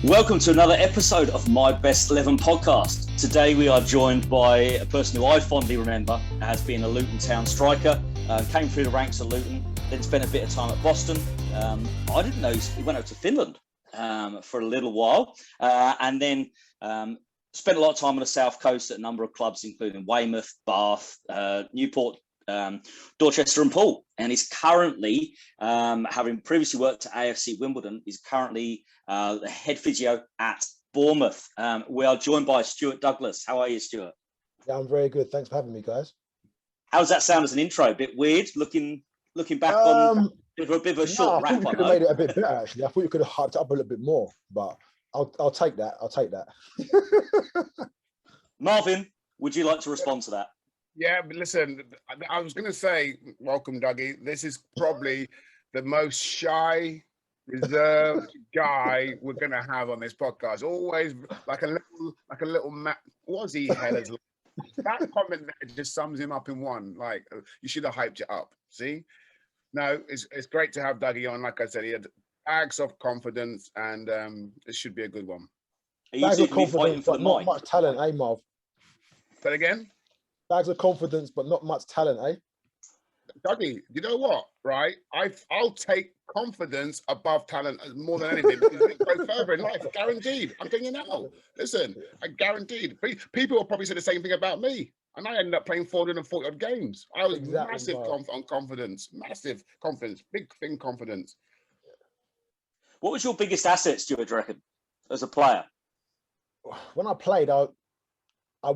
Welcome to another episode of My Best 11 podcast. Today we are joined by a person who I fondly remember as being a Luton Town striker, came through the ranks at Luton, then spent a bit of time at Boston. I didn't know he went out to Finland for a little while, and then spent a lot of time on the south coast at a number of clubs, including Weymouth, Bath, Newport, Dorchester and Poole, and he's currently, having previously worked at AFC Wimbledon, is currently the head physio at Bournemouth. We are joined by Stuart Douglas. How are you, Stuart? Yeah, I'm very good. Thanks for having me, guys. How does that sound as an intro? A bit weird, looking back on a bit of a short wrap. I thought you could have made it a bit better, actually. I thought you could have hyped it up a little bit more, but I'll take that. I'll take that. Marvin, would you like to respond to that? Yeah, but listen, I was going to say, welcome, Dougie. This is probably the most shy, reserved guy we're going to have on this podcast. Always like a little Aussie head. That comment there just sums him up in one. Like, you should have hyped it up. See? No, it's great to have Dougie on. Like I said, he had bags of confidence, and it should be a good one. Bags of confidence, but not much talent, eh, Marv? Say it again? Bags of confidence, but not much talent, eh? Dougie, you know what, right? I'll take confidence above talent more than anything because we go further in life, guaranteed. I'm telling you now. Listen, I guaranteed. People will probably say the same thing about me, and I ended up playing 440 odd games. I was massive on confidence, massive confidence, big thing confidence. What was your biggest asset, Stuart, do you reckon, as a player? When I played, I'd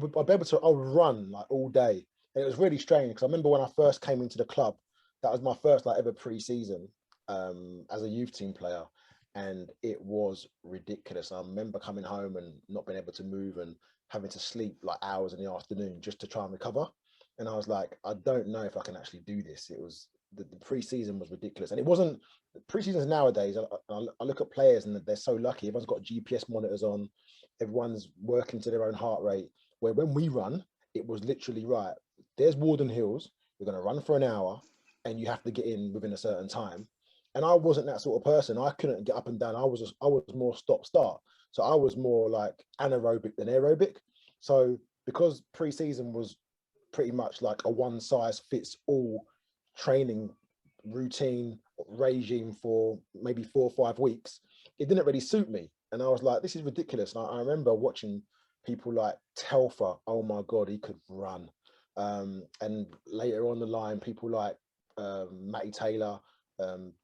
be able to run like all day. And it was really strange because I remember when I first came into the club, that was my first ever pre-season as a youth team player, and it was ridiculous. I remember coming home and not being able to move and having to sleep like hours in the afternoon just to try and recover. And I was like, I don't know if I can actually do this. It was the pre-season was ridiculous, and it wasn't pre-seasons nowadays. I look at players and they're so lucky. Everyone's got GPS monitors on. Everyone's working to their own heart rate. Where when we run, it was literally right. There's Warden Hills. You're going to run for an hour, and you have to get in within a certain time. And I wasn't that sort of person. I couldn't get up and down. I was more stop-start. So I was more like anaerobic than aerobic. So because pre-season was pretty much like a one-size-fits-all training routine regime for maybe 4 or 5 weeks, it didn't really suit me. And I was like, this is ridiculous. And I remember watching people like Telfer, oh my God, he could run. And later on the line, people like Matty Taylor,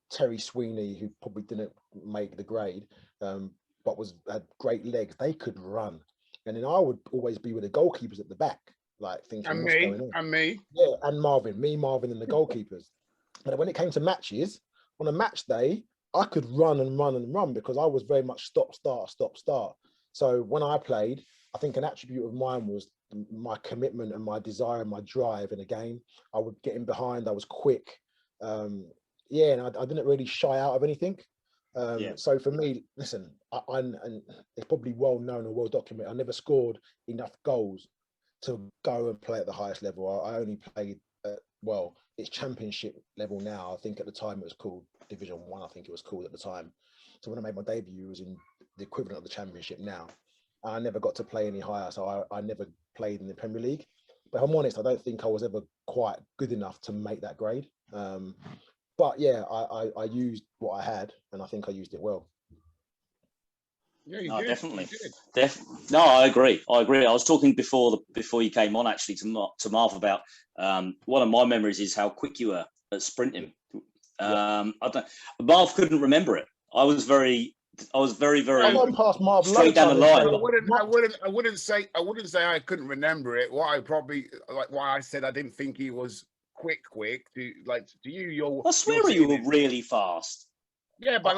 Terry Sweeney, who probably didn't make the grade, but had great legs, they could run. And then I would always be with the goalkeepers at the back, like thinking, what's going on? And me. Yeah, and Marvin, and the goalkeepers. But when it came to matches, on a match day, I could run and run and run because I was very much stop, start. So when I played, I think an attribute of mine was my commitment and my desire and my drive in a game. I would get in behind, I was quick. And I didn't really shy out of anything. So for me, listen, and it's probably well known or well documented, I never scored enough goals to go and play at the highest level. I only played at, it's championship level now. I think at the time it was called Division 1, I think it was called at the time. So when I made my debut, it was in the equivalent of the championship now. I never got to play any higher, so I never played in the Premier League. But if I'm honest, I don't think I was ever quite good enough to make that grade. But yeah, I used what I had, and I think I used it well. Yeah, you did. Definitely. No, I agree. I was talking before you came on actually to Marv about one of my memories is how quick you were at sprinting. Marv couldn't remember it. I was very past Marv straight down the line. I wouldn't say I couldn't remember it. What I probably why I said I didn't think he was quick to you. I swear you were really fast. Yeah, but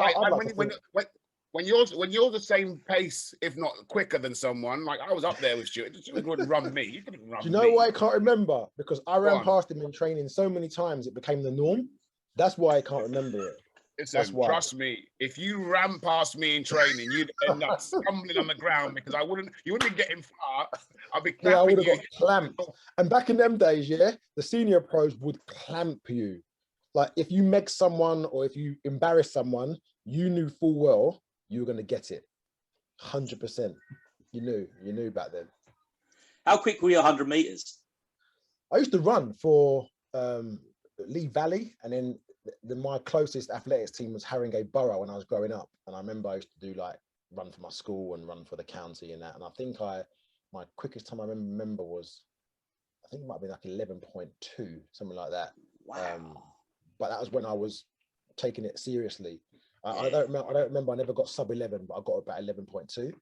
when you're the same pace, if not quicker than someone, like I was up there with Stuart. Stuart wouldn't run me. You couldn't run me. Do you know why I can't remember? Because I ran past him in training so many times it became the norm. That's why I can't remember it. Listen, trust me, if you ran past me in training, you'd end up stumbling on the ground because you wouldn't be getting far. I'd be clamping I would have you. got clamped. And back in them days, the senior pros would clamp you. Like if you meg someone or if you embarrass someone, you knew full well you were going to get it. 100%. You knew back then. How quick were you 100 meters? I used to run for Lee Valley, and then my closest athletics team was Haringey Borough when I was growing up. And I remember I used to do like run for my school and run for the county and that. And I think my quickest time I remember was, I think it might have been like 11.2, something like that. Wow. But that was when I was taking it seriously. I don't remember. I never got sub 11, but I got about 11.2.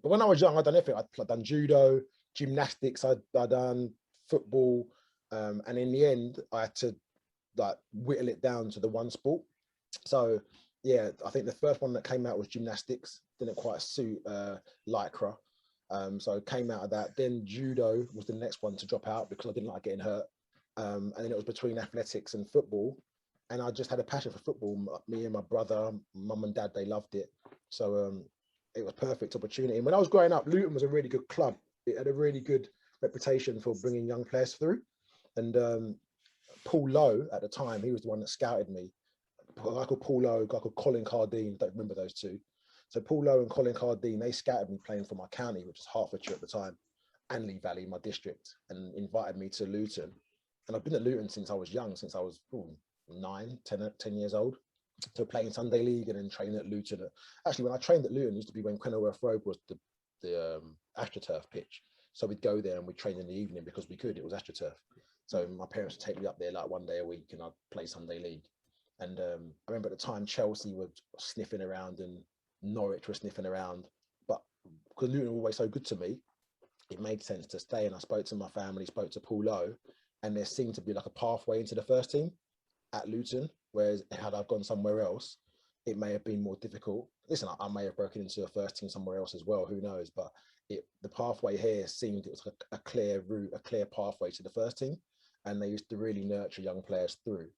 But when I was young, I'd done everything. I'd done judo, gymnastics. I'd done football, and in the end, I had to like whittle it down to the one sport. So yeah, I think the first one that came out was gymnastics. Didn't quite suit lycra, so it came out of that. Then judo was the next one to drop out because I didn't like getting hurt. And then it was between athletics and football, and I just had a passion for football. Me and my brother, mum and dad, they loved it. So it was perfect opportunity. And when I was growing up, Luton was a really good club. It had a really good reputation for bringing young players through. And Paul Lowe at the time, he was the one that scouted me. A guy called Paul Lowe, a guy called Colin Cardine, don't remember those two. So Paul Lowe and Colin Cardine, they scouted me playing for my county, which was Hertfordshire at the time, and Lee Valley, my district, and invited me to Luton. And I've been at Luton since I was young, since I was 10 years old. So playing Sunday League and then training at Luton. Actually, when I trained at Luton, it used to be when Kenilworth Road was the AstroTurf pitch. So we'd go there and we'd train in the evening because we could, it was AstroTurf. So my parents would take me up there like one day a week and I'd play Sunday League. And I remember at the time Chelsea were sniffing around and Norwich were sniffing around. But because Luton were always so good to me, it made sense to stay. And I spoke to my family, spoke to Paul Lowe, and there seemed to be like a pathway into the first team at Luton, whereas had I gone somewhere else, it may have been more difficult. Listen, I may have broken into a first team somewhere else as well, who knows? But the pathway here seemed it was a clear route, a clear pathway to the first team, and they used to really nurture young players through.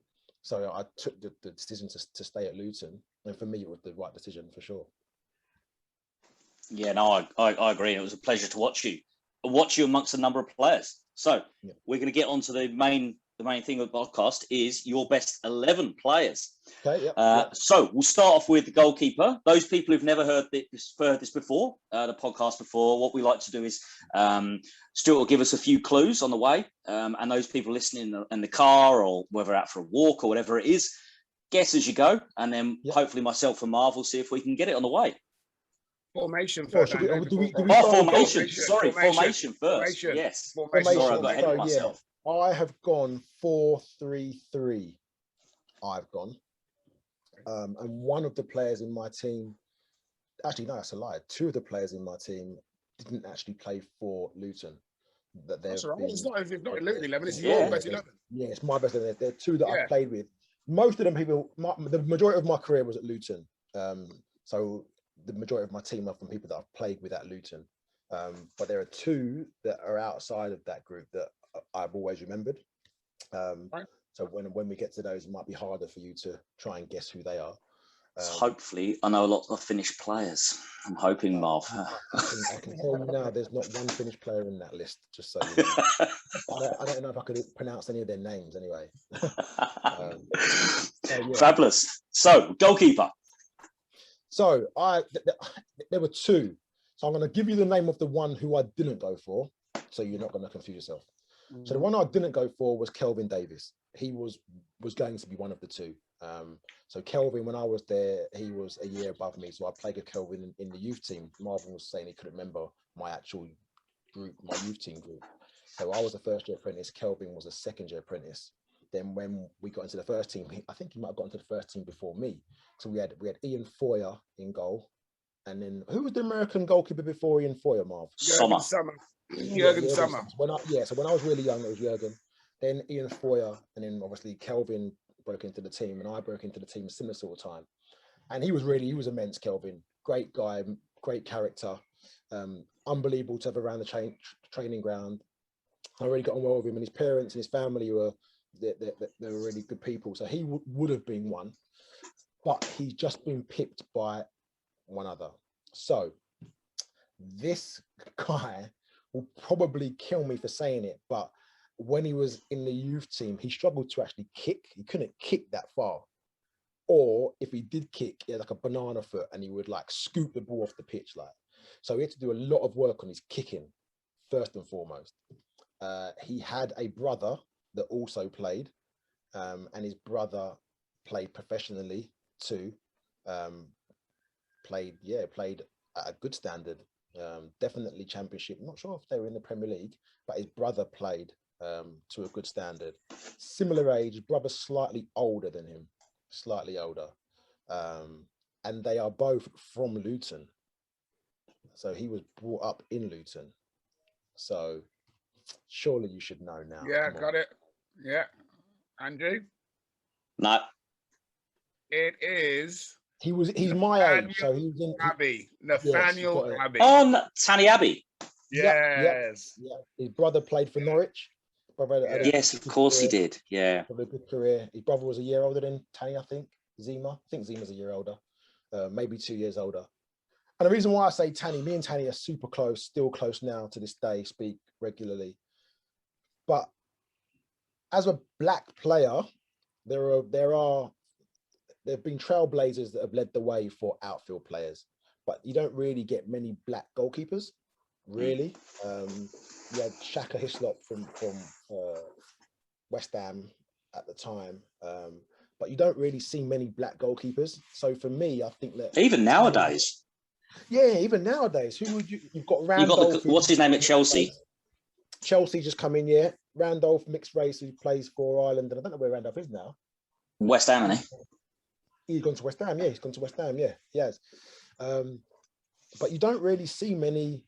So I took the decision to stay at Luton, and for me, it was the right decision for sure. Yeah, no, I agree. It was a pleasure to watch you amongst a number of players. So yeah, we're going to get on to the main thing of the podcast is your best 11 players. Okay, yeah. So we'll start off with the goalkeeper. Those people who've never heard this before, the podcast before, what we like to do is Stuart will give us a few clues on the way, and those people listening in the car or whether out for a walk or whatever it is, guess as you go, and then hopefully myself and Marv will see if we can get it on the way. Formation first. Formation. Sorry, formation first. Yes. Formation. Sorry, I got ahead of myself. I have gone 4-3-3. I've gone. And one of the players in my team, actually, no, that's a lie. Two of the players in my team didn't actually play for Luton. That's right. It's not 11, it's your best 11. Yeah, it's my best 11. There are two that I've played with. Most of them people, the majority of my career was at Luton. So the majority of my team are from people that I've played with at Luton. But there are two that are outside of that group that I've always remembered. Right. So when we get to those, it might be harder for you to try and guess who they are. Hopefully, I know a lot of Finnish players. I'm hoping, Marv. I can tell you now, there's not one Finnish player in that list, just so you know. I don't know if I could pronounce any of their names anyway. Fabulous. So, goalkeeper. So there were two. So I'm going to give you the name of the one who I didn't go for, so you're not going to confuse yourself. So the one I didn't go for was Kelvin Davis. He was going to be one of the two. So Kelvin, when I was there, he was a year above me. So I played with Kelvin in the youth team. Marvin was saying he couldn't remember my actual group, my youth team group. So I was a first year apprentice. Kelvin was a second year apprentice. Then when we got into the first team, I think he might have got into the first team before me. So we had Ian Foyer in goal. And then who was the American goalkeeper before Ian Foyer, Marv? Jurgen Sommer. So when I was really young, it was Jurgen. Then Ian Foyer, and then obviously Kelvin broke into the team, and I broke into the team similar sort of time. And he was immense, Kelvin. Great guy, great character, unbelievable to have around the training ground. I really got on well with him, and his parents and his family were they were really good people. So he would have been one, but he's just been pipped by one other. So this guy will probably kill me for saying it, but when he was in the youth team, he struggled to actually kick. He couldn't kick that far. or if he did kick, he had like a banana foot and he would like scoop the ball off the pitch. Like, so he had to do a lot of work on his kicking, first and foremost. He had a brother that also played, and his brother played professionally too. Played at a good standard, definitely championship. I'm not sure if they were in the Premier League, but his brother played to a good standard. Similar age, brother slightly older than him, slightly older. And they are both from Luton. So he was brought up in Luton. So surely you should know now. Yeah, got it. Yeah. Andrew? No. It is... He's my age, so he was in Abbey. Nathaniel Abbey. Oh, Tanny Abbey. Yes. Yeah. His brother played for Norwich. Yes, of course he did. Yeah. Probably a good career. His brother was a year older than Tanny, I think. Zima. I think Zima's a year older. Maybe 2 years older. And the reason why I say Tanny, me and Tanny are super close, still close now to this day, speak regularly. But as a black player, there have been trailblazers that have led the way for outfield players, but you don't really get many black goalkeepers, really. You had Shaka Hislop from West Ham at the time, but you don't really see many black goalkeepers. So for me, I think that even nowadays. Yeah, even nowadays, who would you've got Randolph. You've got what's his name at Chelsea? Chelsea just come in, yeah. Randolph, mixed race, who plays for Ireland, and I don't know where Randolph is now. West Ham, isn't he? He's gone to West Ham, yeah. He's gone to West Ham, yeah. He has. But you don't really see many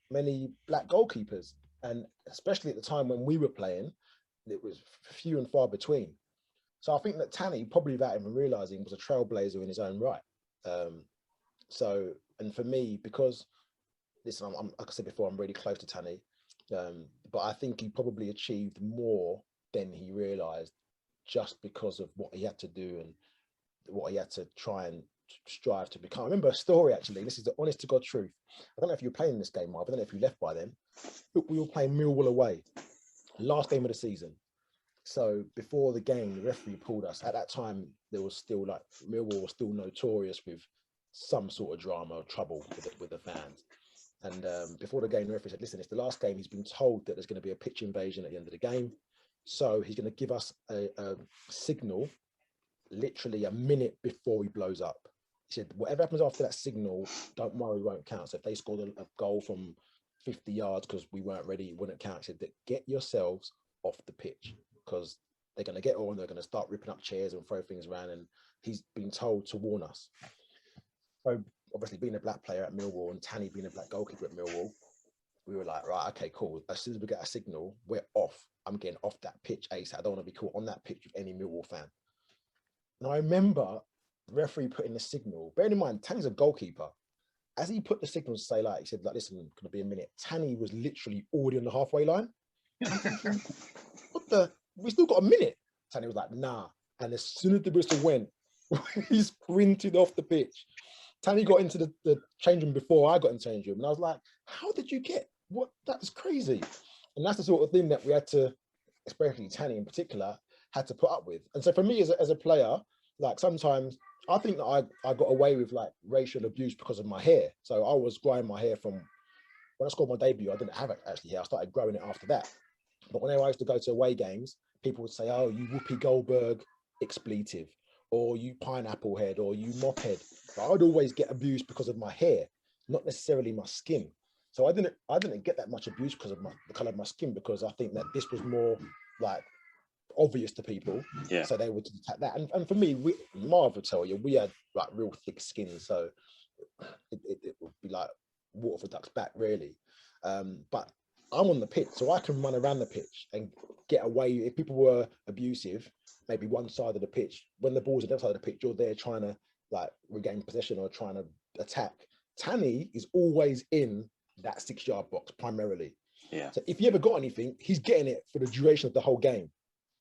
black goalkeepers, and especially at the time when we were playing, it was few and far between. So I think that Tanny, probably without even realising, was a trailblazer in his own right. And for me, because listen, I'm like I said before, I'm really close to Tanny, but I think he probably achieved more than he realised, just because of what he had to do and what he had to try and strive to become. I remember a story, actually. This is the honest to God truth. I don't know if you were playing this game, Marv. I don't know if you left by then. We were playing Millwall away, last game of the season. So before the game, the referee pulled us. At that time, there was still like Millwall was still notorious with some sort of drama or trouble with the fans. And before the game, the referee said, listen, it's the last game. He's been told that there's going to be a pitch invasion at the end of the game. So he's going to give us a signal literally a minute before he blows up. He said, whatever happens after that signal, don't worry, won't count. So if they scored a goal from 50 yards because we weren't ready, it wouldn't count. He said, get yourselves off the pitch, because they're going to get on, they're going to start ripping up chairs and throw things around. And he's been told to warn us. So obviously being a black player at Millwall and Tanny being a black goalkeeper at Millwall, we were like, right, okay, cool. As soon as we get a signal, we're off. I'm getting off that pitch ASAP. I don't want to be caught on that pitch with any Millwall fan. And I remember the referee putting the signal. Bearing in mind, Tanny's a goalkeeper. As he put the signal to say, like, he said, like, listen, going to be a minute. Tanny was literally already on the halfway line. We still got a minute. Tanny was like, nah. And as soon as the whistle went, he sprinted off the pitch. Tanny got into the change room before I got in the change room. And I was like, how did you get, what? That's crazy. And that's the sort of thing that we had to, especially Tanny in particular, had to put up with. And so for me as a player, like sometimes I think that I got away with like racial abuse because of my hair. So I was growing my hair from, when I scored my debut, I didn't have it actually hair. I started growing it after that. But whenever I used to go to away games, people would say, oh, you Whoopi Goldberg expletive, or you pineapple head, or you mop head. But I would always get abused because of my hair, not necessarily my skin. So I didn't get that much abuse because of the color of my skin, because I think that this was more like obvious to people. Yeah. So they would attack that. And for me, Marv would tell you, we had like real thick skin, so it would be like water for duck's back, really. But I'm on the pitch, so I can run around the pitch and get away. If people were abusive, maybe one side of the pitch, when the ball's on the other side of the pitch, you're there trying to like regain possession or trying to attack. Tanny is always in that 6-yard box primarily. Yeah. So if you ever got anything, he's getting it for the duration of the whole game.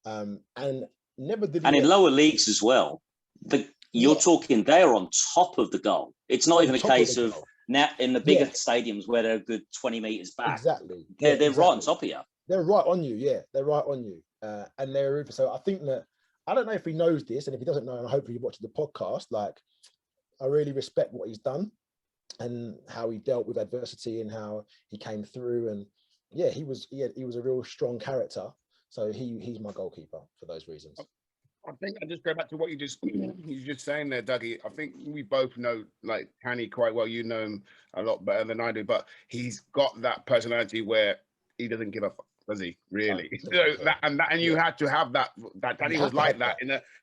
And never did. And in lower leagues as well, you're talking they're on top of the goal. It's not even a case of now in the bigger stadiums where they're a good 20 meters back. Exactly. They're right on top of you. They're right on you. Yeah, they're right on you. And they're, so I think that I don't know if he knows this, and if he doesn't know, and hopefully he watches the podcast, like, I really respect what he's done and how he dealt with adversity and how he came through. And yeah, he was a real strong character. So he's my goalkeeper for those reasons. I think I just go back to what you just saying there, Dougie. I think we both know like Tanny quite well. You know him a lot better than I do, but he's got that personality where he doesn't give a fuck, does he? Really? And you had to have that. That Tanny was like that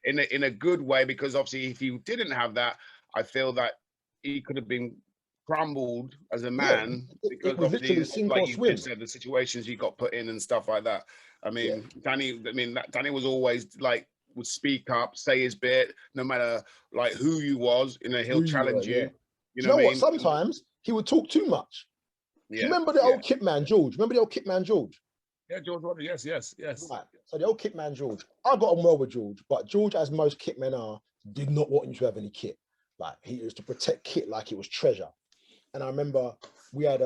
in a good way, because obviously if you didn't have that, I feel that he could have been crumbled as a man, because obviously, like you just said, the situations he got put in and stuff like that. I mean, Danny was always like, would speak up, say his bit, no matter like who you was, he'll challenge you. You know what? Sometimes he would talk too much. Yeah. Remember the old kit man George? Yeah, George Rogers. Yes. Right. So the old kit man George, I got on well with George, but George, as most kit men are, did not want you to have any kit. Like, he used to protect kit like it was treasure. And I remember we had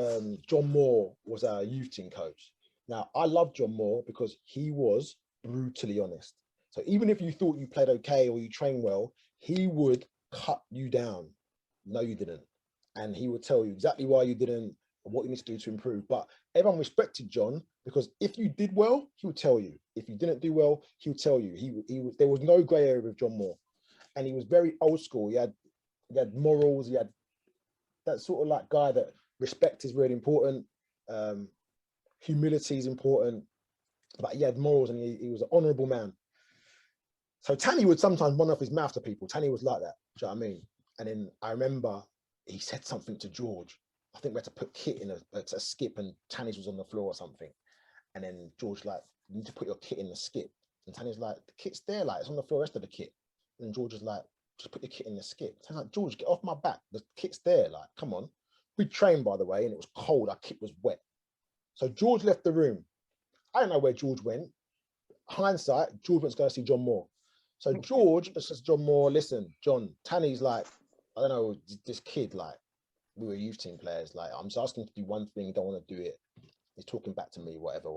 John Moore was our youth team coach. Now, I love John Moore because he was brutally honest. So even if you thought you played okay or you trained well, he would cut you down. No, you didn't. And he would tell you exactly why you didn't and what you need to do to improve. But everyone respected John because if you did well, he would tell you. If you didn't do well, he would tell you. There was no grey area with John Moore. And he was very old school. He had morals. He had that sort of like guy that respect is really important. Humility is important. But he had morals, and he was an honourable man. So Tanny would sometimes run off his mouth to people. Tanny was like that. Do you know what I mean? And then I remember he said something to George. I think we had to put kit in a skip, and Tanny's was on the floor or something. And then George like, you need to put your kit in the skip. And Tanny's like, the kit's there, like it's on the floor, rest of the kit. And George is like, just put your kit in the skip. Tanny's like, George, get off my back. The kit's there, like, come on. We trained, by the way, and it was cold. Our kit was wet. So George left the room. I don't know where George went. Hindsight, George went to go see John Moore. So George says, John Moore, listen, John, Tanny's like, I don't know, this kid, like, we were youth team players, like, I'm just asking him to do one thing, don't want to do it. He's talking back to me, whatever.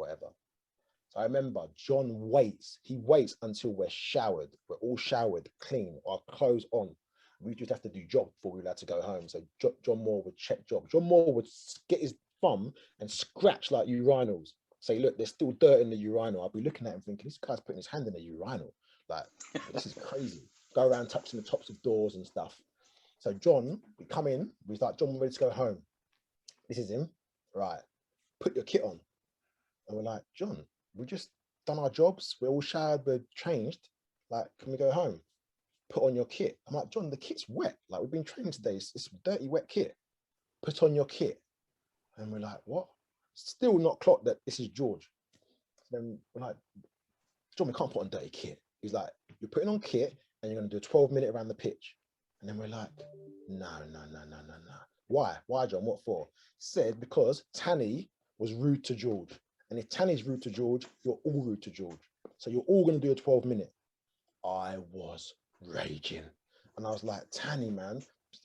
So I remember John waits. He waits until we're showered. We're all showered, clean, our clothes on. We just have to do job before we were allowed to go home. So John Moore would check job. John Moore would get his thumb and scratch like urinals. Say, look, there's still dirt in the urinal. I'll be looking at him thinking, this guy's putting his hand in the urinal. Like, this is crazy. Go around touching the tops of doors and stuff. So John, we come in, we're like, John, we're ready to go home. This is him. Right. Put your kit on. And we're like, John, we just done our jobs. We're all showered, we're changed. Like, can we go home? Put on your kit. I'm like, John, the kit's wet. Like, we've been training today. It's dirty, wet kit. Put on your kit. And we're like, what? Still not clocked that this is George. Then we're like, John, we can't put on dirty kit. He's like, you're putting on kit and you're going to do a 12-minute around the pitch. And then we're like, no. Why? Why, John? What for? Said because Tanny was rude to George. And if Tanny's rude to George, you're all rude to George. So you're all going to do a 12-minute. I was raging. And I was like, Tanny, man,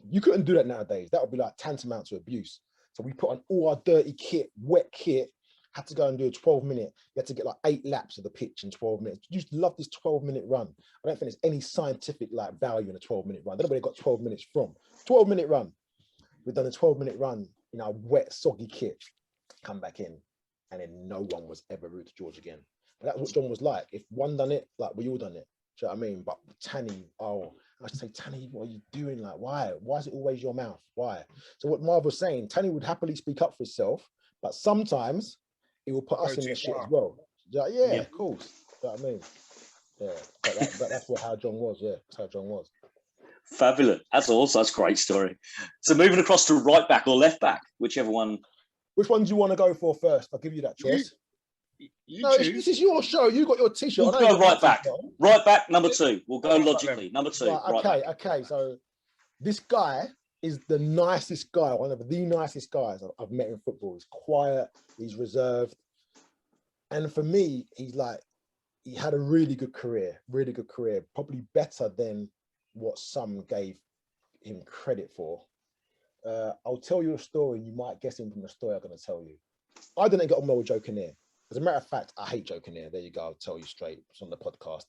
you couldn't do that nowadays. That would be like tantamount to abuse. So we put on all our dirty kit, wet kit, had to go and do a 12-minute. You had to get like 8 laps of the pitch in 12 minutes. You just love this 12-minute run. I don't think there's any scientific like value in a 12-minute run. I don't know where they got 12 minutes from. 12-minute run. We've done a 12-minute run in our wet, soggy kit. Come back in. And then no one was ever rude to George again. But that's what John was like. If one done it, like we all done it. Do you know what I mean? But Tanny, I should say, Tanny, what are you doing? Like, why? Why is it always your mouth? Why? So what Marv was saying, Tanny would happily speak up for himself, but sometimes he will put us in the shit as well. Like, yeah, of course. Do you know what I mean? Yeah, but that's how John was. Yeah, that's how John was. Fabulous. That's awesome. That's a great story. So moving across to right back or left back, whichever one. Which one do you want to go for first? I'll give you that choice. This is your show. You got your t-shirt. We'll go right back. Right back, number 2. We'll go logically. Number 2. Right, okay. So this guy is the nicest guy, one of the nicest guys I've met in football. He's quiet, he's reserved. And for me, he had a really good career, probably better than what some gave him credit for. I'll tell you a story. You might guess him from the story I'm going to tell you. I didn't get on well with Joe Kinnear. As a matter of fact, I hate Joe Kinnear. There you go. I'll tell you straight. It's on the podcast.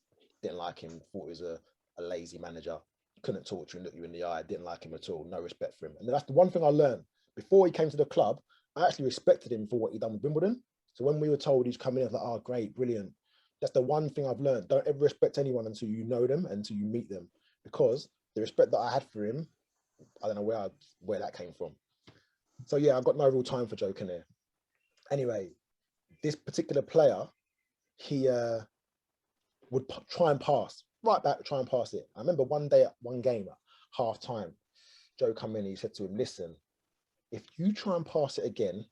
Didn't like him. Thought he was a lazy manager. Couldn't talk to him, look you in the eye. Didn't like him at all. No respect for him. And that's the one thing I learned. Before he came to the club, I actually respected him for what he done with Wimbledon. So when we were told he's coming in, I was like, oh, great, brilliant. That's the one thing I've learned. Don't ever respect anyone until you know them, until you meet them. Because the respect that I had for him, I don't know where that came from. So yeah, I've got no real time for Joe Kinnear. Anyway, this particular player, he would try and pass, right back, try and pass it. I remember one day at one game at half time, Joe come in, he said to him, listen, if you try and pass it again,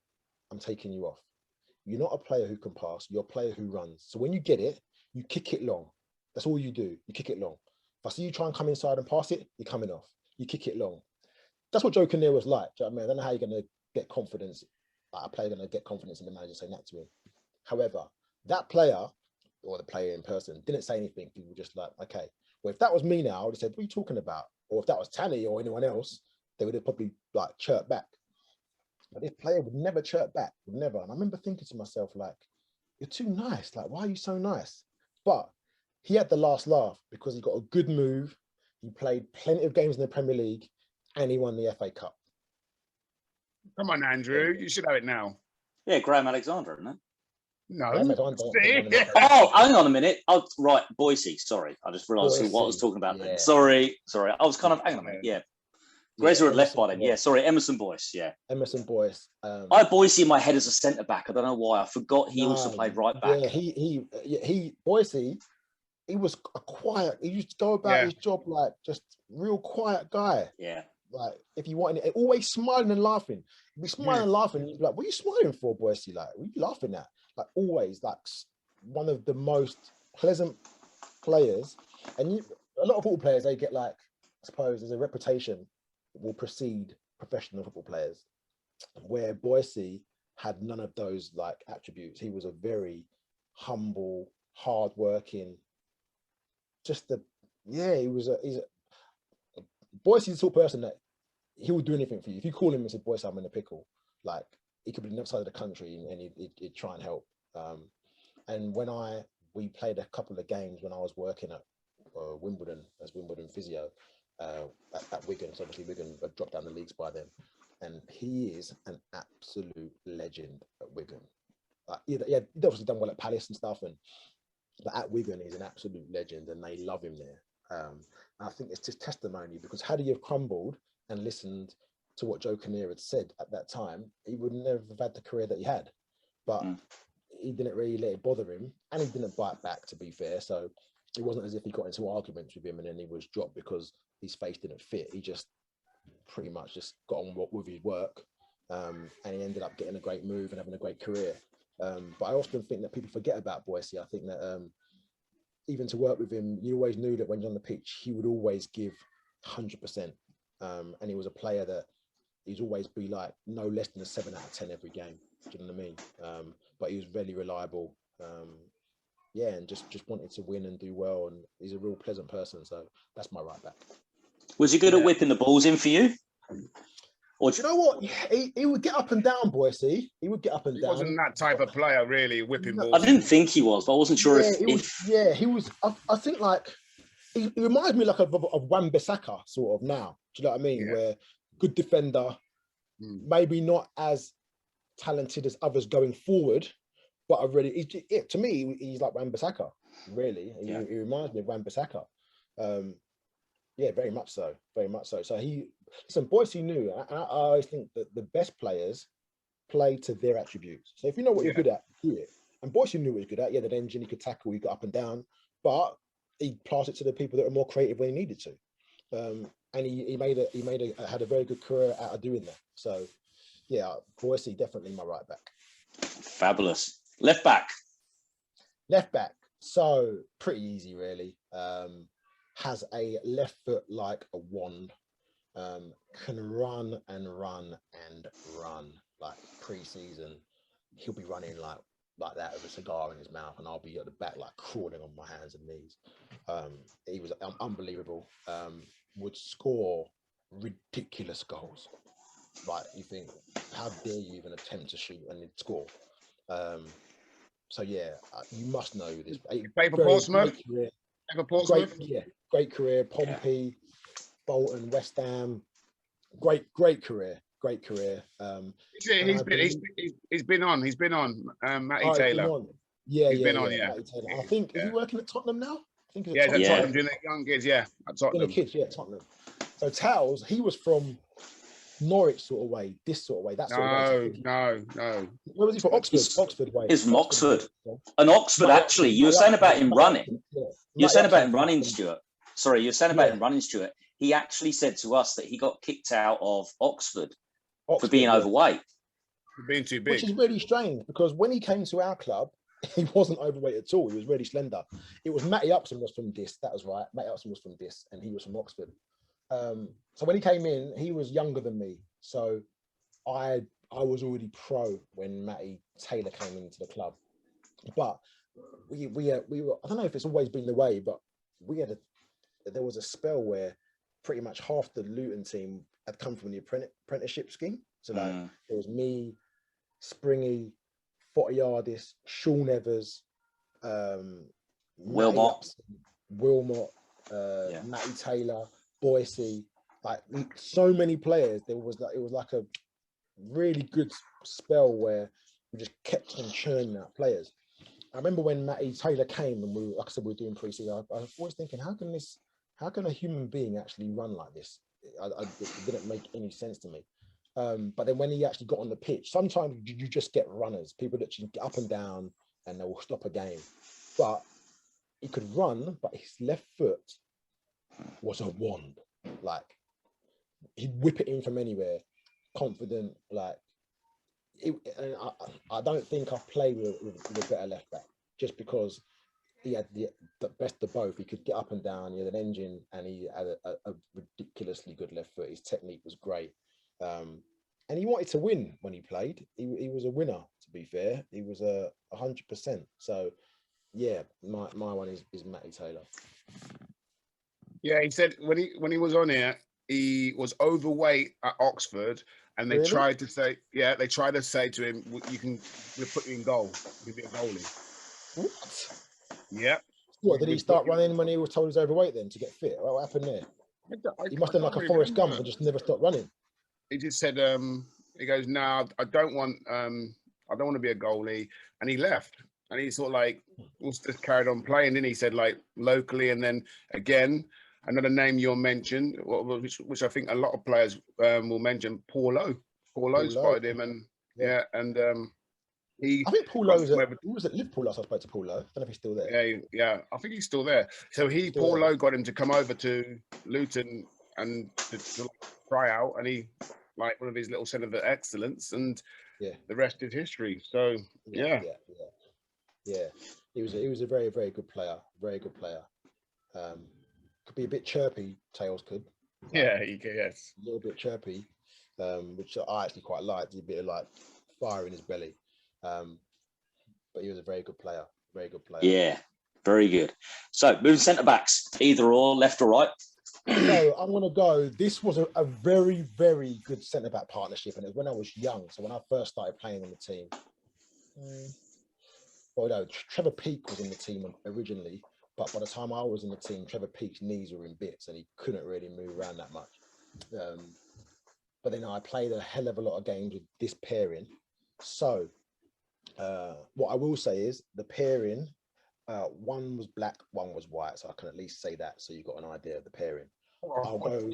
I'm taking you off. You're not a player who can pass, you're a player who runs. So when you get it, you kick it long. That's all you do, you kick it long. If I see you try and come inside and pass it, you're coming off. You kick it long. That's what Joe Kinnear was like. Do you know what I mean? I don't know how you're going to get confidence, like a player going to get confidence in the manager saying that to him. However, that player, or the player in person, didn't say anything. People were just like, okay. Well, if that was me now, I would have said, what are you talking about? Or if that was Tanny or anyone else, they would have probably like chirped back. But this player would never chirp back, would never. And I remember thinking to myself, like, you're too nice. Like, why are you so nice? But he had the last laugh because he got a good move. He played plenty of games in the Premier League and he won the FA Cup. Come on, Andrew. You should have it now. Yeah, Graham Alexander, isn't it? No. Oh, hang on a minute. Oh, right, Boise. Sorry, I just realised what I was talking about then. Sorry. I was kind of, hang on a minute. Yeah. Grezza had left by then. Yeah, sorry, Emerson Boyce. Yeah. Emerson Boyce. I had Boise in my head as a centre back. I don't know why. I forgot he also played right back. Yeah, Boise, he was a quiet, he used to go about his job like just real quiet guy. Yeah. Like if you wanted it, always smiling and laughing. He'd be smiling and laughing. He'd be like, what are you smiling for, Boise? Like, what are you laughing at? Like always, like one of the most pleasant players. And a lot of football players, they get like, I suppose there's a reputation that will precede professional football players, where Boise had none of those like attributes. He was a very humble, hardworking, he's a Boise is the sort of person that he would do anything for you. If you call him and say, Boise, I'm in a pickle, like he could be on the other side of the country and he'd try and help. And when we played a couple of games when I was working at Wimbledon as Wimbledon physio at Wigan. So obviously Wigan had dropped down the leagues by then. And he is an absolute legend at Wigan. He'd obviously done well at Palace and stuff, but at Wigan he's an absolute legend and they love him there. I think it's just testimony, because had he have crumbled and listened to what Joe Kinnear had said at that time, he would never have had the career that he had. But he didn't really let it bother him, and he didn't bite back, to be fair. So it wasn't as if he got into arguments with him and then he was dropped because his face didn't fit. He just pretty much just got on with his work, and he ended up getting a great move and having a great career. But I often think that people forget about Boise. I think that even to work with him, you always knew that when you're on the pitch, he would always give 100%. And he was a player that he'd always be like no less than a 7 out of 10 every game. Do you know what I mean? But he was very reliable. And just wanted to win and do well. And he's a real pleasant person. So that's my right back. Was he good at whipping the balls in for you? Or do you know what? He would get up and down, Boise. He would get up and down. He wasn't that type of player, really, whipping balls. I didn't think he was, but I wasn't sure he was. I think like he reminds me like of Wan-Bissaka sort of now. Do you know what I mean? Yeah. Where good defender, maybe not as talented as others going forward, but to me he's like Wan-Bissaka. Really, he reminds me of Wan-Bissaka. Very much so. Very much so. So Boise knew. I always think that the best players play to their attributes. So if you know what you're good at, do it. And Boise knew what he was good at. He had an engine, he could tackle, he got up and down, but he passed it to the people that are more creative when he needed to. And he had a very good career out of doing that. So Boise definitely my right back. Fabulous. Left back. So pretty easy, really. Has a left foot like a wand, can run and run and run. Like pre-season, he'll be running like that with a cigar in his mouth, and I'll be at the back like crawling on my hands and knees. He was unbelievable. Would score ridiculous goals. Like you think, how dare you even attempt to shoot and score? You must know this. Play for Portsmouth. Ever Portsmouth? Great career. Pompey, Bolton, West Ham. Great career. He's been on. Matty Taylor. He's been on. Matty Taylor. I think is he working at Tottenham now? I think he's at Tottenham. Tottenham doing the young kids. Yeah, at Tottenham. Tottenham. So Towles, he was from Norwich sort of way, this sort of way, that sort of way. No. Where was he from? Oxford way. He's from Oxford. And Oxford, actually, you were saying about him running. You're saying about him running, Stuart. Sorry, you're saying about him running, Stuart. He actually said to us that he got kicked out of Oxford for being overweight. For being too big. Which is really strange because when he came to our club, he wasn't overweight at all. He was really slender. It was Matty Upson was from this. That was right. Matty Upson was from this, and he was from Oxford. So when he came in, he was younger than me. So I was already pro when Matty Taylor came into the club. But we were, I don't know if it's always been the way, but there was a spell where pretty much half the Luton team had come from the apprenticeship scheme. So like it was me, Springy, Fotiardis, Sean Evers, Wilmot, Matty Taylor, Boise, like so many players. It was like a really good spell where we just kept on churning out players. I remember when Matty Taylor came and like I said, we were doing pre-season. I was always thinking, how can a human being actually run like this? It didn't make any sense to me. But then when he actually got on the pitch, sometimes you just get runners, people that can get up and down and they will stop a game. But he could run, but his left foot was a wand. Like he'd whip it in from anywhere, confident. Like I don't think I've played with a better left back just because he had the best of both. He could get up and down. He had an engine, and he had a ridiculously good left foot. His technique was great. And he wanted to win when he played. He was a winner, to be fair. He was 100%. So, yeah, my one is Matty Taylor. Yeah, he said when he was on here, he was overweight at Oxford, and they tried to say to him, we'll put you in goal. You'll be a goalie. What? Yeah. What, did he start running when he was told he was overweight then to get fit? What happened there? He must have done like a Forrest Gump and just never stopped running. He just said, he goes, no, I don't want to be a goalie. And he left. And he sort of like was just carried on playing. Then he said like locally, and then again, another name you'll mention, which I think a lot of players will mention, Paulo. Paulo spotted him, and I think Paulo's was at Liverpool last I spoke to Paulo. I don't know if he's still there. Yeah, I think he's still there. So Paulo got him to come over to Luton and to try out, and he like one of his little centre of excellence, and the rest is history. So yeah. He was a very, very good player. Very good player. Could be a bit chirpy. Tails could. Yes. A little bit chirpy, which I actually quite liked. A bit of like fire in his belly. But he was a very good player. Very good player. Yeah, very good. So moving centre backs, either or, left or right. So I'm gonna go. This was a very, very good centre back partnership, and it was when I was young. So when I first started playing on the team, well, no, Trevor Peake was in the team originally, but by the time I was in the team, Trevor Peake's knees were in bits, and he couldn't really move around that much. But then I played a hell of a lot of games with this pairing. So what I will say is the pairing, one was black, one was white. So I can at least say that, so you've got an idea of the pairing. I'll go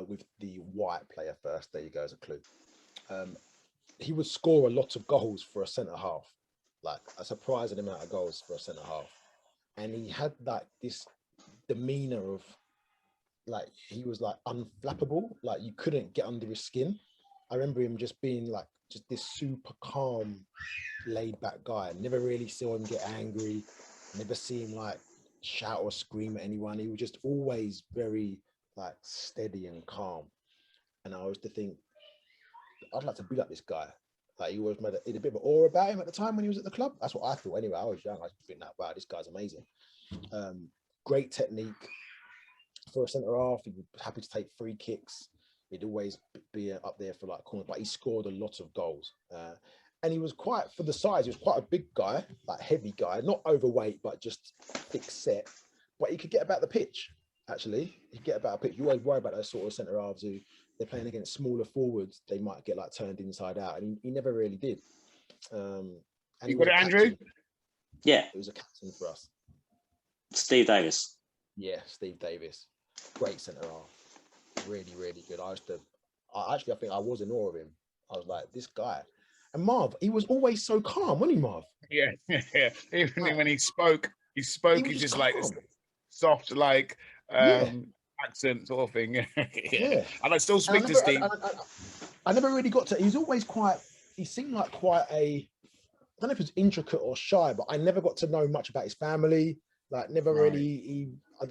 with the white player first. There you go as a clue. He would score a lot of goals for a centre half, like a surprising amount of goals for a centre half. And he had like this demeanor of like, he was like unflappable, like you couldn't get under his skin. I remember him just being like, just this super calm, laid back guy. Never really saw him get angry, never see him like shout or scream at anyone. He was just always very like steady and calm. And I used to think, I'd like to be like this guy. Like he had a bit of an aura about him at the time when he was at the club. That's what I thought anyway. I was young. I think that, wow, this guy's amazing. Great technique for a centre half. He was happy to take free kicks. He'd always be up there for like corners, but he scored a lot of goals. And he was quite, for the size, he was quite a big guy, like heavy guy, not overweight, but just thick set. but he could get about the pitch. Actually, he could get about a pitch. You always worry about those sort of centre halves who they're playing against smaller forwards. They might get like turned inside out, and he never really did. And You got it, Andrew? Yeah, it was a captain for us. Steve Davis. Yeah, Steve Davis, great centre half, really, really good. I think I was in awe of him. I was like, this guy. And Marv, he was always so calm, wasn't he, Marv? Yeah. Even when he spoke, he's just like this soft, like accent sort of thing. Yeah. And I still speak to Steve. I never really got to. He was always quite. He seemed like quite a. I don't know if he was intricate or shy, but I never got to know much about his family. Like, never really. I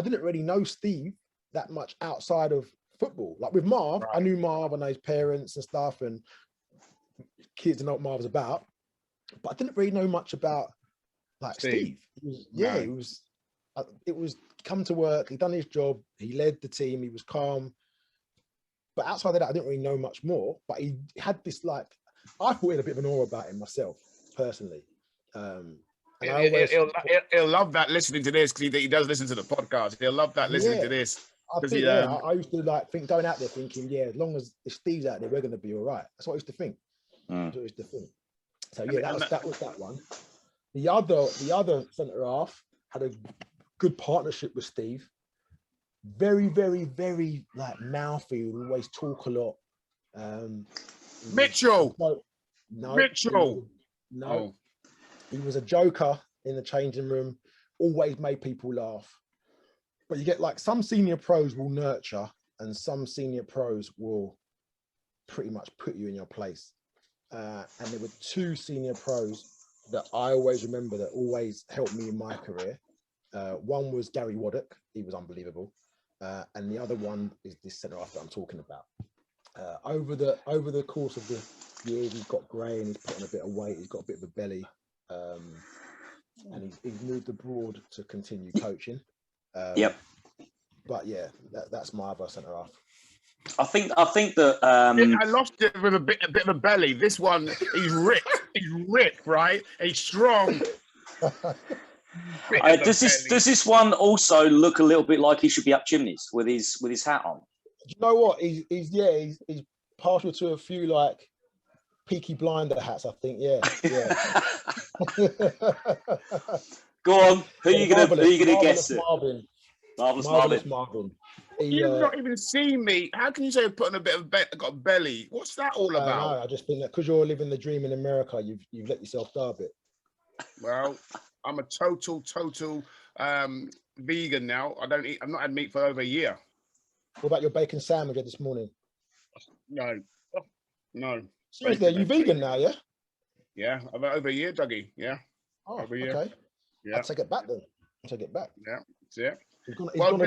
didn't really know Steve that much outside of football. Like with Marv, I knew Marv and his parents and stuff, and kids know what Marv was about, but I didn't really know much about like Steve. It was come to work, he'd done his job, he led the team, he was calm. But outside of that, I didn't really know much more. But he had this, like, I thought he had a bit of an aura about him myself, personally. And he'll love that listening to this, because he does listen to the podcast. He'll love that listening to this. I used to like think going out there thinking, as long as Steve's out there, we're going to be all right. That's what I used to think. That's what I used to think. So that was that one. The other centre half had a good partnership with Steve. Very, very, very like mouthy. Would always talk a lot. Mitchell. No. He was a joker in the changing room. Always made people laugh. But you get like some senior pros will nurture, and some senior pros will pretty much put you in your place. And there were two senior pros that I always remember that always helped me in my career. One was Gary Wadduck. He was unbelievable. And the other one is this centre half that I'm talking about. Over the course of the years, he's got grey and he's put on a bit of weight. He's got a bit of a belly. And he's moved abroad to continue coaching. But yeah, that's my other centre half. I think that I lost it with a bit of a belly. This one, he's ripped. He's ripped, right? He's strong. Does this one also look a little bit like he should be up chimneys with his hat on? Do you know what? He's partial to a few like Peaky Blinder hats, I think. Yeah. Go on. Who are you gonna guess it? Marvelous Marvin. You've not even seen me. How can you say putting a bit of got belly? What's that all about? No, I just think that because you're living the dream in America, you've let yourself starve it. Well, I'm a total vegan now. I've not had meat for over a year. What about your bacon sandwich this morning? No. Seriously, are you vegan now? Yeah. Yeah, about over a year, Dougie. Yeah. Oh, over a year. Okay. Yeah. I'll take it back then. Yeah. That's it. He's gone abroad,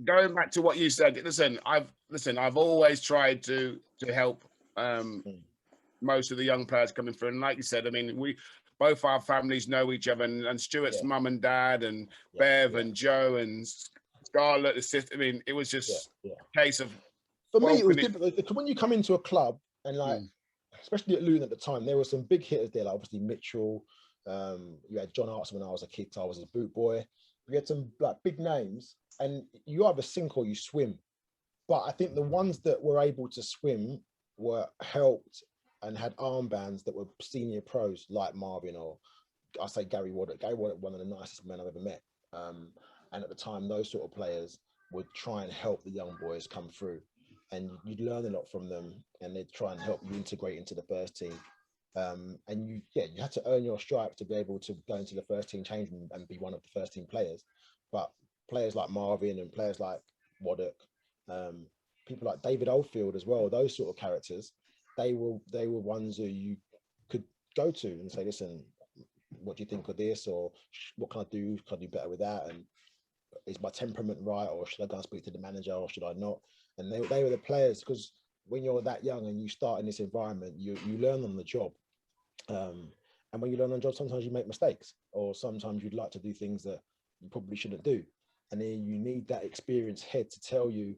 going back to what you said. Listen, I've always tried to help most of the young players coming through, and like you said, I mean, we both our families know each other, and Stuart's mum and dad, and Bev and Joe and Scarlett, the sister. I mean, it was just a case of. For me, it was different because when you come into a club and like, especially at Luton at the time, there were some big hitters there, like obviously Mitchell. You had John Artson when I was a kid, so I was his boot boy. We had some like big names, and you either sink or you swim. But I think the ones that were able to swim were helped and had armbands that were senior pros like Marvin, or I say Gary Wadduck. Gary Wadduck, one of the nicest men I've ever met. And at the time, those sort of players would try and help the young boys come through, and you'd learn a lot from them, and they'd try and help you integrate into the first team. And you had to earn your stripes to be able to go into the first team change room and be one of the first team players. But players like Marvin and players like Wadduck, people like David Oldfield as well, those sort of characters, they were ones who you could go to and say, listen, what do you think of this? Or what can I do? Can I do better with that? And is my temperament right? Or should I go and speak to the manager, or should I not? And they were the players, because when you're that young and you start in this environment, you learn on the job. And when you learn on the job, sometimes you make mistakes, or sometimes you'd like to do things that you probably shouldn't do. And then you need that experienced head to tell you,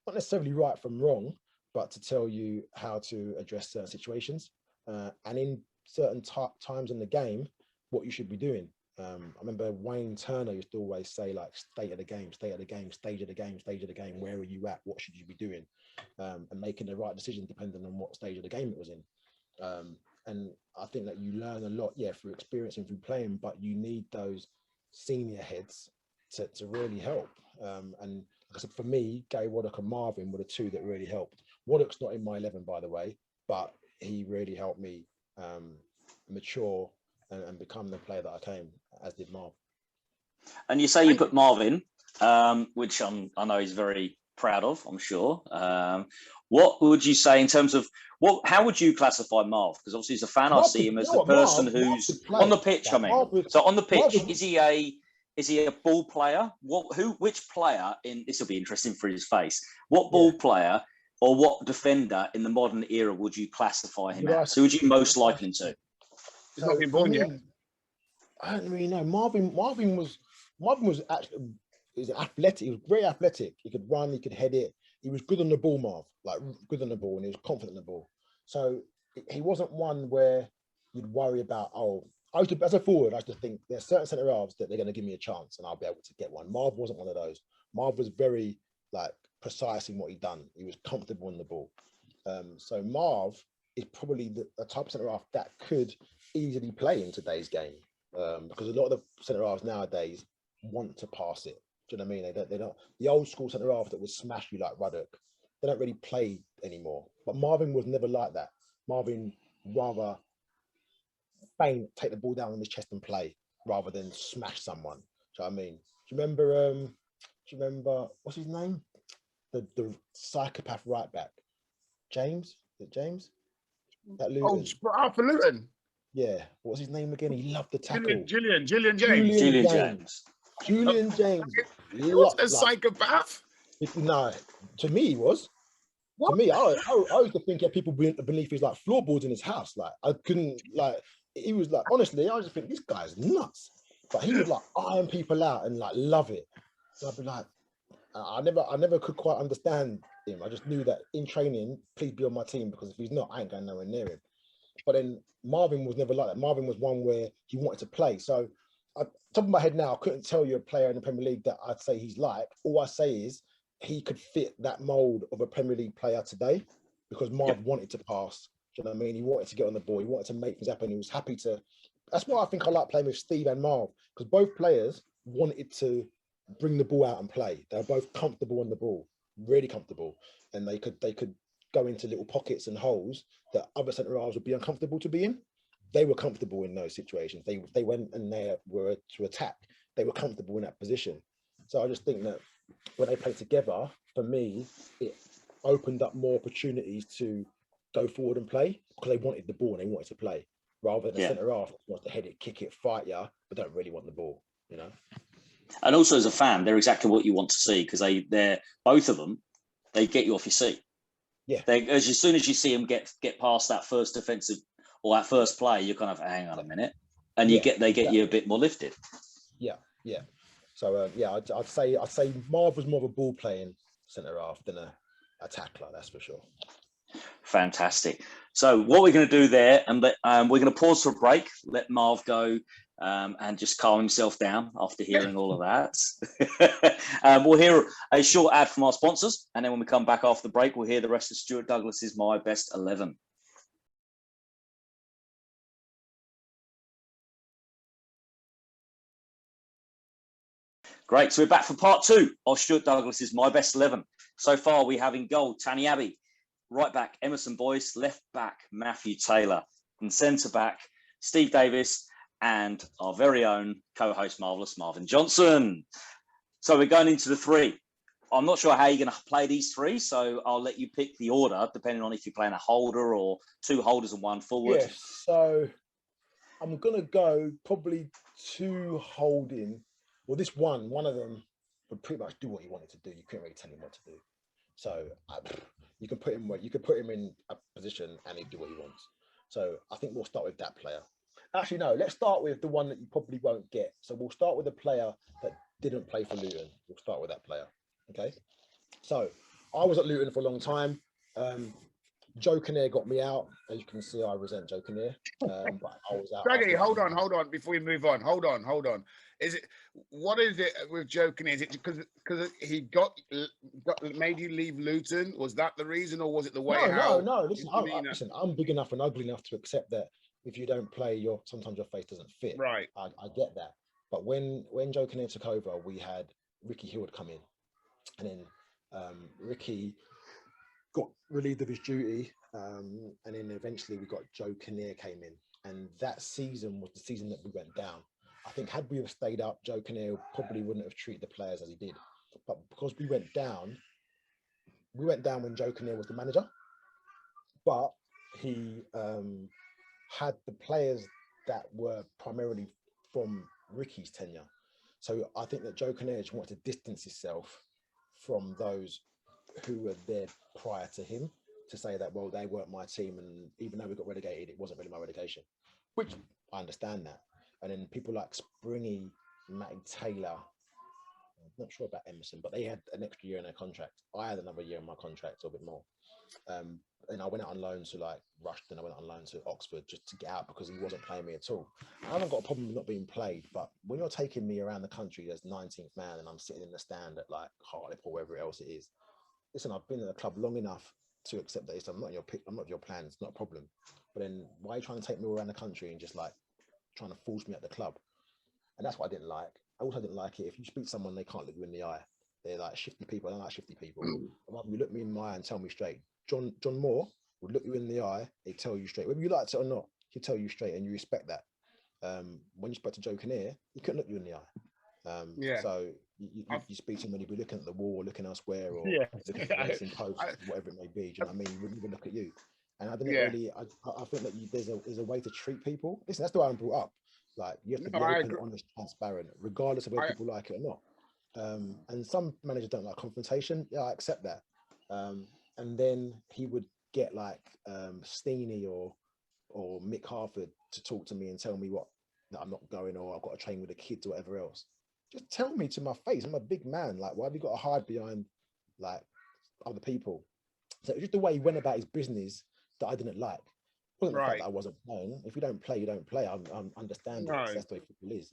not necessarily right from wrong, but to tell you how to address certain situations. And in certain times in the game, what you should be doing. I remember Wayne Turner used to always say, like, state of the game, state of the game, stage of the game, stage of the game. Where are you at? What should you be doing? And making the right decision depending on what stage of the game it was in. And I think that you learn a lot, through experience and through playing, but you need those senior heads to really help. And like I said, for me, Gary Wadduck and Marvin were the two that really helped. Wadduck's not in my 11, by the way, but he really helped me mature and become the player that I came, as did Marv. And you say you put Marvin, which I know he's very proud of, I'm sure. What would you say in terms of how would you classify Marv? Because obviously as a fan, I see him as the person who's on the pitch. So on the pitch, is he a ball player? Which player this will be interesting for his face. What ball player or what defender in the modern era would you classify him as? Who would you most liken him to? He's not been born yet. I don't really know. Marvin was actually, he's athletic. He was very athletic. He could run. He could head it. He was good on the ball, Marv. Like, good on the ball, and he was confident in the ball. So he wasn't one where you'd worry about. As a forward, I used to think there's certain centre halves that they're going to give me a chance, and I'll be able to get one. Marv wasn't one of those. Marv was very precise in what he'd done. He was comfortable in the ball. So Marv is probably the type of centre half that could easily play in today's game, because a lot of the centre halves nowadays want to pass it. Do you know what I mean? They don't. The old school centre half that would smash you like Wadduck, they don't really play anymore. But Marvin was never like that. Marvin rather take the ball down on his chest and play rather than smash someone. Do you know what I mean? Do you remember what's his name? The psychopath right back, James. Is it James? That Luton. For Luton. Yeah. What's his name again? He loved the tackle. Julian James. Julian James. Julian James. He was a psychopath. No, to me he was. What? To me, I used to think he had people beneath his floorboards in his house. I couldn't he was honestly, I just think this guy's nuts. But he would iron people out and love it. So I'd be I never could quite understand him. I just knew that in training, please be on my team, because if he's not, I ain't going nowhere near him. But then Marvin was never like that. Marvin was one where he wanted to play. So top of my head now, I couldn't tell you a player in the Premier League that I'd say he's like. All I say is he could fit that mold of a Premier League player today, because Marv wanted to pass. Do you know what I mean? He wanted to get on the ball. He wanted to make things happen. He was happy to. That's why I think I like playing with Steve and Marv, because both players wanted to bring the ball out and play. They were both comfortable on the ball, really comfortable, and they could go into little pockets and holes that other centre halves would be uncomfortable to be in. They were comfortable in those situations. They went and they were to attack. They were comfortable in that position. So I just think that when they played together, for me, it opened up more opportunities to go forward and play, because they wanted the ball and they wanted to play, rather than a centre half that wants to head it, kick it, fight you, but don't really want the ball, you know. And also as a fan, they're exactly what you want to see, because they're both of them. They get you off your seat. Yeah. As soon as you see them get past that first defensive or that first play, you're kind of hang on a minute, and they get you a bit more lifted. Yeah. So I'd say Marv was more of a ball playing centre half than a tackler. That's for sure. Fantastic. So what we're going to do there, and we're going to pause for a break, let Marv go and just calm himself down after hearing all of that. We'll hear a short ad from our sponsors, and then when we come back after the break, we'll hear the rest of Stuart Douglas's My Best 11. Great. So we're back for part 2 of Stuart Douglas's My Best 11. So far, we have in goal Tanny Abbey, right back Emerson Boyce, left back Matty Taylor, and centre back Steve Davis, and our very own co-host Marvellous Marvin Johnson. So we're going into the 3. I'm not sure how you're going to play these 3, so I'll let you pick the order depending on if you're playing a holder or 2 holders and 1 forward. Yes, so I'm going to go probably 2 holding. Well, this one of them would pretty much do what he wanted to do. You couldn't really tell him what to do. So you can put him in a position and he'd do what he wants. So I think we'll start with that player. Actually, no, let's start with the one that you probably won't get. So we'll start with the player that didn't play for Luton. We'll start with that player. Okay. So I was at Luton for a long time. Yeah. Joe Kinnear got me out. As you can see, I resent Joe Kinnear. But I was out. Dougie, hold on. Before we move on, hold on. What is it with Joe Kinnear? Is it because he got made you leave Luton? Was that the reason, or was it the way No. Listen, I'm big enough and ugly enough to accept that if you don't play, sometimes your face doesn't fit. Right. I get that. But when Joe Kinnear took over, we had Ricky Hill had come in, and then Ricky got relieved of his duty, and then eventually we got Joe Kinnear came in, and that season was the season that we went down. I think had we have stayed up, Joe Kinnear probably wouldn't have treated the players as he did. But because we went down when Joe Kinnear was the manager, but he had the players that were primarily from Ricky's tenure. So I think that Joe Kinnear just wanted to distance himself from those who were there prior to him, to say that, well, they weren't my team, and even though we got relegated, it wasn't really my relegation, which I understand that. And then people like Springy, Matty Taylor, I'm not sure about Emerson, but they had an extra year in their contract. I had another year in my contract, or a bit more. And I went out on loan to like Rushden, I went on loan to Oxford just to get out because he wasn't playing me at all. I haven't got a problem with not being played, but when you're taking me around the country as 19th man and I'm sitting in the stand at like Hartlip or wherever else it is, listen, I've been in the club long enough to accept that I'm not your plan, it's not a problem. But then why are you trying to take me all around the country and just like trying to force me at the club? And that's what I didn't like. I also didn't like it if you speak to someone, they can't look you in the eye. They're like shifty people. I don't like shifty people. Rather you look me in my eye and tell me straight. John Moore would look you in the eye, he'd tell you straight. Whether you liked it or not, he'd tell you straight, and you respect that. When you spoke to Joe Kinnear, he couldn't look you in the eye. So you speak to him and he'd be looking at the wall or looking elsewhere or looking at the racing post, whatever it may be. Do you know what I mean? He wouldn't even look at you. And I didn't really, I think that there's a way to treat people. Listen, that's the way I'm brought up. Like, you have to be open, honest, transparent, regardless of whether people like it or not. And some managers don't like confrontation. Yeah, I accept that. And then he would get like Steenie or Mick Harford to talk to me and tell me that I'm not going, or I've got to train with the kids or whatever else. Just tell me to my face. I'm a big man. Like, why have you got to hide behind like other people? So it was just the way he went about his business that I didn't like. It wasn't the fact that I wasn't playing. If you don't play, you don't play. I understand it. That's the way football is.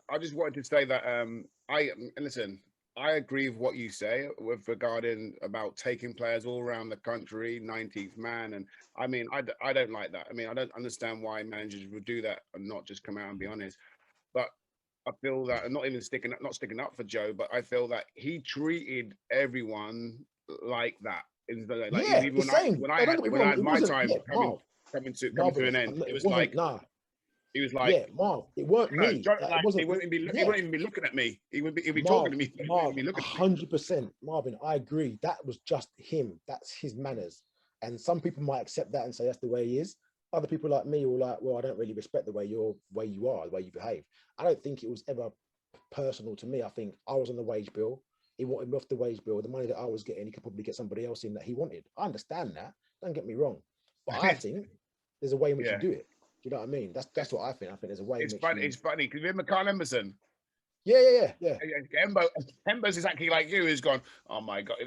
I just wanted to say that listen, I agree with what you say with regarding about taking players all around the country, 19th man. And I mean, I don't like that. I mean, I don't understand why managers would do that and not just come out and be honest. But I feel that, and not sticking up for Joe, but I feel that he treated everyone like that. Even when I had my time coming to an end, it was like, he was like, Marv, it weren't me. He wouldn't even be looking at me. He would be talking to me. Marv, 100%. Marvin, I agree. That was just him. That's his manners. And some people might accept that and say that's the way he is. Other people like me were like, well, I don't really respect the way you are, the way you behave. I don't think it was ever personal to me. I think I was on the wage bill. He wanted me off the wage bill. The money that I was getting, he could probably get somebody else in that he wanted. I understand that. Don't get me wrong. But I think there's a way in which you do it. Do you know what I mean? That's what I think. I think there's a way. It's funny because remember Carl Emerson. Yeah. Embo's exactly like you. He's gone, oh my god,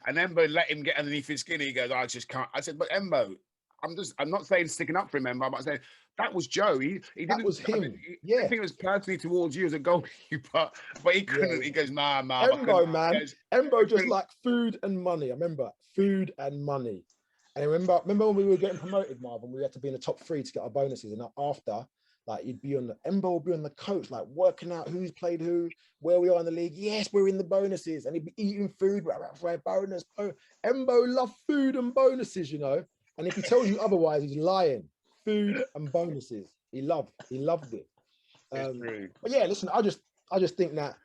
and Embo let him get underneath his skin. He goes, I just can't. I said, but Embo, I'm not saying sticking up for him, Embo. I'm saying that was Joe. He that was him. I think it was personally towards you as a goalkeeper, but he couldn't. Yeah. He goes, nah, Embo, man. Embo just like food and money. I remember food and money. And remember when we were getting promoted, Marvin, we had to be in the top 3 to get our bonuses. And after, like, Embo would be on the coach, like working out who's played who, where we are in the league. Yes, we're in the bonuses. And he'd be eating food, bonus. Embo loved food and bonuses, you know. And if he tells you otherwise, he's lying. Food and bonuses. He loved it. But yeah, listen, I just think that,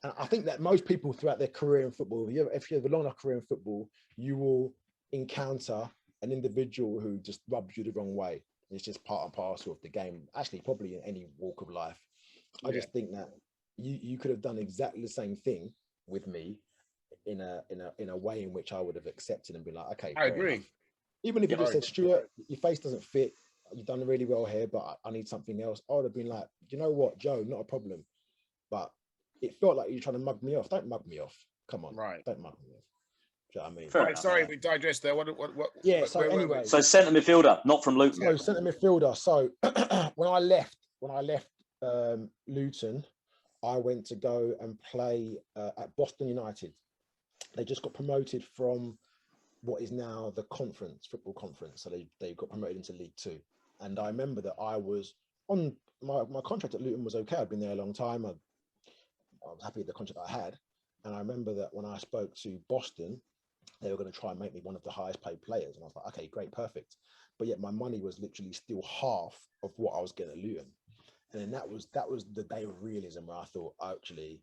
and I think that most people throughout their career in football, if you have a long enough career in football, you will encounter an individual who just rubs you the wrong way. It's just part and parcel of the game. Actually, probably in any walk of life. I just think that you could have done exactly the same thing with me in a way in which I would have accepted and been like, okay, I agree. Enough. Even if you just said, Stuart, your face doesn't fit, you've done really well here, but I need something else, I would have been like, you know what, Joe, not a problem. But it felt like you're trying to mug me off. Don't mug me off. Come on, don't mug me off. Do you know what I mean? Fair Right, sorry, we digress there. What? Yeah. So where were we? anyway, So centre midfielder, not from Luton. so centre midfielder. So when I left Luton, I went to go and play at Boston United. They just got promoted from what is now the football conference. So they got promoted into League Two. And I remember that I was on my contract at Luton was okay. I'd been there a long time. I was happy with the contract I had. And I remember that when I spoke to Boston, they were going to try and make me one of the highest paid players. And I was like, okay, great, perfect. But yet my money was literally still half of what I was getting at Luton. And then that was the day of realism where I thought, actually,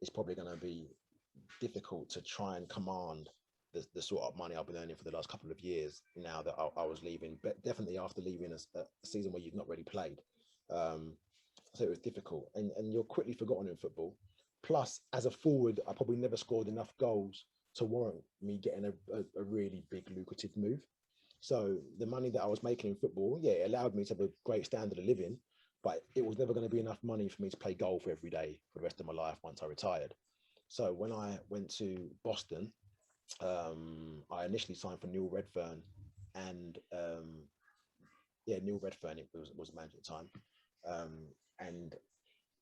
it's probably going to be difficult to try and command the sort of money I've been earning for the last couple of years now that I was leaving, but definitely after leaving a season where you've not really played. So it was difficult, and you're quickly forgotten in football. Plus, as a forward, I probably never scored enough goals to warrant me getting a really big lucrative move. So the money that I was making in football, yeah, it allowed me to have a great standard of living, but it was never going to be enough money for me to play golf every day for the rest of my life once I retired. So when I went to Boston, I initially signed for Neil Redfern, and Neil Redfern was the manager at the time, and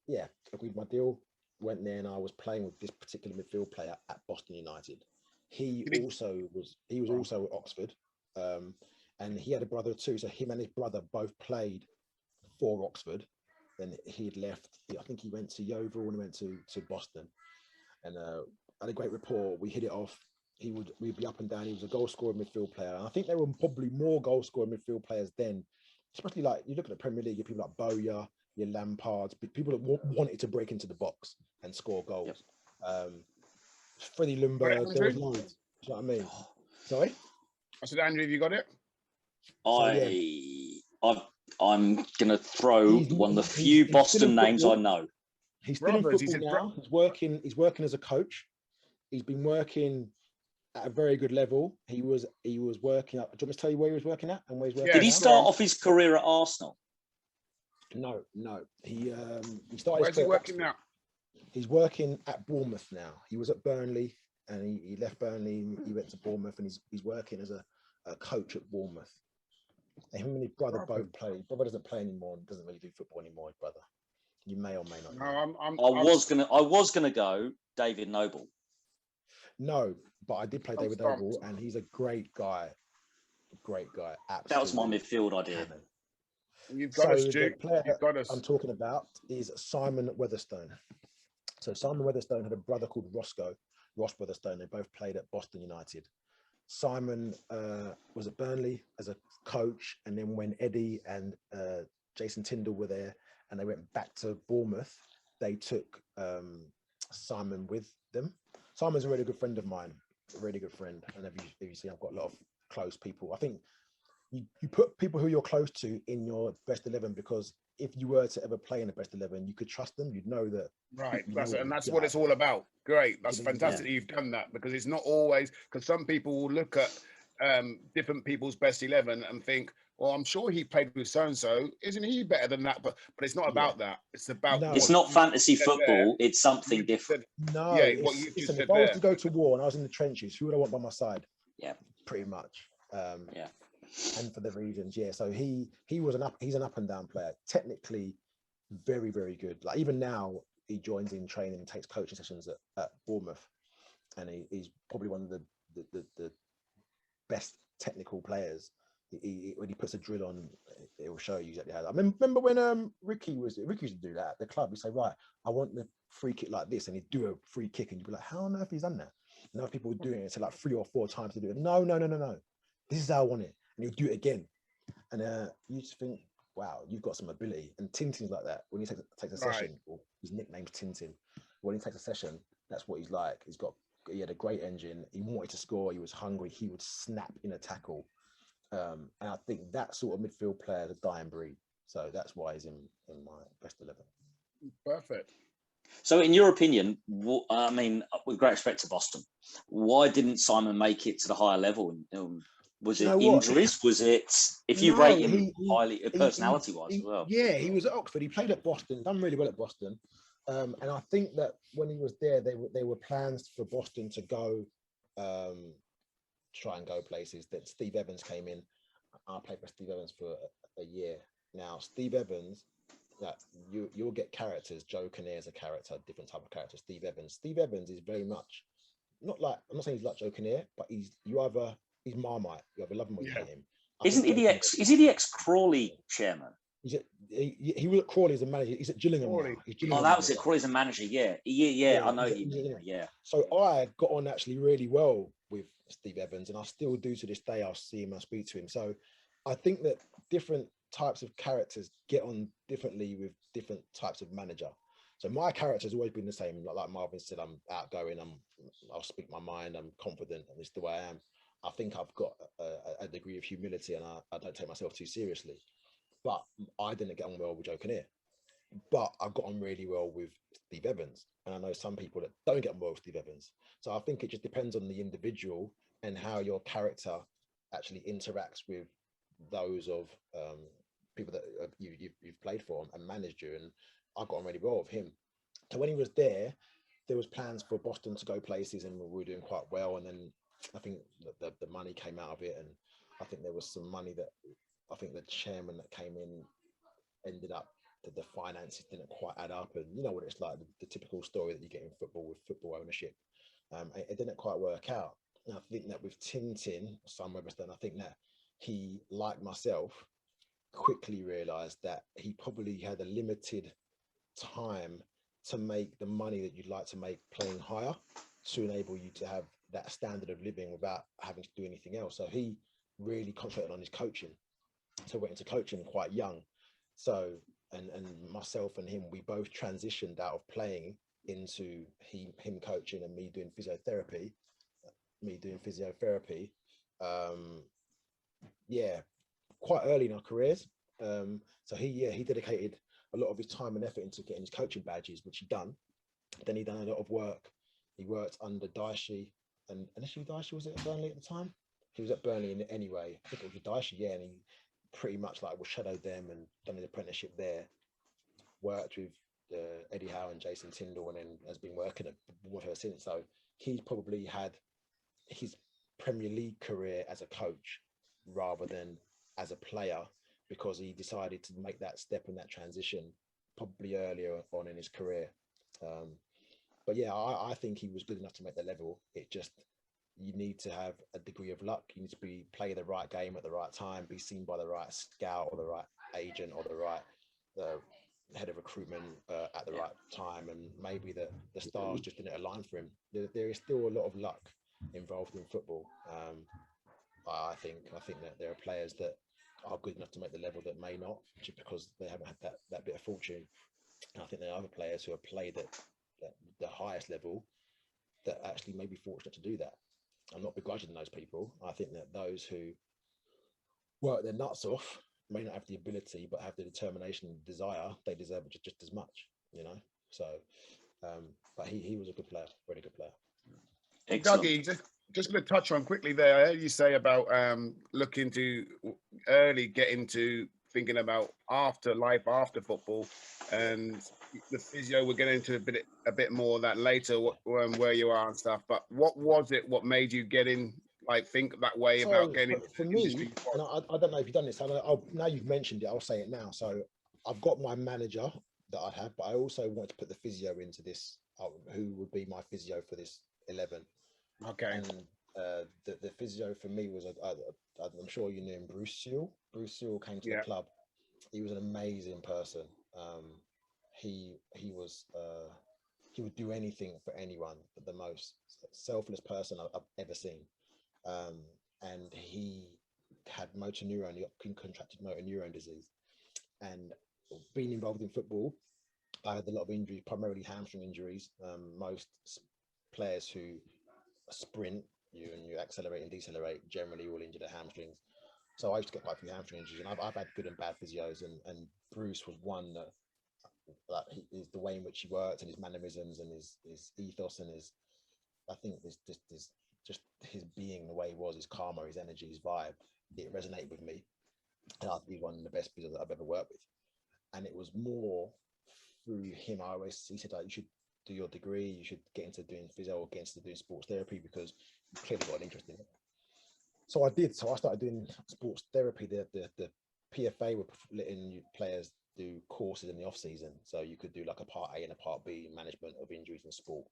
yeah, agreed my deal. Went there, and I was playing with this particular midfield player at Boston United. He was also at Oxford, and he had a brother too. So him and his brother both played for Oxford. Then he'd left. I think he went to Yeovil and went to Boston, and had a great rapport. We hit it off. We'd be up and down. He was a goal scoring midfield player. And I think there were probably more goal scoring midfield players then, especially like you look at the Premier League, people like Bowyer, your Lampards, people that wanted to break into the box and score goals. Yep. Freddie Lundberg, there was loads. Do you know what I mean? Sorry? I said, Andrew, have you got it? I'm going to throw one of the few Boston names I know. He's still in football now. He's working as a coach. He's been working at a very good level. He was working at. Do you want me to tell you where he was working at and where he's working? Did he start off his career at Arsenal? No. He started. Where's he working now? He's working at Bournemouth now. He was at Burnley and he left Burnley. He went to Bournemouth and he's working as a coach at Bournemouth. And him and his brother both play. His brother doesn't play anymore and doesn't really do football anymore. His brother. You may or may not know. I was gonna go David Noble. No, but I did play David Noble, and he's a great guy. Great guy. Absolutely. That was my midfield idea. You've got us, Stu. You've got us. I'm talking about is Simon Weatherstone. So Simon Weatherstone had a brother called Ross Weatherstone. They both played at Boston United. Simon was at Burnley as a coach, and then when Eddie and Jason Tyndall were there, and they went back to Bournemouth, they took Simon with them. Simon's a really good friend of mine, a really good friend. And if you see, I've got a lot of close people. I think you put people who you're close to in your best 11, because if you were to ever play in the best 11, you could trust them. You'd know that. Right. That's what it's all about. Great. That's fantastic. You've done that, because it's not always, because some people will look at different people's best 11 and think, well, I'm sure he played with so-and-so. Isn't he better than that? But it's not about that. It's about... No. It's not fantasy football. It's something different. No. Yeah, what you just said if I was to go to war and I was in the trenches, who would I want by my side? Yeah. Pretty much. Yeah. And for the reasons, yeah. So he's an up and down player. Technically, very, very good. Like even now, he joins in training and takes coaching sessions at Bournemouth. And he's probably one of the best technical players. When he puts a drill on, it will show you exactly how. I remember when Ricky used to do that at the club. He'd say, right, I want the free kick like this, and he'd do a free kick, and you'd be like, how on earth he's done that? And now people were doing it, so like 3 or 4 times to do it. No. This is how I want it, and he'll do it again. And you just think, wow, you've got some ability. And Tintin's like that. When he takes a session, or his nickname's Tintin. When he takes a session, that's what he's like. He had a great engine. He wanted to score. He was hungry. He would snap in a tackle. And I think that sort of midfield player is a dying breed. So that's why he's in my best 11. Perfect. So in your opinion, I mean, with great respect to Boston, why didn't Simon make it to the higher level? Was it injuries? Was it, if you rate him highly, personality-wise as well? Yeah, he was at Oxford. He played at Boston, done really well at Boston. And I think that when he was there, they were plans for Boston to go try and go places. Then Steve Evans came in. I played for Steve Evans for a year. Now, Steve Evans, that you'll get characters. Joe Kinnear is a character, different type of character. Steve Evans is very much not like, I'm not saying he's like Joe Kinnear, but he's Marmite. You either love him or you hate him. Is he the ex Crawley chairman? He was at Crawley as a manager. He's at Gillingham now. Oh, that was it. Crawley as a manager. Yeah. I know you. Yeah. So I got on actually really well with Steve Evans, and I still do to this day. I'll see him, I speak to him. So I think that different types of characters get on differently with different types of manager. So my character has always been the same. Like Marvin said, I'm outgoing. I'll speak my mind. I'm confident, and this is the way I am. I think I've got a degree of humility, and I don't take myself too seriously. But I didn't get on well with Joe Kinnear. But I got on really well with Steve Evans. And I know some people that don't get on well with Steve Evans. So I think it just depends on the individual and how your character actually interacts with those of people that you've played for and managed you. And I got on really well with him. So when he was there was plans for Boston to go places, and we were doing quite well. And then I think the money came out of it. And I think there was some money that I think the chairman that came in ended up that the finances didn't quite add up, and you know what it's like, the typical story that you get in football with football ownership. It didn't quite work out. And I think that with Tintin, Sam Weatherstone, I think that he, like myself, quickly realised that he probably had a limited time to make the money that you'd like to make playing higher, to enable you to have that standard of living without having to do anything else. So he really concentrated on his coaching. So went into coaching quite young. So and myself and him, we both transitioned out of playing into him coaching and me doing physiotherapy. Quite early in our careers. So he dedicated a lot of his time and effort into getting his coaching badges, which he done. Then he done a lot of work. He worked under Dicey, and initially Dicey was at Burnley at the time. He was at Burnley anyway. I think it was Dicey, yeah, and he pretty much like was shadowed them and done his apprenticeship there. Worked with Eddie Howe and Jason Tyndall, and then has been working with her since. So he's probably had his Premier League career as a coach rather than as a player, because he decided to make that step and that transition probably earlier on in his career. But yeah, I think he was good enough to make the level. It just, you need to have a degree of luck. You need to play the right game at the right time, be seen by the right scout or the right agent or the right head of recruitment at the right time, and maybe the stars just didn't align for him. There is still a lot of luck involved in football. I think that there are players that are good enough to make the level that may not, just because they haven't had that bit of fortune. And I think there are other players who have played at the highest level that actually may be fortunate to do that. I'm not begrudging those people. I think that those who work their nuts off may not have the ability, but have the determination and desire, they deserve it just as much, you know. So, but he was a good player, really good player. Excellent. Dougie, just going to touch on quickly there. I heard you say about looking to early get into thinking about life after football, and the physio. We're getting into a bit more of that later, where you are and stuff. But what was it? What made you get in? Like think that way about getting for me, and I don't know if you've done this. Now you've mentioned it, I'll say it now. So I've got my manager that I have, but I also want to put the physio into this. Who would be my physio for this 11? Okay. And the physio for me was I'm sure you knew him, Bruce Sewell. Bruce Sewell came to the club. He was an amazing person. He would do anything for anyone. The most selfless person I've ever seen. And he had contracted motor neurone disease, and being involved in football, I had a lot of injuries, primarily hamstring injuries. Most players who sprint, you accelerate and decelerate, generally will injure their hamstrings. So I used to get quite a few hamstring injuries, and I've had good and bad physios, and Bruce was one that is the way in which he worked and his mannerisms and his ethos and just his being, the way he was, his karma, his energy, his vibe, it resonated with me. And I think he's one of the best physios that I've ever worked with. And it was more through him. He said, like, you should do your degree, you should get into doing physio or get into doing sports therapy, because you clearly got an interest in it. So I did. So I started doing sports therapy. The PFA were letting players do courses in the off season. So you could do like a part A and a part B, management of injuries in sport,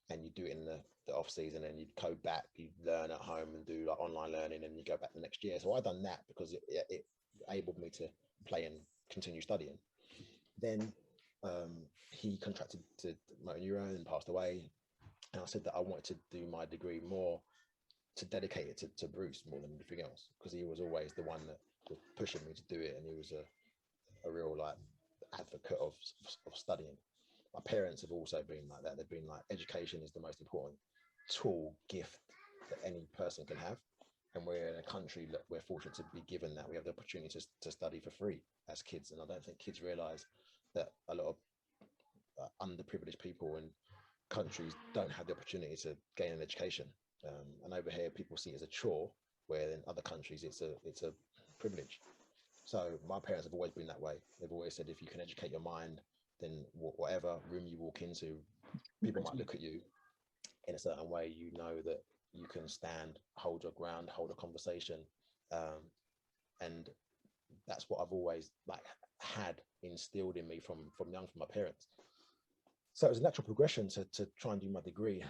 and you do it in the off season, and you'd go back, you learn at home and do like online learning, and you go back the next year. So I done that because it enabled me to play and continue studying. Then he contracted to motor neurone and passed away, and I said that I wanted to do my degree more to dedicate it to Bruce more than anything else, because he was always the one that was pushing me to do it, and he was a real like advocate of studying. My parents have also been like that. They've been like, education is the most important tool, gift that any person can have, and we're in a country that we're fortunate to be given that. We have the opportunity to study for free as kids, and I don't think kids realize that a lot of underprivileged people in countries don't have the opportunity to gain an education. And over here, people see it as a chore, where in other countries it's a privilege. So my parents have always been that way. They've always said, if you can educate your mind, then whatever room you walk into, people might look at you in a certain way. You know that you can stand, hold your ground, hold a conversation, and that's what I've always like had instilled in me from young, from my parents. So it was a natural progression to try and do my degree.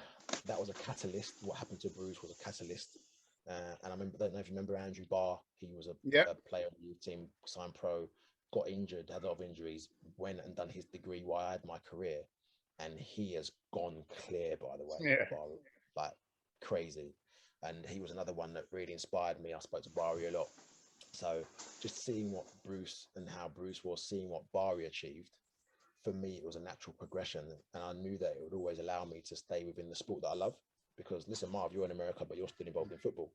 That was a catalyst. What happened to Bruce was a catalyst. And I don't know if you remember Andrew Barr. He was a player on the youth team, signed pro, got injured, had a lot of injuries, went and done his degree while I had my career. And he has gone clear, by the way, Barr, like crazy. And he was another one that really inspired me. I spoke to Barry a lot. So just seeing what Bruce and how Bruce was, seeing what Barry achieved, for me, it was a natural progression, and I knew that it would always allow me to stay within the sport that I love. Because listen, Marv, you're in America, but you're still involved in football,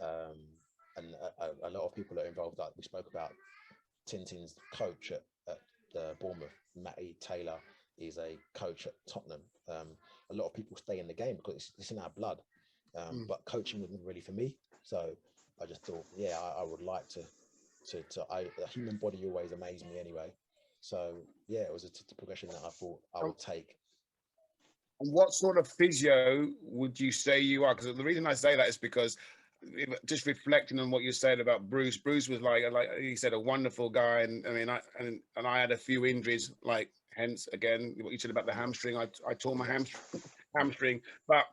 and a lot of people are involved. Like we spoke about, Tintin's coach at Bournemouth, Matty Taylor, is a coach at Tottenham. A lot of people stay in the game because it's in our blood, but coaching wasn't really for me. So I just thought, I would like to. The human body always amazed me anyway. So yeah, it was a progression that I thought I would take. And what sort of physio would you say you are? Because the reason I say that is because just reflecting on what you said about Bruce was like he said, a wonderful guy. And I mean, I had a few injuries, like hence again what you said about the hamstring. I tore my hamstring, but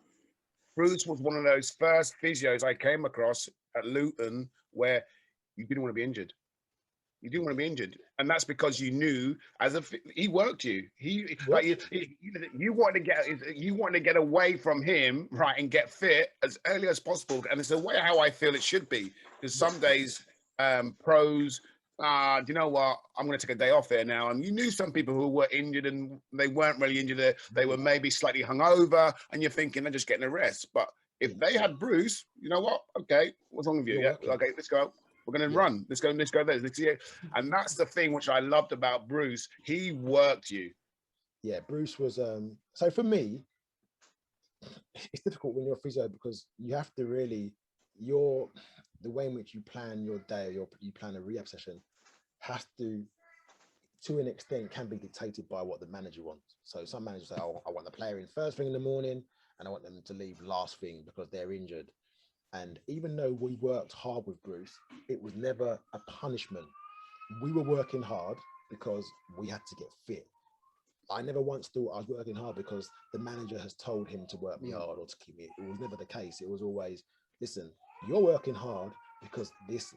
Bruce was one of those first physios I came across at Luton where you didn't want to be injured. You didn't want to be injured, and that's because you knew he worked you. You wanted to get away from him, right, and get fit as early as possible. And it's the way how I feel it should be. Because some days, pros, do you know what? I'm going to take a day off there now. And you knew some people who were injured and they weren't really injured. They were maybe slightly hungover, and you're thinking they're just getting a rest. But if they had Bruce, you know what? Okay, what's wrong with you? Okay, let's go. We're going to run. Let's go there. Let's see it. And that's the thing which I loved about Bruce. He worked you. Yeah, Bruce was. So for me, it's difficult when you're a physio because you have to really, the way in which you plan your day, you plan a rehab session, has to an extent, can be dictated by what the manager wants. So some managers say, "Oh, I want the player in first thing in the morning, and I want them to leave last thing because they're injured." And even though we worked hard with Bruce, it was never a punishment. We were working hard because we had to get fit. I never once thought I was working hard because the manager has told him to work me hard or to keep me. It was never the case. It was always, listen, you're working hard because this,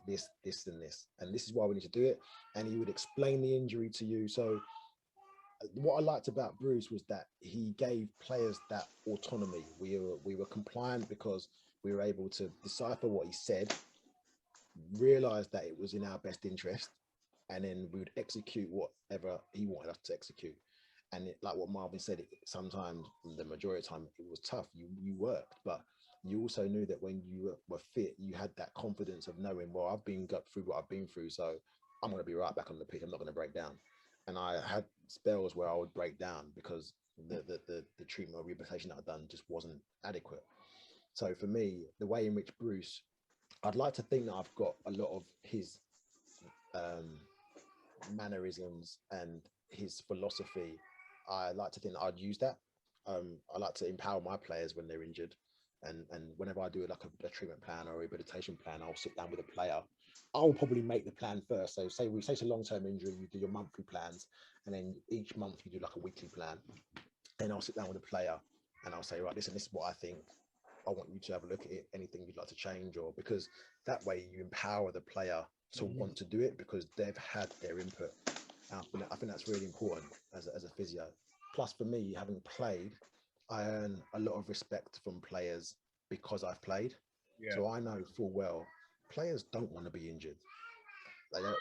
and this. And this is why we need to do it. And he would explain the injury to you. So what I liked about Bruce was that he gave players that autonomy. We were compliant because we were able to decipher what he said, realize that it was in our best interest, and then we would execute whatever he wanted us to execute. And like what Marvin said, sometimes, the majority of the time, it was tough. You worked, but you also knew that when you were fit, you had that confidence of knowing, well, I've been through what I've been through, so I'm going to be right back on the pitch. I'm not going to break down. And I had spells where I would break down because the treatment or rehabilitation that I'd done just wasn't adequate. So for me, the way in which Bruce, I'd like to think that I've got a lot of his mannerisms and his philosophy. I like to think that I'd use that. I like to empower my players when they're injured. And whenever I do like a treatment plan or a rehabilitation plan, I'll sit down with a player. I'll probably make the plan first. So say it's a long-term injury, you do your monthly plans, and then each month you do like a weekly plan. And I'll sit down with a player and I'll say, right, listen, this is what I think. I want you to have a look at it. Anything you'd like to change, or because that way you empower the player to want to do it because they've had their input. I think that's really important as a physio. Plus, for me, having played, I earn a lot of respect from players because I've played. Yeah. So I know full well players don't want to be injured. They don't.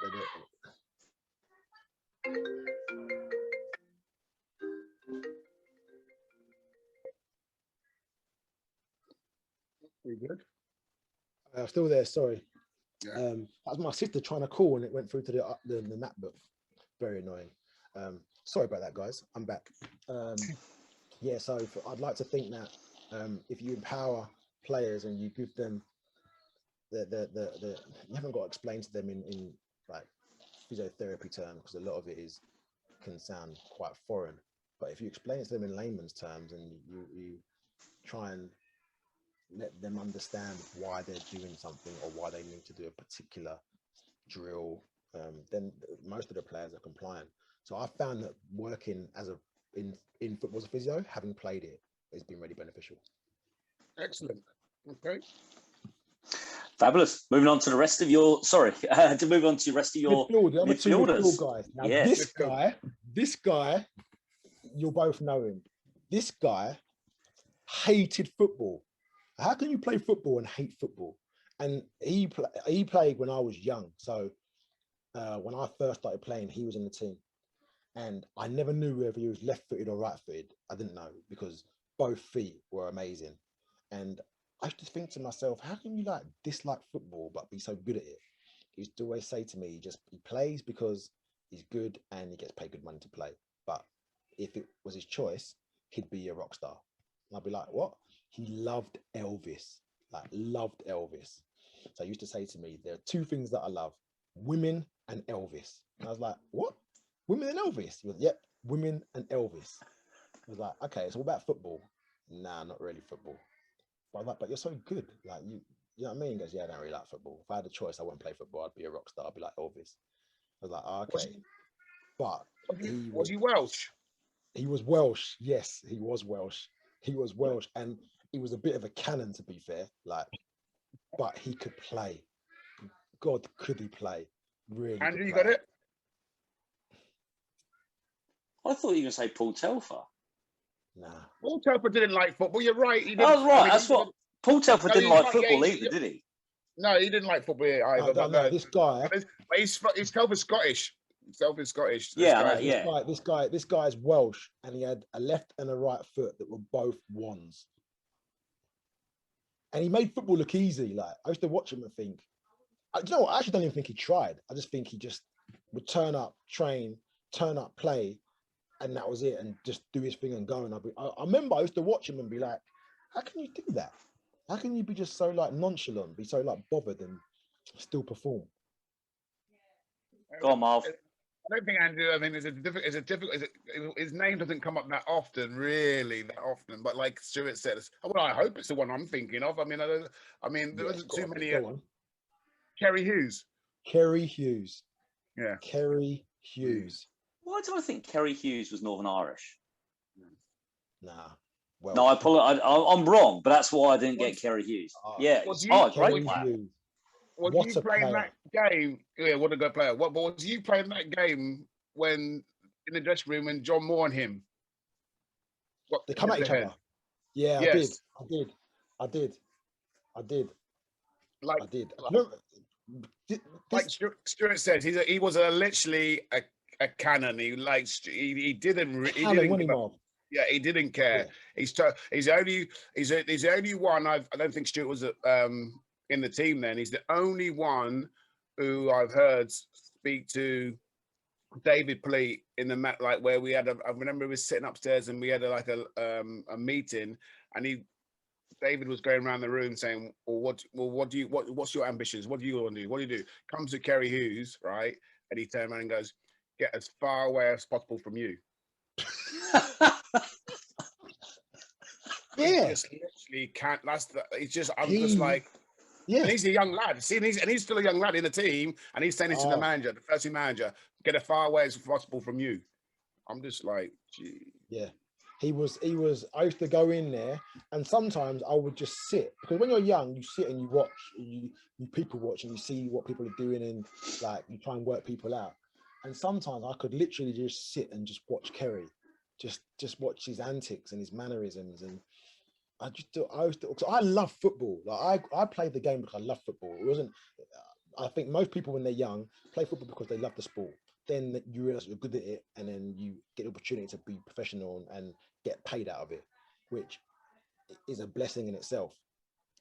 Pretty good. I'm still there. Sorry. Yeah. That was my sister trying to call and it went through to the MacBook. Very annoying. Sorry about that, guys. I'm back. Yeah, so I'd like to think that if you empower players and you give them the you haven't got to explain to them in like physiotherapy terms, because a lot of it can sound quite foreign. But if you explain it to them in layman's terms and you try and let them understand why they're doing something or why they need to do a particular drill, then most of the players are compliant. So I found that working in football as a physio, having played it, has been really beneficial. Excellent. Okay. Fabulous. Moving on to the rest of your, to move on to the rest of your midfielders. Guys. Now, yes. this guy, you'll both know him. This guy hated football. How can you play football and hate football? And he played when I was young. So when I first started playing, he was in the team. And I never knew whether he was left-footed or right-footed. I didn't know because both feet were amazing. And I used to think to myself, how can you like dislike football but be so good at it? He used to always say to me, he plays because he's good and he gets paid good money to play. But if it was his choice, he'd be a rock star. And I'd be like, what? He loved Elvis, loved Elvis. So he used to say to me, there are two things that I love, women and Elvis. And I was like, what? Women and Elvis? He was, yep, women and Elvis. I was like, okay, so what about football? Nah, not really football. But I was like, but you're so good. Like, you know what I mean? He goes, yeah, I don't really like football. If I had a choice, I wouldn't play football. I'd be a rock star. I'd be like Elvis. I was like, oh, okay. Was he Welsh? He was Welsh. Yes, he was Welsh. He was Welsh. And he was a bit of a cannon, to be fair. But he could play. God, could he play? Really. Andrew, you got it? I thought you were going to say Paul Telfer. Nah. Paul Telfer didn't like football. You're right. He didn't, I was right. That's what Paul Telfer didn't like football either, did he? No, he didn't like football either. No, this guy. He's Telfer's Scottish. Telfer's Scottish. This guy's Welsh, and he had a left and a right foot that were both wands. And he made football look easy. Like, I used to watch him and think, you know what? I actually don't even think he tried. I just think he just would turn up, train, turn up, play, and that was it, and just do his thing and go. And I remember I used to watch him and be like, how can you do that? How can you be just so like nonchalant, be so like bothered and still perform? Go on, Marv. I don't think Andrew. I mean, his name doesn't come up that often, really, But like Stuart said, well, I hope it's the one I'm thinking of. I mean, there wasn't too many. Kerry Hughes. Kerry Hughes. Yeah. Kerry Hughes. Why do I think Kerry Hughes was Northern Irish? Nah. Well, no, I apologize. I'm wrong, but that's why I didn't get Kerry Hughes. Yeah. Great player. Was you playing that game? Yeah, what a good player. What was you playing that game when in the dressing room when John Moore and him? They come at each other. Yeah, yes. I did. Like, I did. Like Stuart said, he was literally a cannon. He didn't give up. Yeah, he didn't care. Yeah. He's the only one. I don't think Stuart was in the team then. He's the only one who I've heard speak to David Pleat in the mat, like where we had I remember we were sitting upstairs and we had a meeting, and David was going around the room saying, what's your ambitions? What do you want to do? What do you do? Comes to Kerry Hughes, right? And he turned around and goes, get as far away as possible from you. Yeah. actually can't. It's just. I'm He, just like. yeah. And he's a young lad. See, and he's still a young lad in the team, and he's saying this to the manager, the first team manager, get as far away as possible from you. I'm just like, gee. Yeah. He was. I used to go in there, and sometimes I would just sit, because when you're young, you sit and you watch, you people watch, and you see what people are doing, and like you try and work people out. And sometimes I could literally just sit and just watch Kerry, just watch his antics and his mannerisms, and I used to, because I love football. Like I played the game because I love football. It wasn't. I think most people when they're young play football because they love the sport. Then you realize you're good at it, and then you get the opportunity to be professional and get paid out of it, which is a blessing in itself.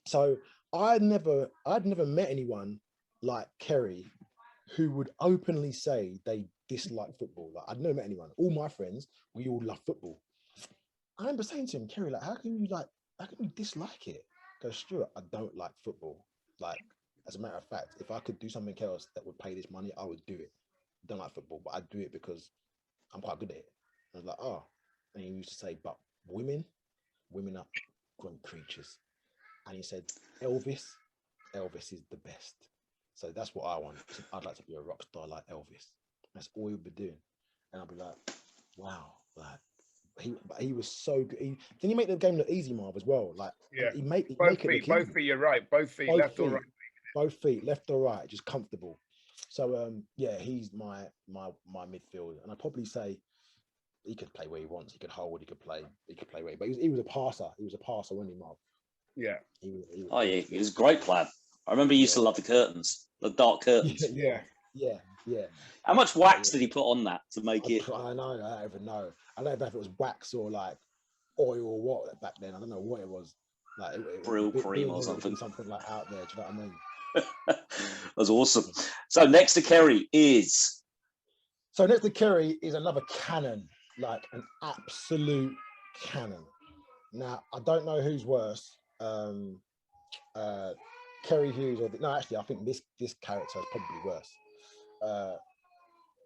So I'd never met anyone like Kerry who would openly say they dislike football. Like I'd never met anyone. All my friends, we all love football. I remember saying to him, Kerry, like, how can you dislike it? Go, Stuart, I don't like football. Like, as a matter of fact, if I could do something else that would pay this money, I would do it. I don't like football, but I do it because I'm quite good at it. I was like, oh. And he used to say, but women are great creatures. And he said, Elvis is the best. So that's what I want. I'd like to be a rock star like Elvis. That's all he'll be doing. And I'll be like, wow, like he was so good. Didn't he make the game look easy, Marv, as well? Like he make it look easy. Both feet, you're right. Both feet, left or right. Both feet, left or right, just comfortable. So yeah, he's my midfielder. And I'd probably say he could play where he wants. He could hold. He could play where. But he was a passer. He was a passer, wasn't he, Marv? Yeah. He was a great player. I remember he used to love the curtains, the dark curtains. Yeah. How much wax did he put on that to make it? I know. I don't even know. I don't know if it was wax or like oil or what back then. I don't know what it was. Like Brill cream or something. Something like out there. Do you know what I mean? That's awesome. So next to Kerry is. So next to Kerry is another cannon, like an absolute cannon. Now I don't know who's worse, Kerry Hughes or no. Actually, I think this character is probably worse.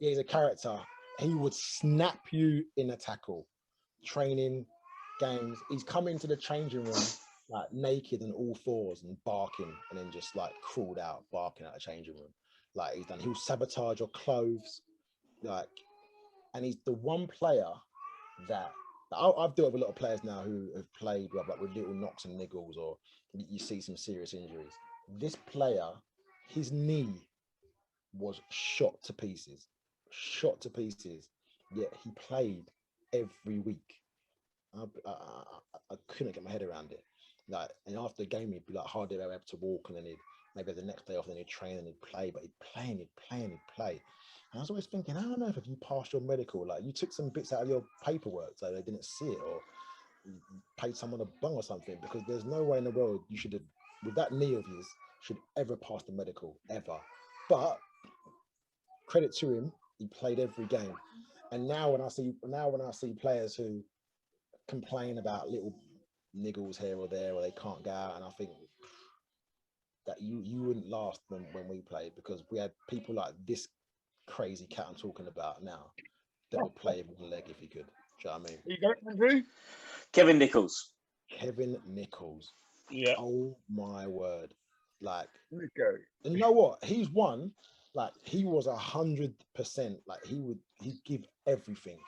Yeah, he's a character. He would snap you in a tackle, training, games. He's come into the changing room like naked and all fours and barking, and then just like crawled out, barking at the changing room. Like he'll sabotage your clothes, like, and he's the one player that I've dealt with a lot of players now who have played like with little knocks and niggles, or you see some serious injuries. This player, his knee was shot to pieces, yet he played every week. I couldn't get my head around it. Like, and after the game, he'd be like hardly able to walk, and then maybe the next day off, then he'd train and he'd play, but he'd play. And I was always thinking, I don't know if you passed your medical, like you took some bits out of your paperwork so they didn't see it, or you paid someone a bung or something, because there's no way in the world you should have, with that knee of his, should ever pass the medical, ever. But credit to him, he played every game. And now when I see players who complain about little niggles here or there, or they can't go out, and I think that you wouldn't last when we played, because we had people like this crazy cat I'm talking about now that would play with one leg if he could. Do you know what I mean? You got it, Andrew? Kevin Nichols. Yeah. Oh my word. Like, Nico. And you know what? He's won. Like, he was 100%. Like, he'd give everything.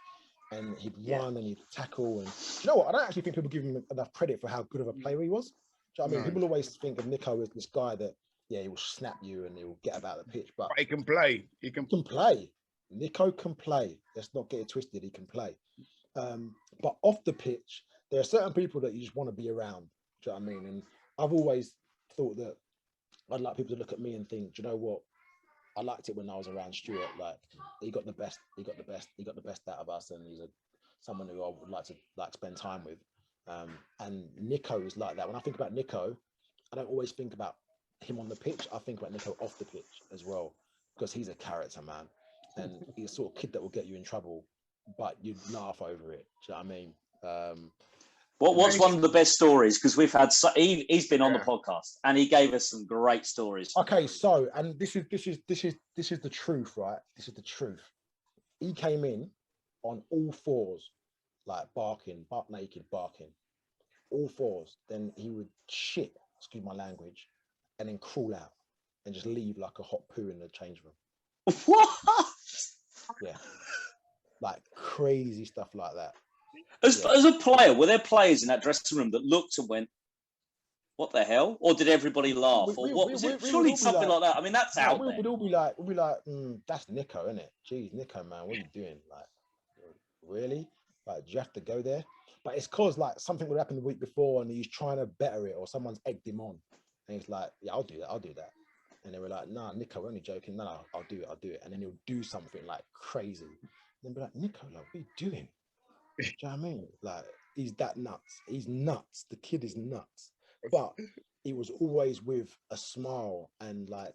And he'd run and he'd tackle. And you know what? I don't actually think people give him enough credit for how good of a player he was. Do you know what I mean? People always think of Nico as this guy that, he will snap you and he'll get about the pitch. But he can play. He can play. Nico can play. Let's not get it twisted. He can play. But off the pitch, there are certain people that you just want to be around. Do you know what I mean? And I've always thought that I'd like people to look at me and think, do you know what? I liked it when I was around Stuart. Like, he got the best out of us, and he's someone who I would like to spend time with. And Nico is like that. When I think about Nico, I don't always think about him on the pitch. I think about Nico off the pitch as well, because he's a character, man, and he's the sort of kid that will get you in trouble, but you'd laugh over it. Do you know what I mean? What's one of the best stories? Because we've had he's been on the podcast and he gave us some great stories. Okay, so, and this is the truth, right? This is the truth. He came in on all fours, like barking, butt naked, barking. all fours, then he would shit, excuse my language, and then crawl out and just leave like a hot poo in the change room. What? Yeah. Like crazy stuff like that. As a player, were there players in that dressing room that looked and went, "What the hell?" Or did everybody laugh? Or what was it? Surely something like that. I mean, that's out there. We'd all be like, that's Nico, isn't it? Jeez, Nico, man, what are you doing? Like, really? Like, do you have to go there? But it's cause like something would happen the week before and he's trying to better it, or someone's egged him on. And he's like, yeah, I'll do that. And they were like, nah, Nico, we're only joking. No, I'll do it. And then he'll do something like crazy. And then be like, Nico, like, what are you doing? Do you know what I mean? Like, he's that nuts. He's nuts. The kid is nuts. But he was always with a smile, and like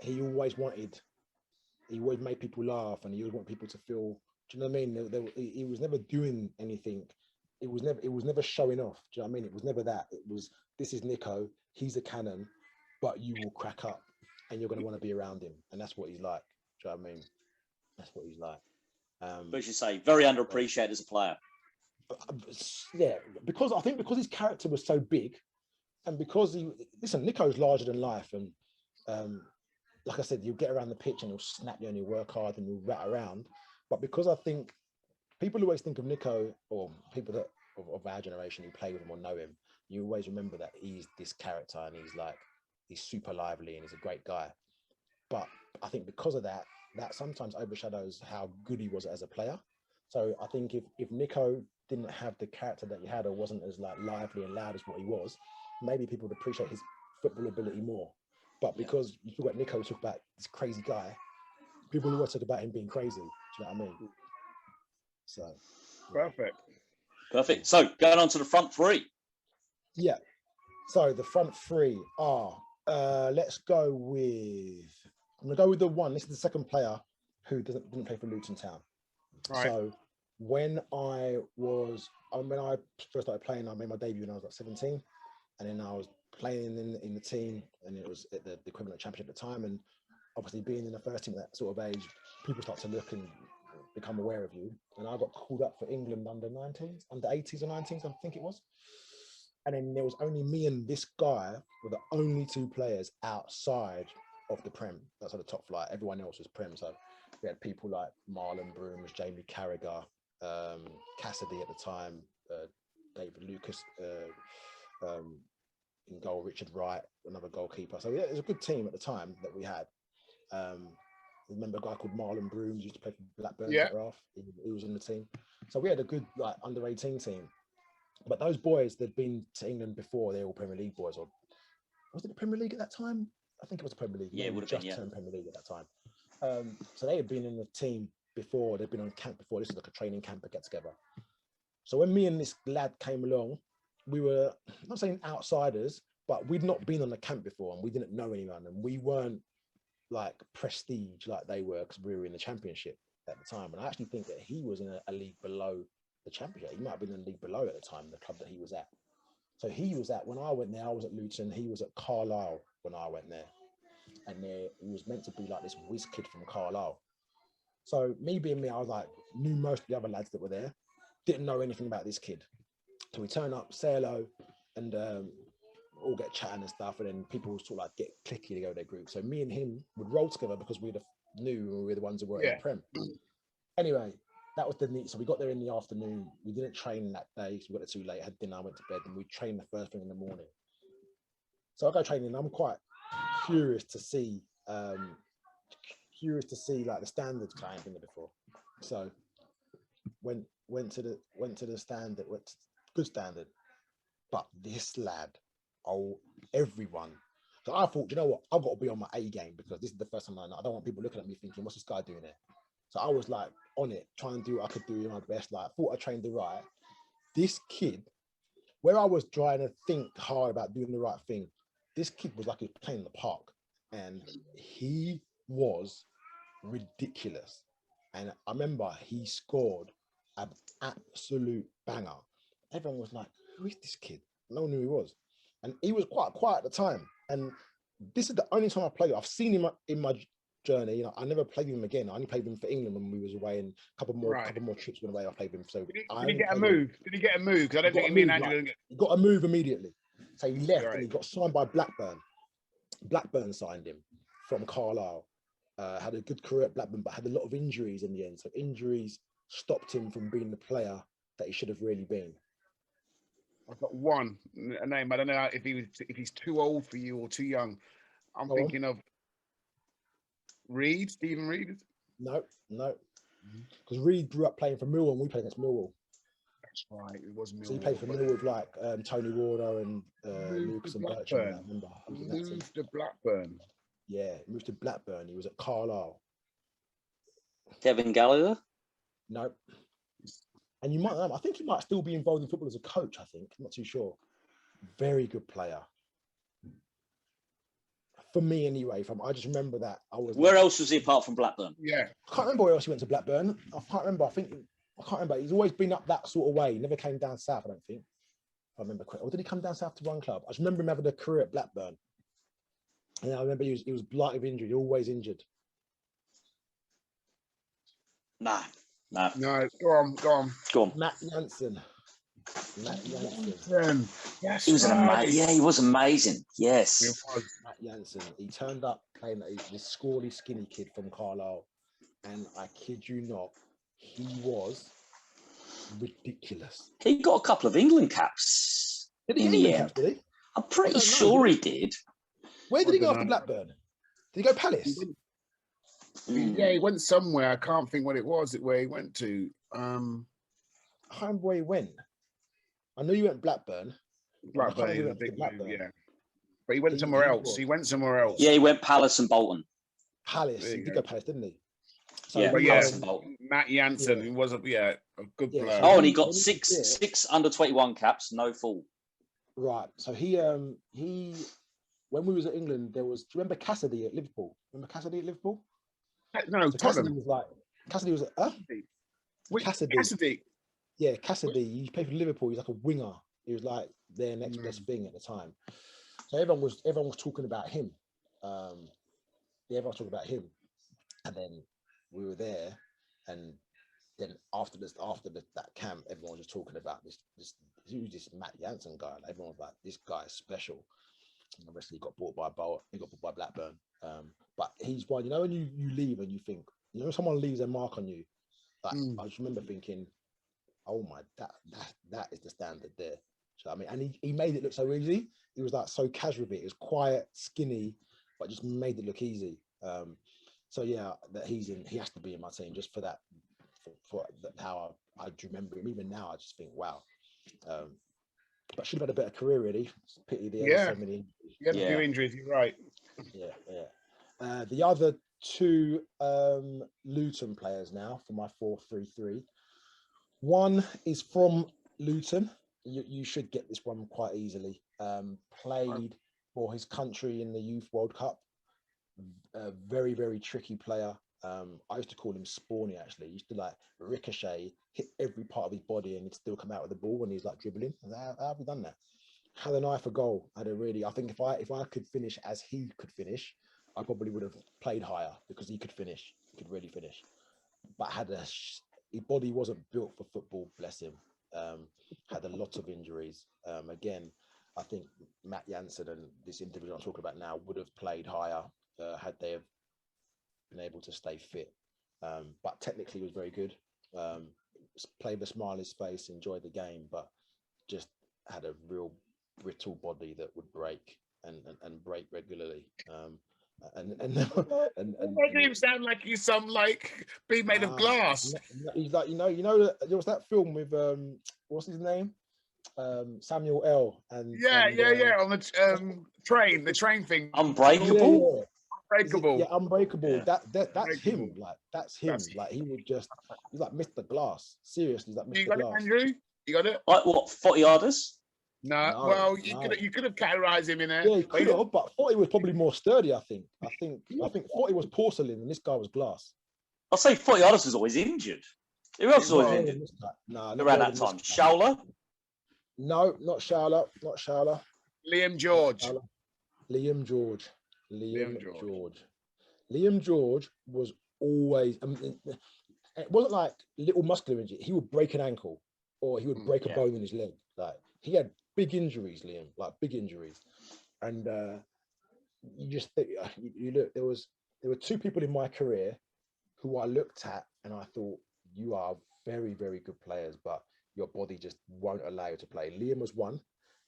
he always made people laugh, and he always wanted people to feel, do you know what I mean? He was never doing anything. It was never showing off. Do you know what I mean? It was never that. It was, this is Nico, he's a cannon, but you will crack up and you're going to want to be around him. And that's what he's like. Do you know what I mean? That's what he's like. But as you say, very underappreciated as a player. Yeah, because I think because his character was so big, and because Nico's larger than life, and like I said, you'll get around the pitch and he'll snap you and he'll work hard and you'll rat around. But because I think people always think of Nico, or people that of our generation who play with him or know him, you always remember that he's this character and he's super lively and he's a great guy. But I think because of that sometimes overshadows how good he was as a player. So I think if Nico didn't have the character that he had, or wasn't as like lively and loud as what he was, maybe people would appreciate his football ability more. But because you talk about Nico, talk about this crazy guy, people always talk about him being crazy. Do you know what I mean? So perfect. So going on to the front three. Yeah. So the front three are let's go with, I'm gonna go with the one. This is the second player who didn't play for Luton Town. Right. So when I first started playing, I made my debut when I was like 17, and then I was playing in the team, and it was at the equivalent championship at the time. And obviously being in the first team at that sort of age, people start to look and become aware of you. And I got called up for England under 19s, under 80s or 19s, I think it was. And then there was only me and this guy were the only two players outside of the Prem. That's at the top flight. Everyone else was Prem. So we had people like Marlon Brooms, Jamie Carragher, Cassidy at the time, David Lucas in goal, Richard Wright, another goalkeeper. So yeah, it was a good team at the time that we had. I remember a guy called Marlon Brooms, used to play for Blackburn. Yeah. He was in the team. So we had a good like under 18 team. But those boys that'd been to England before, they're all Premier League boys. Or was it the Premier League at that time? I think it was the Premier League. Yeah, it would have just been, yeah. turned Premier League at that time. So they had been in the team before. They'd been on camp before. This was like a training camp to get together. So when me and this lad came along, we were, I'm not saying outsiders, but we'd not been on the camp before, and we didn't know anyone, and we weren't like prestige like they were, because we were in the Championship at the time. And I actually think that he was in a league below the Championship. He might have been in the league below at the time, the club that he was at. So he was at, when I went there, I was at Luton. He was at Carlisle when I went there. And there, he was meant to be like this whiz kid from Carlisle. So me being me, I was like, knew most of the other lads that were there, didn't know anything about this kid. So we turn up, say hello, and all get chatting and stuff. And then people sort of like get clicky to go to their group. So me and him would roll together because we knew we were the ones who were in the Prem. Anyway, that was the neat. So we got there in the afternoon. We didn't train that day, so we got there too late. Had dinner, I went to bed, and we trained the first thing in the morning. So I go training. I'm quite curious to see like the standards I ain't been there before. So went to the standard, went to good standard. But this lad, everyone. So I thought, you know what, I've got to be on my A game, because this is the first time I don't want people looking at me thinking, what's this guy doing there? So I was like on it, trying to do what I could do my best. Like, I thought I trained the right. This kid, where I was trying to think hard about doing the right thing, this kid was like he was playing in the park, and he was ridiculous. And I remember he scored an absolute banger. Everyone was like, who is this kid? No one knew who he was. And he was quite quiet at the time. And this is the only time I played. I've seen him in my journey. You know, I never played with him again. I only played with him for England when we was away, and a couple more trips went away. I played with him. So did he get a move? Did he get a move? Because I don't think me and Andrew. He got a move immediately. So he left and he got signed by Blackburn. Blackburn signed him from Carlisle. Had a good career at Blackburn, but had a lot of injuries in the end. So injuries stopped him from being the player that he should have really been. I've got a name. I don't know if he's too old for you or too young. I'm thinking of Reed, Stephen Reed. No, because Reed grew up playing for Millwall, and we played against Millwall. That's right, it was Millwall. So he played for Millwall with like Tony Warner and Lucas and Bertrand. I remember. Moved to Blackburn. Yeah, moved to Blackburn. He was at Carlisle. Kevin Gallagher? No. And you might, I think he might still be involved in football as a coach, I think. I'm not too sure. Very good player. For me, anyway. I just remember that. Where else was he apart from Blackburn? Yeah. I can't remember where else he went to Blackburn. I can't remember. I can't remember. He's always been up that sort of way. He never came down south, I don't think. If I remember correctly. Or did he come down south to one club? I just remember him having a career at Blackburn. And I remember he was blighted with injury, always injured. No. Go on. Matt Jansen. Yes, he was he was amazing. Yes. Matt Jansen. He turned up playing this scrawny, skinny kid from Carlisle, and I kid you not, he was ridiculous. He got a couple of England caps. Did he? I'm pretty sure he did. Where did he go after Blackburn? Did he go Palace? Yeah, he went somewhere. I can't think what it was where he went to. I can't remember where he went. I knew he went Blackburn. Blackburn, a big move, yeah. But he went somewhere else. He went somewhere else. Yeah, he went Palace and Bolton. Palace. He did go Palace, didn't he? So Palace and Bolton. Matt Jansen, he was a good player. Oh, and he got six under 21 caps, no full. Right. So he when we was at England, there was. Do you remember Cassidy at Liverpool? Remember Cassidy at Liverpool? No, so Cassidy was Cassidy. Yeah, Cassidy. He played for Liverpool. He's like a winger. He was like their next best thing at the time. So everyone was talking about him. Everyone was talking about him, and then we were there, and then after that camp, everyone was just talking about this Matt Jansen guy. Like, everyone was like, this guy is special. And obviously, he got bought by Blackburn. But he's one. You know, when you leave and you think, you know, someone leaves a mark on you. Like I just remember thinking, oh my, that is the standard there. So I mean, and he made it look so easy. He was like so casual with it. It was quiet, skinny, but just made it look easy. So yeah, that he has to be in my team just for that. For how I remember him. Even now, I just think, wow. But should have had a better career, really. It's a pity so many injuries. He had a few injuries, you're right. Yeah. The other two Luton players now for my 4-3-3. One is from Luton. You should get this one quite easily. Played for his country in the Youth World Cup. A very, very tricky player. I used to call him Spawny, actually. He used to like ricochet, hit every part of his body, and he'd still come out with the ball when he's like dribbling. How have we done that? Had an eye for goal. I think if I could finish as he could finish, I probably would have played higher because he could finish. He could really finish. But his body wasn't built for football, bless him. Had a lot of injuries. Again, I think Matt Jansen and this individual I'm talking about now would have played higher had they have been able to stay fit. But technically he was very good. Played with a smile on his face, enjoyed the game, but just had a real brittle body that would break and break regularly. And making him sound like he's some be made of glass. He's like, you know, there was that film with what's his name? Samuel L. On the train thing. Unbreakable. Yeah. Unbreakable. Yeah, Unbreakable. Yeah. That's Unbreakable. him. That's him. Like he's like Mr. Glass. Seriously, he's like Mr. You got Glass. it, Andrew? You got it? Like what? 40-yarders? No. Well, you could have categorized him in there. Yeah, he could have, but 40 was probably more sturdy. I think 40 was porcelain, and this guy was glass. I'll say 40-yarders was always injured. Who else was always injured? No, around that time. Showler? No, not Showler. Not Showler. Liam George. Liam George. Liam George was always, it wasn't like little muscular injury. He would break an ankle or he would break a bone in his leg. Like he had big injuries, Liam, like big injuries. And you just think, you look, there were two people in my career who I looked at and I thought, you are very, very good players, but your body just won't allow you to play. Liam was one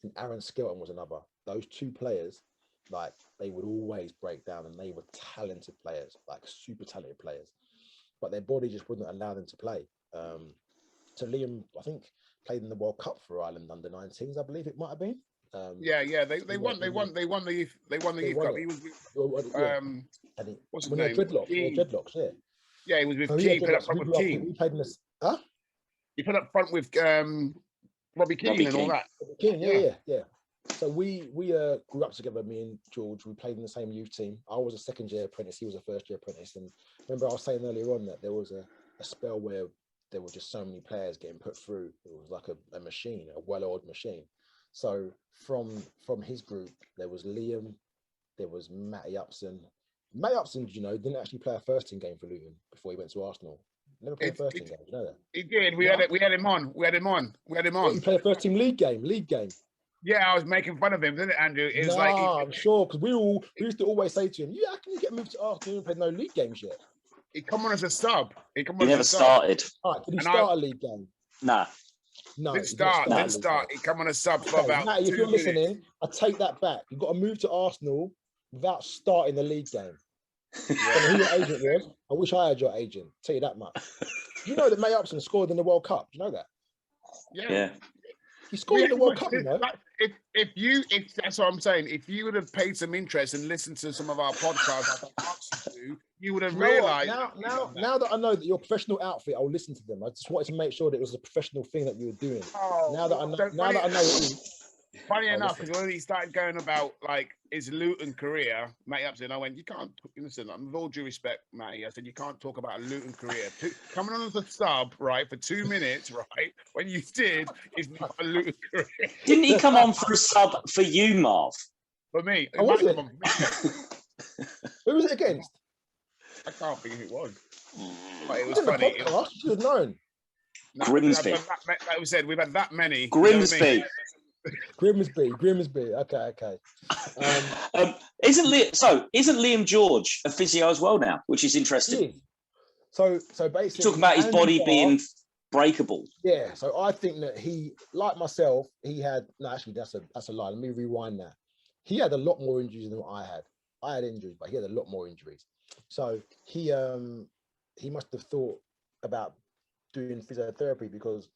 and Aaron Skelton was another. Those two players, like they would always break down and they were talented players, like super talented players, but their body just wouldn't allow them to play. So Liam, I think, played in the World Cup for Ireland under 19s, I believe it might have been. They won the youth cup. He was with, what's his when name? Dreadlocks, yeah. Yeah, he was with Keane. Put up front with Keane. We played in this. Huh? He put up front with Robbie Keane and all that. Keane, yeah. So we grew up together, me and George. We played in the same youth team. I was a second year apprentice. He was a first year apprentice. And remember I was saying earlier on that there was a spell where there were just so many players getting put through. It was like a machine, a well-oiled machine. So from his group, there was Liam, there was Matty Upson. Matty Upson, you know, didn't actually play a first team game for Luton before he went to Arsenal. Never played a first team game. You know that? He did. We had him on. He played a first team league game. Yeah, I was making fun of him, didn't it, Andrew? It was I'm sure, because we used to always say to him, "Yeah, how can you get moved to Arsenal and played no league games yet?" He come on as a sub. He never started. All right, did he start a league game? Nah. No, didn't start. He come on a sub for about Matty, 2 if you're minutes. listening, I take that back. You've got to move to Arsenal without starting the league game. I don't know who your agent was. I wish I had your agent. Tell you that much. You know that Matty Upson scored in the World Cup. Do you know that? Yeah. He scored in the World Cup, you know. If that's what I'm saying, if you would have paid some interest and listened to some of our podcasts, like Artson do, you would have realised. Now that I know that you're a professional outfit, I'll listen to them. I just wanted to make sure that it was a professional thing that you were doing. Now that I know it is. Funny enough, because when he started going about like his Luton career, Matty Upson, I went, you can't listen. With all due respect, Matty, I said you can't talk about a Luton career. Coming on as a sub, right, for 2 minutes, right, when you did, is not a Luton career. Didn't he come on for a sub for you, Marv? For me, Oh, was it? Who was it against? I can't think who it was. But it was funny. You should have known. Grimsby. Like we said, we've had that many. Grimsby. You know Grimsby. Okay. Isn't Liam George a physio as well now, which is interesting? So basically, talking about his body being breakable. Yeah. So I think that he, like myself, he had that's a lie. Let me rewind that. He had a lot more injuries than what I had. I had injuries, but he had a lot more injuries. So he must have thought about doing physiotherapy because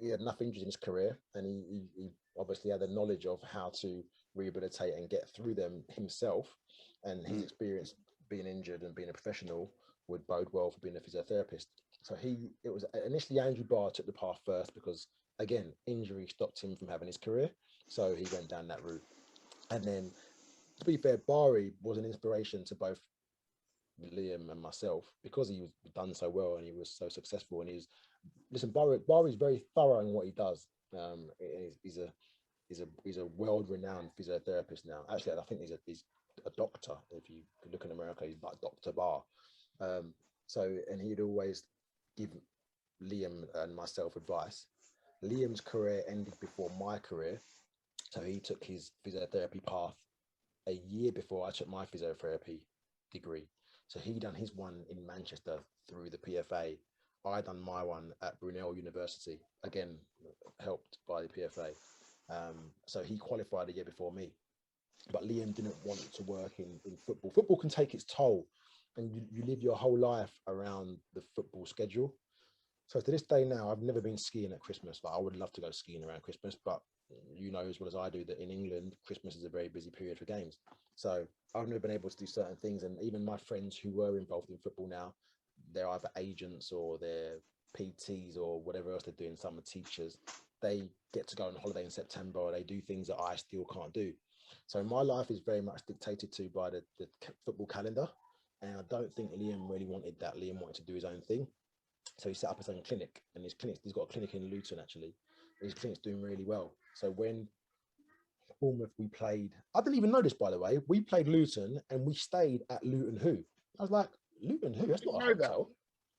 he had enough injuries in his career, and he obviously had the knowledge of how to rehabilitate and get through them himself, and his experience being injured and being a professional would bode well for being a physiotherapist. So it was initially Andrew Barr took the path first because, again, injury stopped him from having his career, so he went down that route. And then, to be fair, Barry was an inspiration to both Liam and myself because he was done so well and he was so successful, and Barry's very thorough in what he does. He's a world-renowned physiotherapist now. Actually, I think he's a doctor. If you look in America, he's like Dr. Barr. And he'd always give Liam and myself advice. Liam's career ended before my career, so he took his physiotherapy path a year before I took my physiotherapy degree. So he done his one in Manchester through the PFA. I done my one at Brunel University, again, helped by the PFA. So he qualified a year before me. But Liam didn't want to work in football. Football can take its toll, and you live your whole life around the football schedule. So to this day now, I've never been skiing at Christmas. Like, I would love to go skiing around Christmas, but you know as well as I do that in England, Christmas is a very busy period for games. So I've never been able to do certain things. And even my friends who were involved in football now, they're either agents or they're PTs or whatever else they're doing. Some are teachers. They get to go on holiday in September, or they do things that I still can't do. So my life is very much dictated to by the football calendar. And I don't think Liam really wanted that. Liam wanted to do his own thing. So he set up his own clinic, and he's got a clinic in Luton actually. His clinic's doing really well. So when Bournemouth, we played. I didn't even know this, by the way. We played Luton and we stayed at Luton Who. I was like, Luton Who? That's not a hotel.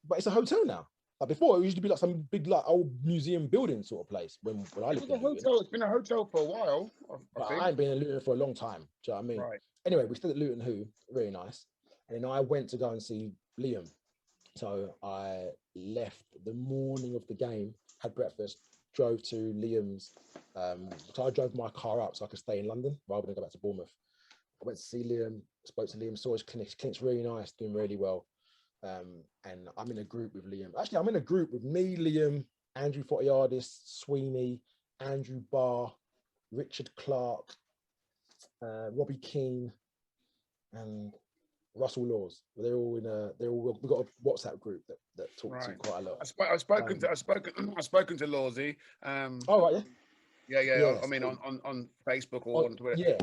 But it's a hotel now. Like before, it used to be like some big, like old museum building sort of place. When I lived in Luton. It's been a hotel for a while. I ain't been in Luton for a long time. Do you know what I mean? Right. Anyway, we stayed at Luton Who, very nice. And then I went to go and see Liam. So I left the morning of the game, had breakfast, drove to Liam's. So I drove my car up so I could stay in London rather than go back to Bournemouth. I went to see Liam, spoke to Liam, saw his clinic. His clinic's really nice, doing really well. And I'm in a group with Liam. Actually, I'm in a group with me, Liam, Andrew Fotiadis, Sweeney, Andrew Barr, Richard Clark, Robbie Keane, and Russell Laws. We've got a WhatsApp group that talks to quite a lot. I've spoken to Lawsy. Oh right, yeah. I mean, on Facebook or on Twitter. Yeah.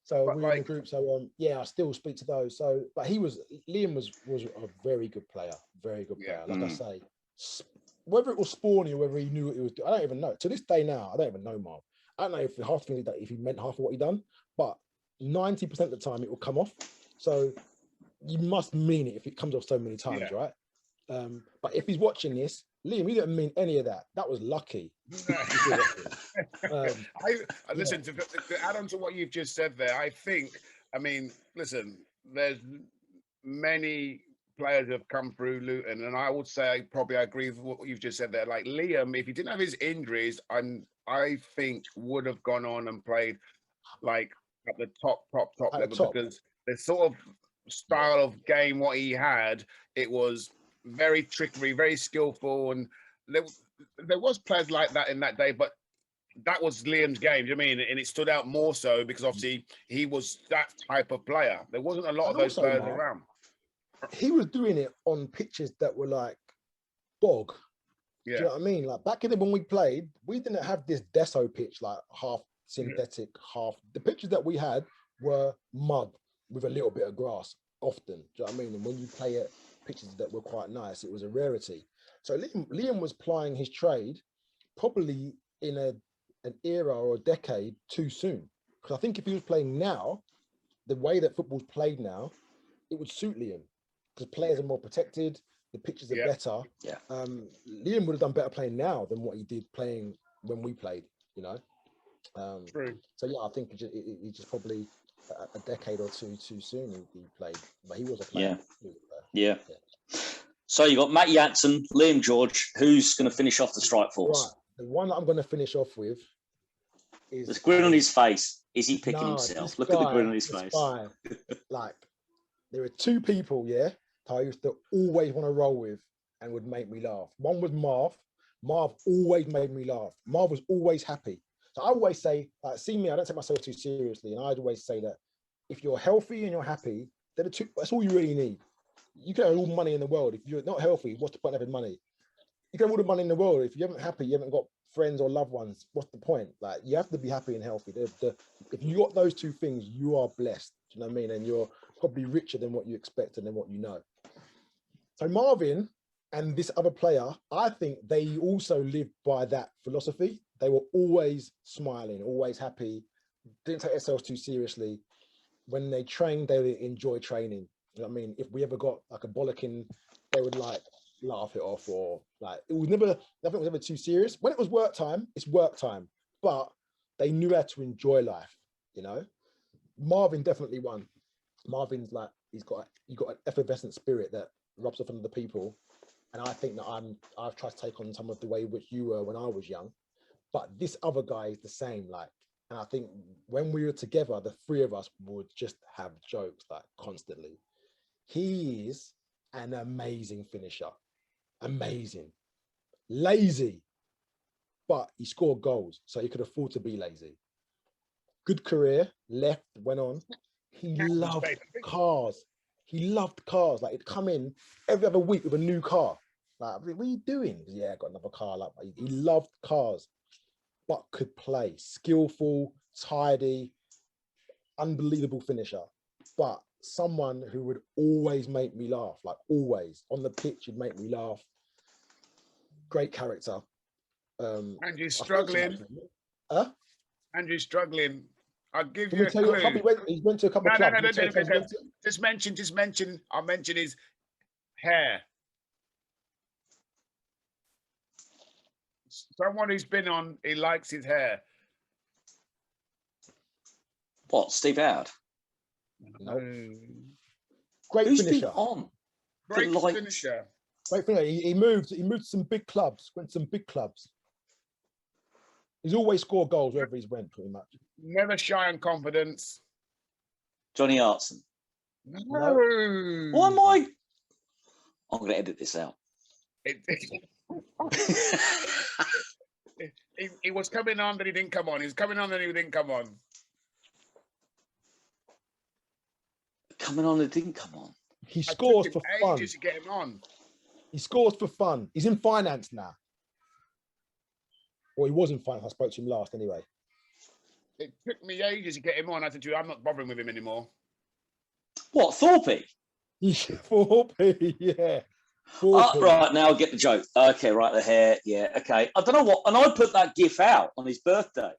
So we're in the group. So I still speak to those. So, but Liam was a very good player, very good player. Like I say, whether it was Spawny or whether he knew what he was doing, I don't even know. To this day now, I don't even know Marv. I don't know if half the things if he meant half of what he done, but 90% of the time it will come off. So you must mean it if it comes off so many times, right? But if he's watching this, Liam, you didn't mean any of that. That was lucky. Listen, to add on to what you've just said there, listen, there's many players who have come through Luton, and I would say I agree with what you've just said there. Like Liam, if he didn't have his injuries, I think would have gone on and played like at the top level, because the sort of style of game what he had, it was very trickery, very skillful, and there was players like that in that day, but that was Liam's game. Do you know what I mean? And it stood out more so because obviously he was that type of player. There wasn't a lot of those players around. He was doing it on pitches that were like bog. Yeah. Do you know what I mean? Like back in the when we played, we didn't have this Deso pitch, like half synthetic, half. The pitches that we had were mud with a little bit of grass often. Do you know what I mean? And when you play at pitches that were quite nice, it was a rarity. So Liam was plying his trade probably in an era or a decade too soon. Because I think if he was playing now, the way that football's played now, it would suit Liam. Because players are more protected, the pitches are better. Yeah. Liam would have done better playing now than what he did playing when we played, you know. True. So yeah, I think he just probably a decade or two too soon he played, but he was a player. Yeah. So you got Matty Taylor, Liam George. Who's going to finish off the strike force? Right. The one that I'm going to finish off with is the grin on his face. Is he picking himself? Look at the grin on his face. Like there are two people, that I used to always want to roll with and would make me laugh. One was Marv. Marv always made me laugh. Marv was always happy. So I always say, see me, I don't take myself too seriously. And I'd always say that if you're healthy and you're happy, that's all you really need. You can have all the money in the world. If you're not healthy, what's the point of having money? You can have all the money in the world. If you haven't happy, you haven't got friends or loved ones, what's the point? Like, you have to be happy and healthy. If you got those two things, you are blessed. Do you know what I mean? And you're probably richer than what you expect and than what you know. So Marvin and this other player, I think they also lived by that philosophy. They were always smiling, always happy, didn't take themselves too seriously. When they trained, they would enjoy training. You know what I mean? If we ever got like a bollocking, they would like laugh it off, or like nothing was ever too serious. When it was work time, it's work time. But they knew how to enjoy life, you know? Marvin definitely won. Marvin's like, you got an effervescent spirit that rubs off on the people. And I think that I've tried to take on some of the way which you were when I was young. But this other guy is the same, like, and I think when we were together, the three of us would just have jokes like constantly. He is an amazing finisher. Amazing. Lazy, but he scored goals, so he could afford to be lazy. Good career, left, went on. He loved cars. He loved cars. Like, he'd come in every other week with a new car. Like, what are you doing? Yeah, I got another car. Like, he loved cars, but could play. Skillful, tidy, unbelievable finisher. But someone who would always make me laugh, like always. On the pitch, he'd make me laugh. Great character. Andrew's struggling. Huh? Andrew's struggling. I'll give Can you we a tell you what club clue. he went? He went to a couple No, of no, clubs. no, Can we no, tell you no, clubs he no. went to? Just mention. I'll mention his hair. Someone who's been on, he likes his hair. What, Steve Howard? Nope. Great Who's been finisher. on? Great Like- finisher. Great finisher. He moved to some big clubs. Went to some big clubs. He's always scored goals wherever he's went, pretty much. Never shy on confidence. Johnny Artson. No. Why am I? I'm going to edit this out. He was coming on, but he didn't come on. He was coming on, and he didn't come on. Coming on, it didn't come on. He scores for fun. Ages to get him on. He scores for fun. He's in finance now. Well, he was in finance. I spoke to him last anyway. It took me ages to get him on. I said to you, I'm not bothering with him anymore. What, Thorpe? 4p, yeah. 4p. Right, now I get the joke. Okay, right, the hair. Yeah, okay. I don't know what. And I put that gif out on his birthday.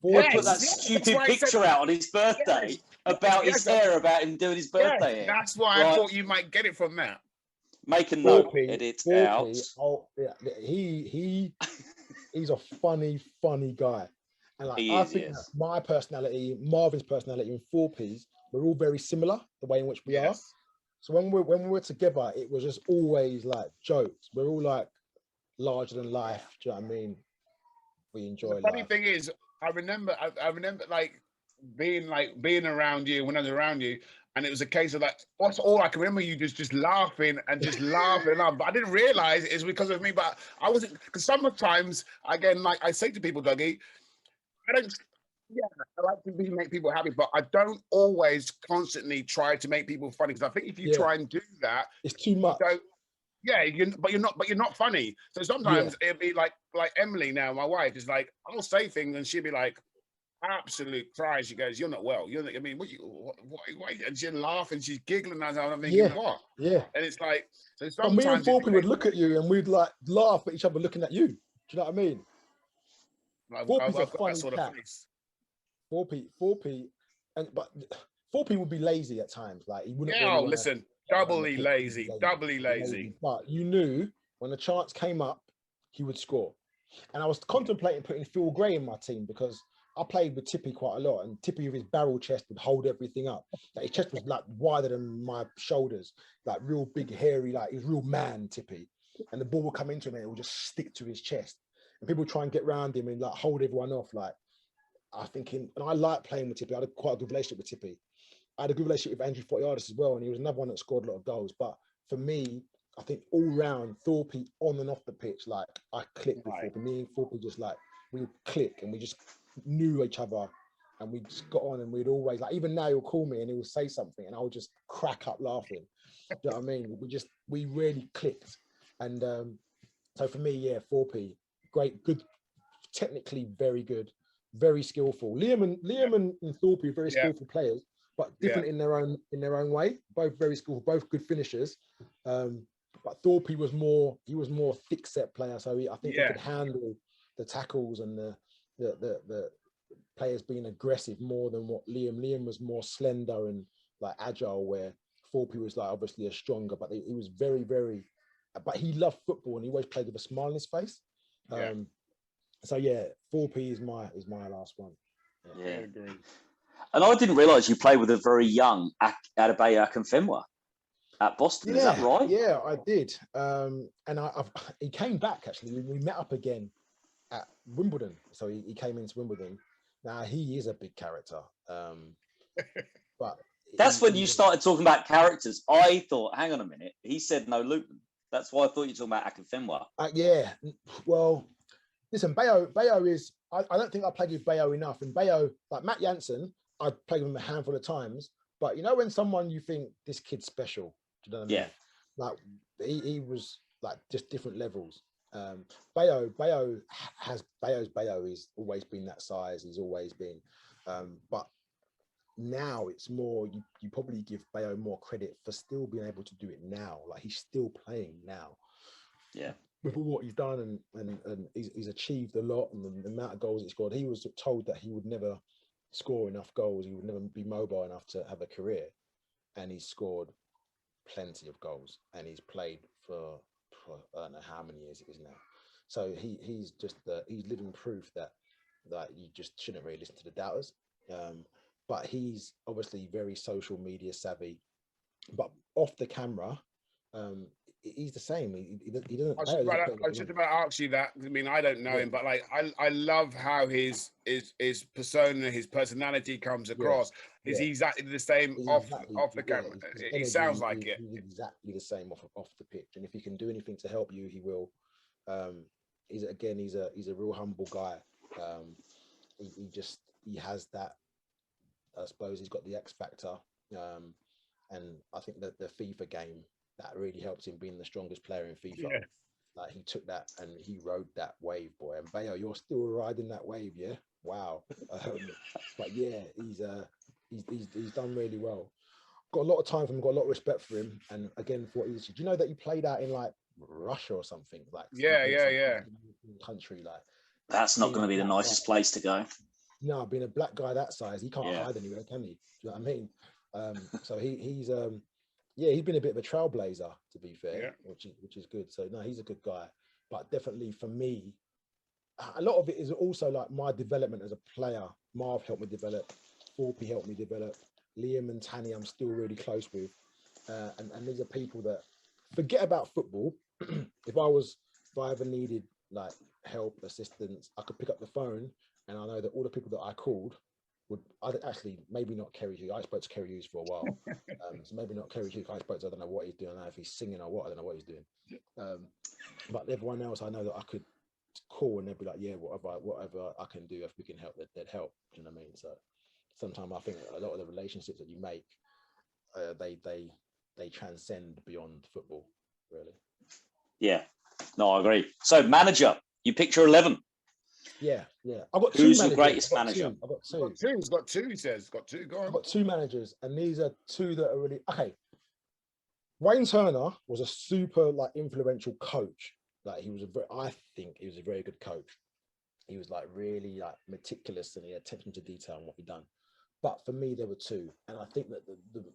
I put that stupid picture out on his birthday about his hair, about him doing his birthday hair. That's why I thought you might get it from that. Make a note, 4p, edit 4p. out. Oh, yeah. He's a funny guy. And like, I think that my personality, Marvin's personality, and 4p's, we're all very similar, the way in which we are. So when we're together, it was just always like jokes. We're all like larger than life. Do you know what I mean? We enjoy life. The funny thing is, I remember like being around you when I was around you, and it was a case of like, that's all I can remember, you just laughing and just laughing. But I didn't realize it's because of me. But I wasn't, because sometimes, again, like I say to people, Dougie, I like to make people happy, but I don't always constantly try to make people funny, because I think if you try and do that, it's too much. But you're not funny. So sometimes it'll be like Emily now, my wife, is like, I'll say things and she'll be like, absolute cry. She goes, "You're not well. You're not, I mean, what?" And she'll laugh and she's giggling, and I'm thinking, what? Yeah. And it's like, so sometimes. But me and 4p would look at you and we'd like laugh at each other looking at you. Do you know what I mean? 4p's a funny sort cat. of face. 4p, but 4p would be lazy at times. Like he wouldn't. Yeah, listen, doubly lazy. But you knew when the chance came up, he would score. And I was contemplating putting Phil Gray in my team, because I played with Tippy quite a lot, and Tippy with his barrel chest would hold everything up. Like his chest was like wider than my shoulders, like real big, hairy, like he was real man, Tippy. And the ball would come into him and it would just stick to his chest. And people would try and get around him and like hold everyone off. Like I think and I like playing with Tippy. I had quite a good relationship with Tippy. I had a good relationship with Andrew Fortiadis as well, and he was another one that scored a lot of goals. But for me, I think all round, Thorpe on and off the pitch, like I clicked with Thorpe. Me and Thorpe just like, we would click and we just knew each other, and we just got on, and we'd always, like, even now he'll call me and he'll say something and I'll just crack up laughing. Do you know what I mean? We really clicked. And so for me, yeah, Thorpe, great, good, technically very good, very skillful. Liam and Thorpe are very skillful players, but different in their own way. Both very skillful, both good finishers. But Thorpe was more thick set player, so I think he could handle the tackles and the players being aggressive more than what Liam was more slender and like agile, where Thorpe was like obviously a stronger, but he was very, very, but he loved football and he always played with a smile on his face. So yeah, Thorpe is my last one. Yeah. And I didn't realise you played with a very young Adebayo Akinfenwa at Boston. Is that right? Yeah, I did. And he came back actually. We met up again at Wimbledon. So he came into Wimbledon. Now he is a big character. But that's when you started talking about characters. I thought, hang on a minute, he said no Luton. That's why I thought you were talking about Akinfenwa. Yeah. Well, listen, Bayo is. I don't think I played with Bayo enough. And Bayo, like Matt Jansen, I played with him a handful of times. But you know when someone you think this kid's special, do you know what I mean? Like he was like just different levels. Bayo he's always been that size. He's always been. But now it's more. You probably give Bayo more credit for still being able to do it now. Like he's still playing now. Yeah. With what he's done and he's achieved a lot, and the amount of goals he scored. He was told that he would never score enough goals, he would never be mobile enough to have a career. And he's scored plenty of goals, and he's played for I don't know how many years it is now. So he's living proof that you just shouldn't really listen to the doubters. But he's obviously very social media savvy. But off the camera, he's the same. He doesn't. I was just about to ask you that. I mean, I don't know him, but like I love how his persona, his personality comes across. Is he exactly the same off the camera? He sounds like it. He's exactly the same off the pitch. And if he can do anything to help you, he will. He's a real humble guy. He has that. I suppose he's got the X factor. And I think that the FIFA game, that really helps him being the strongest player in FIFA. Yeah. Like he took that and he rode that wave, boy. And Bayo, you're still riding that wave, yeah? Wow. But yeah, he's done really well. Got a lot of time for him, got a lot of respect for him. And again, for what he did, do you know that he played out in like Russia or something? Like country, like that's not going to be the nicest place to go. No, being a black guy that size, he can't hide anywhere, can he? Do you know what I mean? So he's been a bit of a trailblazer, to be fair, which is good. So no, he's a good guy. But definitely for me, a lot of it is also like my development as a player. Marv helped me develop, Forpy helped me develop, Liam and Tanny I'm still really close with. And these are people that forget about football. If I ever needed like help, assistance, I could pick up the phone and I know that all the people that I called I'd actually maybe not Kerry Hughes. I spoke to Kerry Hughes for a while. So maybe not Kerry Hughes. I don't know what he's doing. I don't know if he's singing or what. I don't know what he's doing. But everyone else, I know that I could call and they'd be like, yeah, whatever I can do, if we can help, they'd help. Do you know what I mean? So sometimes I think a lot of the relationships that you make, they transcend beyond football, really. Yeah, no, I agree. So manager, you picked your 11. Yeah. I've got two. Who's your greatest manager? I've got two. He's got two. He says, got two. Go on. I've got two managers, and these are two that are really okay. Wayne Turner was a super influential coach. Like I think he was a very good coach. He was really meticulous and he had attention to detail on what he'd done. But for me, there were two, and I think that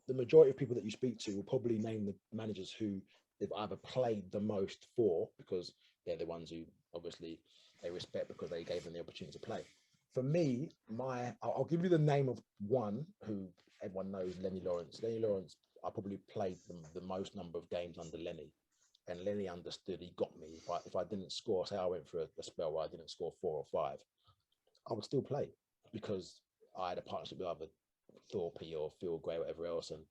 the majority of people that you speak to will probably name the managers who they've either played the most for, because they're the ones who obviously they respect because they gave them the opportunity to play. For me, I'll give you the name of one who everyone knows, Lenny Lawrence. Lenny Lawrence, I probably played the most number of games under Lenny. And Lenny understood, he got me. If I didn't score, say I went for a spell where I didn't score 4 or 5, I would still play because I had a partnership with either Thorpe or Phil Gray, whatever else. And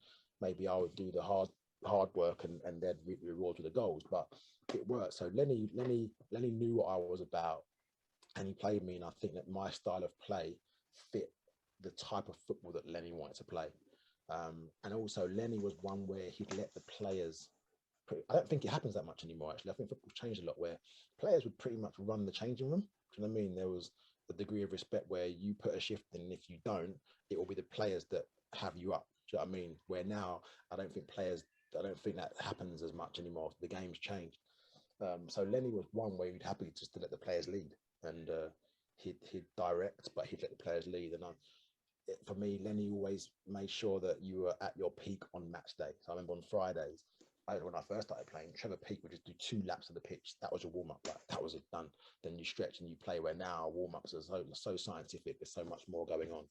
maybe I would do the hard work and they'd reap the rewards with the goals. But it worked. So Lenny knew what I was about and he played me. And I think that my style of play fit the type of football that Lenny wanted to play. And also Lenny was one where he'd let the players, I don't think it happens that much anymore, actually. I think football's changed a lot where players would pretty much run the changing room. Do you know what I mean? There was a degree of respect where you put a shift in, and if you don't, it will be the players that have you up. Do you know what I mean? Where now, I don't think that happens as much anymore. The game's changed. So Lenny was one where he'd happily just to let the players lead. And he'd direct, but he'd let the players lead. And for me, Lenny always made sure that you were at your peak on match day. So I remember on Fridays, when I first started playing, Trevor Peake would just do 2 laps of the pitch. That was your warm-up. That was it, done. Then you stretch and you play, where now warm-ups are so scientific. There's so much more going on.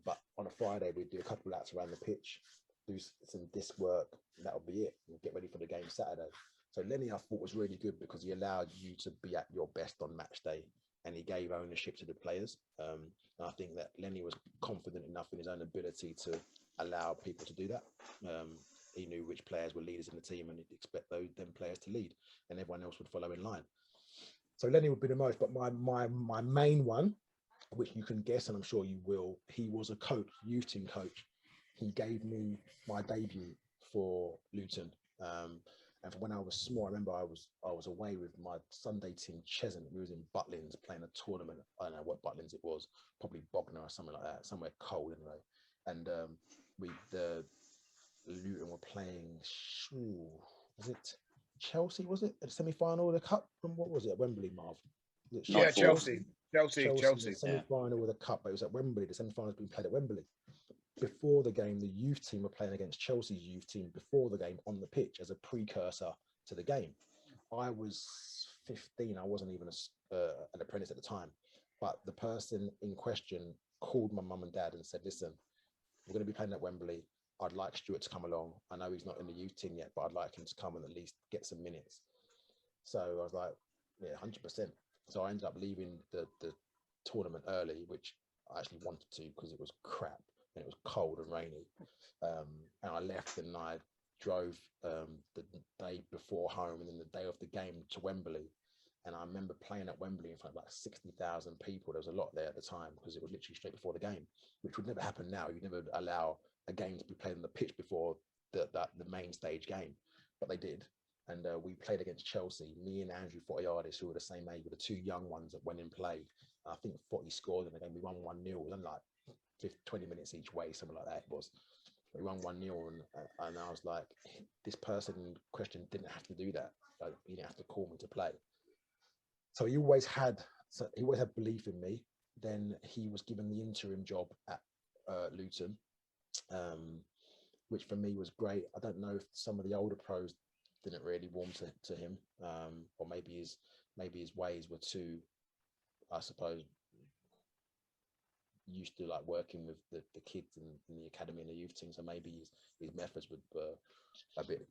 But on a Friday, we'd do a couple of laps around the pitch, do some disc work, and that'll be it. And get ready for the game Saturday. So Lenny, I thought, was really good because he allowed you to be at your best on match day, and he gave ownership to the players. And I think that Lenny was confident enough in his own ability to allow people to do that. He knew which players were leaders in the team, and he'd expect them players to lead, and everyone else would follow in line. So Lenny would be the most, but my main one, which you can guess, and I'm sure you will, he was a coach, youth team coach. He gave me my debut for Luton. And from when I was small, I remember I was away with my Sunday team, Cheshunt. We was in Butlins playing a tournament. I don't know what Butlins it was, probably Bognor or something like that, somewhere cold anyway. And Luton were playing, was it Chelsea? Was it a semi-final of the cup? From what was it, at Wembley, Marv? Yeah, Chelsea. Chelsea. The semi-final with a cup, but it was at Wembley. The semi-final has been played at Wembley. Before the game, the youth team were playing against Chelsea's youth team before the game on the pitch as a precursor to the game. I was 15. I wasn't even an apprentice at the time, but the person in question called my mum and dad and said, listen, we're going to be playing at Wembley. I'd like Stuart to come along. I know he's not in the youth team yet, but I'd like him to come and at least get some minutes. So I was like, yeah, 100%. So I ended up leaving the tournament early, which I actually wanted to because it was crap and it was cold and rainy. And I left and I drove the day before home and then the day of the game to Wembley. And I remember playing at Wembley in front of like 60,000 people. There was a lot there at the time because it was literally straight before the game, which would never happen now. You'd never allow a game to be played on the pitch before the main stage game, but they did. And we played against Chelsea. Me and Andrew Fotiadis, who were the same age, were the two young ones that went in play. I think Foti scored in the game. We won 1-0 and like 20 minutes each way, something like that it was. We won 1-0 and I was like, this person in question didn't have to do that. Like, he didn't have to call me to play. So he always had belief in me. Then he was given the interim job at Luton, which for me was great. I don't know if some of the older pros didn't really warm to him, or maybe his ways were too, I suppose, used to like working with the kids in the academy and the youth team. So maybe his methods were a bit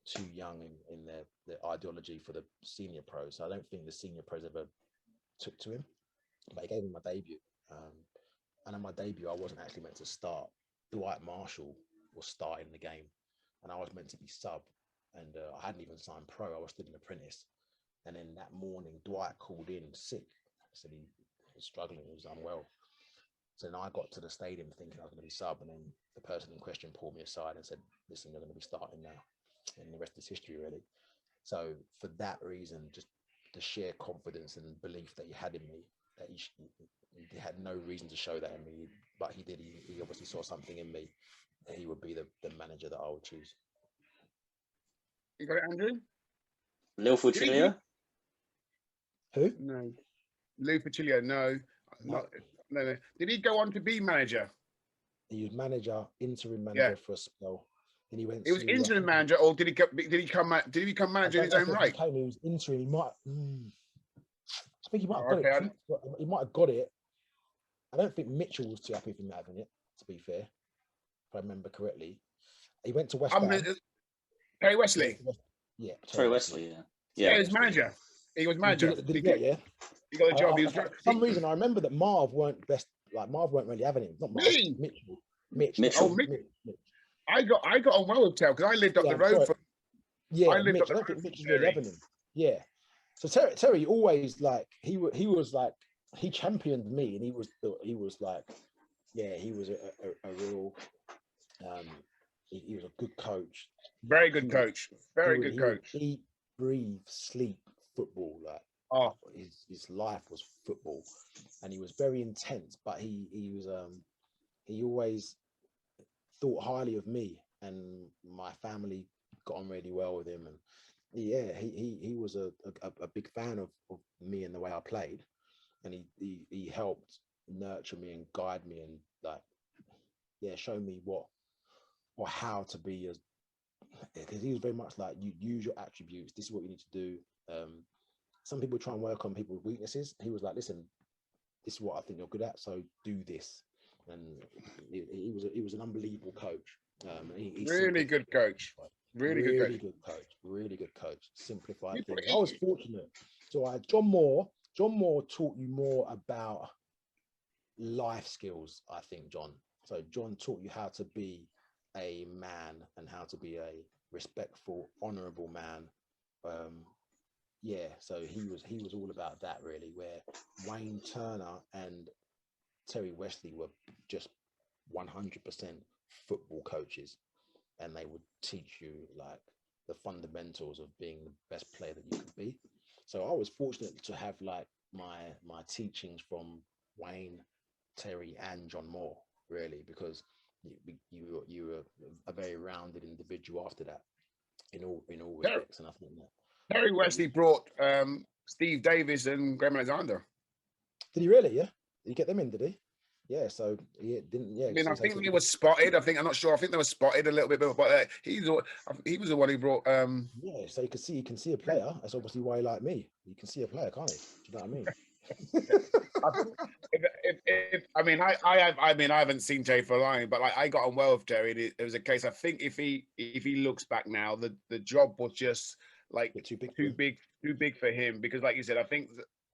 too young in their ideology for the senior pros. So I don't think the senior pros ever took to him, but he gave me my debut. And on my debut, I wasn't actually meant to start. Dwight Marshall was starting the game and I was meant to be sub. And I hadn't even signed pro. I was still an apprentice. And then that morning, Dwight called in sick. Said he was struggling, he was unwell. So then I got to the stadium thinking I was going to be sub. And then the person in question pulled me aside and said, listen, you're going to be starting now. And the rest is history, really. So for that reason, just the sheer confidence and belief that he had in me, that he had no reason to show that in me, but he did. He obviously saw something in me that he would be the manager that I would choose. You got it, Andrew? Lillford. Who? No. Lillford, no. No. Did he go on to be manager? He was interim manager for a spell. Then he went. He was interim manager, or did he become manager in his own right? He was interim. He might. I think he might have got it. He might have got it. I don't think Mitchell was too happy with him having it. To be fair, if I remember correctly, he went to West Ham. Terry Wesley. Yeah, Terry Wesley. Yeah, he was manager. He was manager. Did he get? Yeah. He got a job. For some reason, I remember that Marv weren't best. Like Marv weren't really having him. Not Marv. Mitchell. Oh, Mitch. I got on well with Terry because I lived up the road from. Yeah, I don't think Mitch was really having him. Yeah. So Terry always like he was like he championed me, and he was like, yeah, he was a real. He was a good coach. Very good coach. Very good coach. Eat, breathe, sleep football. Like his life was football, and he was very intense. But he always thought highly of me, and my family got on really well with him. And yeah, he was a big fan of me and the way I played, and he helped nurture me and guide me and show me what or how to be because he was very much like, you use your attributes, this is what you need to do. Some people try and work on people's weaknesses. He was like, listen, this is what I think you're good at, so do this. And he was an unbelievable coach. Really good coach. Really good coach. Simplified things. I was fortunate. So I had John Moore taught you more about life skills, I think, John. So John taught you how to be a man and how to be a respectful, honorable man. So he was all about that, really, where Wayne Turner and Terry Wesley were just 100% football coaches, and they would teach you like the fundamentals of being the best player that you could be. So I was fortunate to have like my teachings from Wayne, Terry, and John Moore, really, because you were a very rounded individual after that in all respects. And I think that Terry Wesley brought Steve Davis and Graham Alexander. Did he really? Yeah. Did he get them in? Did he? Yeah. So he didn't. Yeah. I mean, so I think they were spotted. I'm not sure. I think they were spotted a little bit, but he was the one who brought. Yeah. So you can see a player. That's obviously why he like me. You can see a player, can't he? Do you know what I mean? I think I haven't seen Jay for long, but like I got on well with Terry. It was a case. I think if he looks back now, the job was just like Too big for him, because like you said, I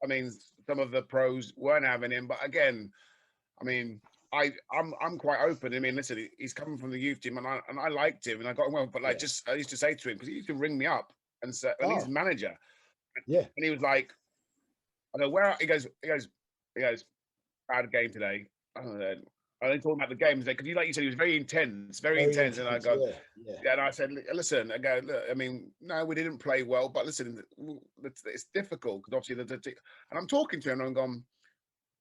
mean some of the pros weren't having him, but again, I mean I'm quite open. I mean, listen, he's coming from the youth team, and I liked him, and I got on well. But like, just I used to say to him, because he used to ring me up and say, and he's manager, Yeah. and he was like, I go, where? He goes, bad game today. I don't know. I didn't talk about the game because like you said, he was very intense. And I go, and I said, listen, I go, look, I mean, no, we didn't play well, but listen, it's difficult because obviously and I'm talking to him and I'm going,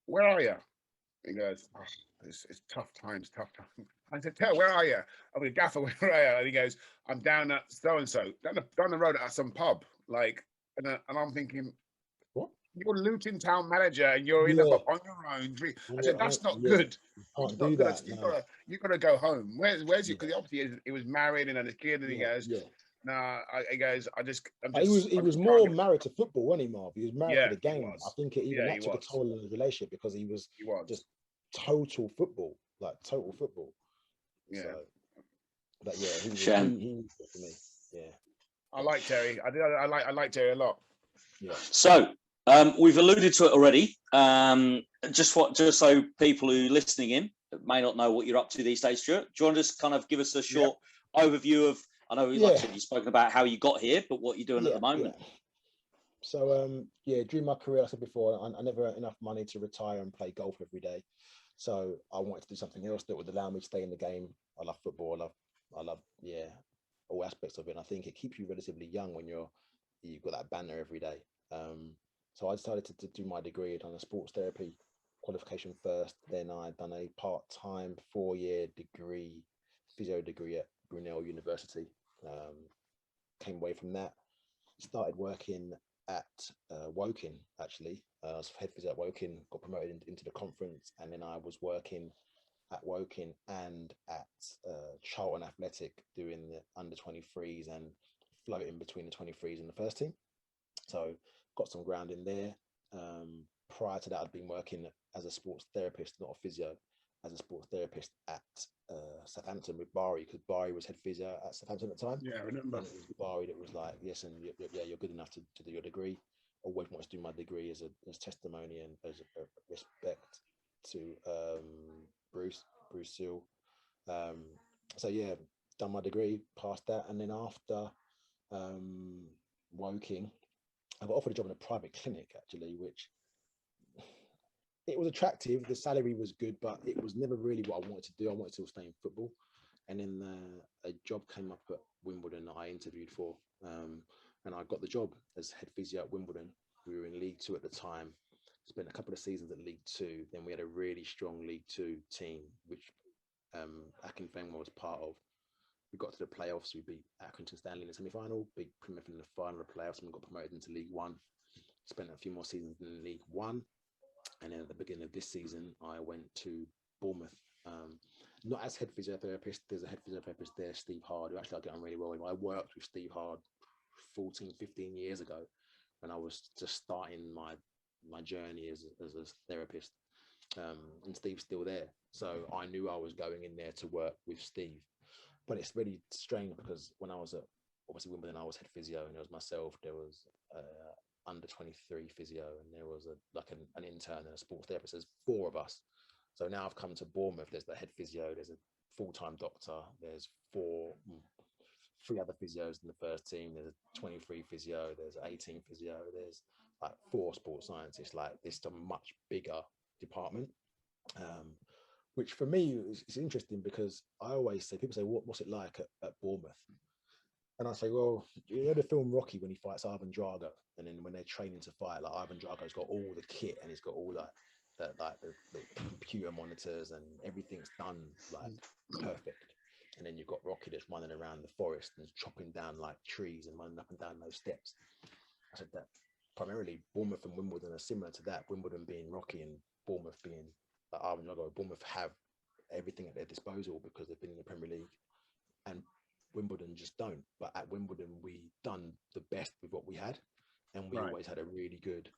where are you? He goes, oh, it's tough times. I said, Tell, where are you? I mean, Gaffer, where are you? And he goes, I'm down at so and so, down the road at some pub, like, and I'm thinking, you're Luton town manager and you're in the pub on your own. I said, that's not good. Can't do that. You gotta go home. Where's you? Because obviously he was married and had a kid, and he goes, nah. He goes, he was more married to football, wasn't he, Marv? He was married to the game. I think that took a toll on his relationship because he was just total football. Yeah. So, but yeah, he was good for me. Yeah. I like Terry. I like Terry a lot. Yeah. So we've alluded to it already. Just so people who are listening in may not know what you're up to these days, Stuart. Do you want to just kind of give us a short overview of? I know, like I said, you've spoken about how you got here, but what you're doing at the moment. Yeah. So during my career, like I said before, I never had enough money to retire and play golf every day. So I wanted to do something else that would allow me to stay in the game. I love football. I love all aspects of it. And I think it keeps you relatively young when you've got that banter every day. So I decided to do my degree. I'd done a sports therapy qualification first. Then I'd done a part-time 4-year degree, physio degree at Brunel University. Came away from that, started working at Woking, actually. I was head physio at Woking, got promoted into the conference, and then I was working at Woking and at Charlton Athletic doing the under 23s and floating between the 23s and the first team. So got some ground in there. Prior to that, I'd been working as a sports therapist, not a physio, as a sports therapist at Southampton with Barry, because Barry was head physio at Southampton at the time. Yeah, I remember. And it was Barry that was like, yes, and you're good enough to do your degree. I always wanted to do my degree as testimony and as a respect to Bruce Seal. So yeah, done my degree, passed that, and then after Woking, I got offered a job in a private clinic, actually, which it was attractive. The salary was good, but it was never really what I wanted to do. I wanted to stay in football. And then a job came up at Wimbledon that I interviewed for, and I got the job as head physio at Wimbledon. We were in League Two at the time. Spent a couple of seasons at League Two. Then we had a really strong League Two team, which Akinfenwa was part of. We got to the playoffs. We beat Accrington Stanley in the semi-final, beat Plymouth in the final of the playoffs, and we got promoted into League One. Spent a few more seasons in League One. And then at the beginning of this season, I went to Bournemouth, not as head physiotherapist. There's a head physiotherapist there, Steve Hard, who actually I get on really well with. I worked with Steve Hard 14, 15 years ago when I was just starting my journey as a therapist. And Steve's still there. So I knew I was going in there to work with Steve. But it's really strange because when I was at, obviously Wimbledon, I was head physio, and there was myself, there was under 23 physio, and there was an intern and a sports therapist. There's 4 of us. So now I've come to Bournemouth. There's the head physio, there's a full-time doctor, there's 3 other physios in the first team, there's a 23 physio, there's 18 physio, there's like 4 sports scientists. Like, it's a much bigger department, which for me is interesting, because I always say, people say, what's it like at Bournemouth? And I say, well, you know the film Rocky when he fights Ivan Drago, and then when they're training to fight, like Ivan Drago's got all the kit and he's got all the computer monitors and everything's done like perfect. And then you've got Rocky that's running around the forest and chopping down like trees and running up and down those steps. I said primarily Bournemouth and Wimbledon are similar to that. Wimbledon being rocky and Bournemouth being like Bournemouth have everything at their disposal because they've been in the Premier League, and Wimbledon just don't. But at Wimbledon, we done the best with what we had, and we always had a really good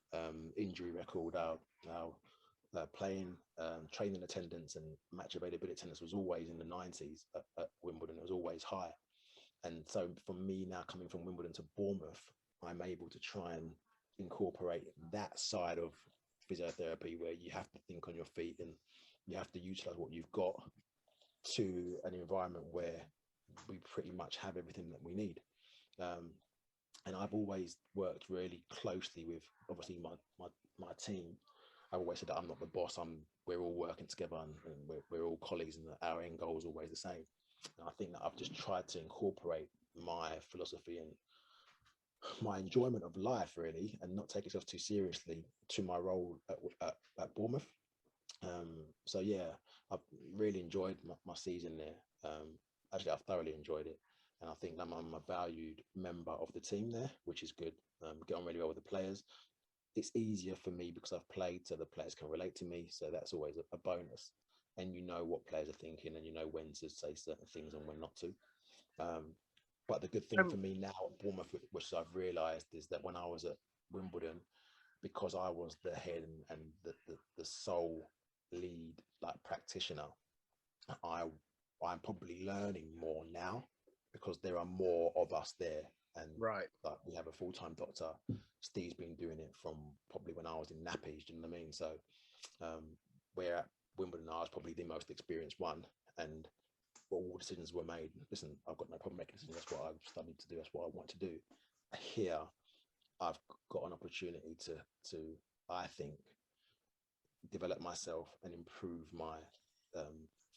injury record. Our playing, training attendance and match availability attendance was always in the 90s at Wimbledon. It was always high. And so for me now, coming from Wimbledon to Bournemouth, I'm able to try and incorporate that side of physiotherapy where you have to think on your feet and you have to utilize what you've got to an environment where we pretty much have everything that we need. And I've always worked really closely with, obviously, my team. I've always said that I'm not the boss. We're all working together, and we're all colleagues, and our end goal is always the same. And I think that I've just tried to incorporate my philosophy and my enjoyment of life, really, and not take itself too seriously to my role at Bournemouth. So yeah, I've really enjoyed my season there. Actually, I've thoroughly enjoyed it, and I think that I'm a valued member of the team there, which is good. Get on really well with the players. It's easier for me because I've played, so the players can relate to me. So that's always a bonus. And you know what players are thinking, and you know when to say certain things and when not to. But the good thing for me now at Bournemouth, which I've realised, is that when I was at Wimbledon, because I was the head and the sole lead practitioner, I'm probably learning more now because there are more of us there, and we have a full-time doctor. Steve's been doing it from probably when I was in nappies. Do you know what I mean? So where at Wimbledon, I was probably the most experienced one, and all decisions were made. Listen, I've got no problem making decisions. That's what I've studied to do. That's what I want to do. Here, I've got an opportunity to I think, develop myself and improve my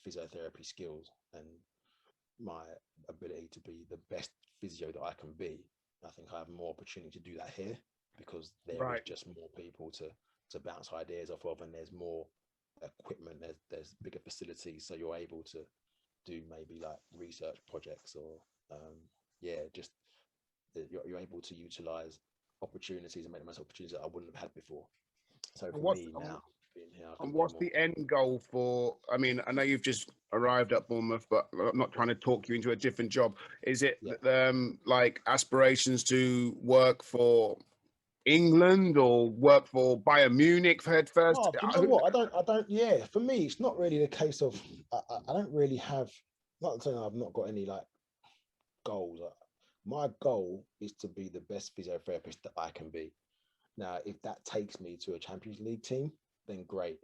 physiotherapy skills and my ability to be the best physio that I can be. I think I have more opportunity to do that here because there is just more people to bounce ideas off of, and there's more equipment, there's bigger facilities, so you're able to do maybe like research projects or just you're able to utilize opportunities and make the most opportunities that I wouldn't have had before. So for me now, being here, and what's the end goal for? I mean, I know you've just arrived at Bournemouth, but I'm not trying to talk you into a different job. Is it like aspirations to work for England or work for Bayern Munich head first? Oh, you know what? I don't. Yeah, for me, it's not really the case of I don't really have. Not saying I've not got any goals. My goal is to be the best physiotherapist that I can be. Now, if that takes me to a Champions League team, then great.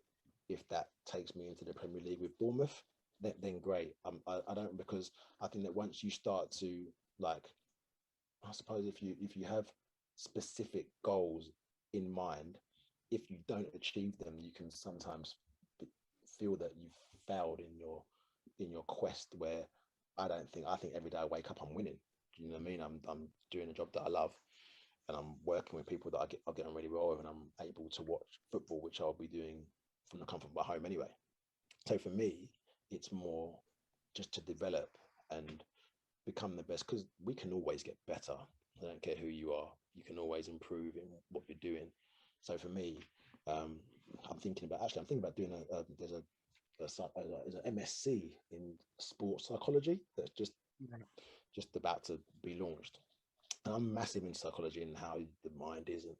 If that takes me into the Premier League with Bournemouth, then great. I don't, because I think that once you start to I suppose if you have specific goals in mind, if you don't achieve them, you can sometimes feel that you've failed in your quest. Where I think every day I wake up, I'm winning. Do you know what I mean? I'm doing a job that I love, and I'm working with people that I get on really well with, and I'm able to watch football, which I'll be doing from the comfort of my home anyway. So for me, it's more just to develop and become the best, because we can always get better. I don't care who you are. You can always improve in what you're doing. So for me, I'm thinking about doing there's an MSc in sports psychology that's just about to be launched. And I'm massive in psychology and how the mind is and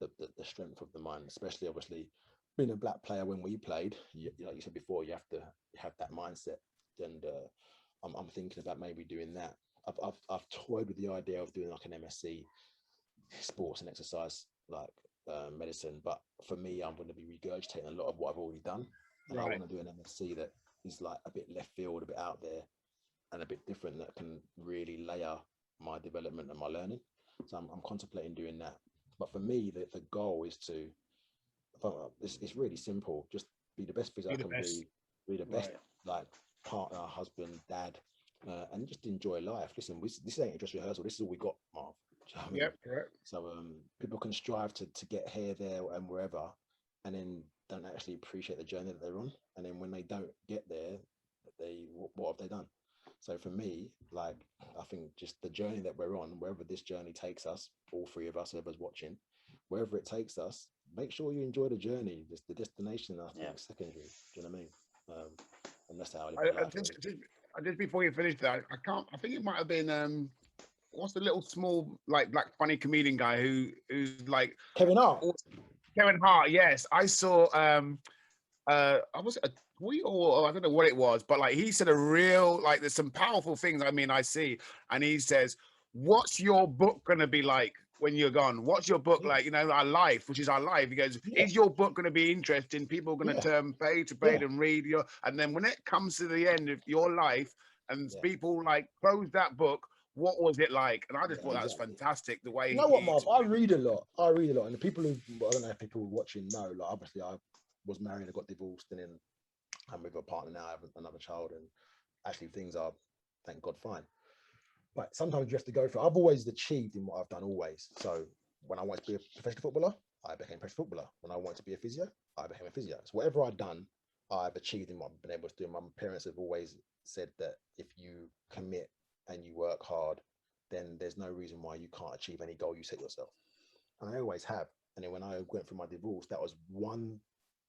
the strength of the mind, especially obviously being a black player. When we played, like you said before, you have to have that mindset. And I'm thinking about maybe doing that. I've toyed with the idea of doing like an MSc sports and exercise medicine, but for me, I'm going to be regurgitating a lot of what I've already done, and I want to do an MSc that is like a bit left field, a bit out there, and a bit different, that can really layer my development and my learning. So I'm contemplating doing that. But for me, the goal is to, it's really simple, just be the best physio I can be the best partner, husband, dad, and just enjoy life. Listen, this ain't a dress rehearsal. This is all we got, Marv. Do you know what I mean? Correct. So people can strive to get here, there, and wherever, and then don't actually appreciate the journey that they're on. And then when they don't get there, what have they done? So for me, I think just the journey that we're on, wherever this journey takes us, all three of us, whoever's watching, wherever it takes us, make sure you enjoy the journey. Just the destination, I think, is secondary. Do you know what I mean? And that's how I live my life. Just before you finish that, I think it might have been what's the little small like black funny comedian guy who's like Kevin Hart. Kevin Hart, yes. I saw I was a tweet or I don't know what it was, but like he said a real like there's some powerful things I see, and he says, what's your book gonna be like when you're gone? What's your book like? You know, our life, which is our life. He goes, is your book going to be interesting? People are going to turn page to page and read your, and then when it comes to the end of your life and people like close that book, what was it like? And I just thought that was fantastic. The way you know what, Marv, I read a lot, and the people who, I don't know if people watching know, like obviously I was married, I got divorced, and then I'm with a partner now, I have another child, and actually things are, thank God, fine. But sometimes you have to go through. I've always achieved in what I've done, always. So when I wanted to be a professional footballer, I became a professional footballer. When I wanted to be a physio, I became a physio. So whatever I've done, I've achieved in what I've been able to do. My parents have always said that if you commit and you work hard, then there's no reason why you can't achieve any goal you set yourself. And I always have. And then when I went through my divorce, that was one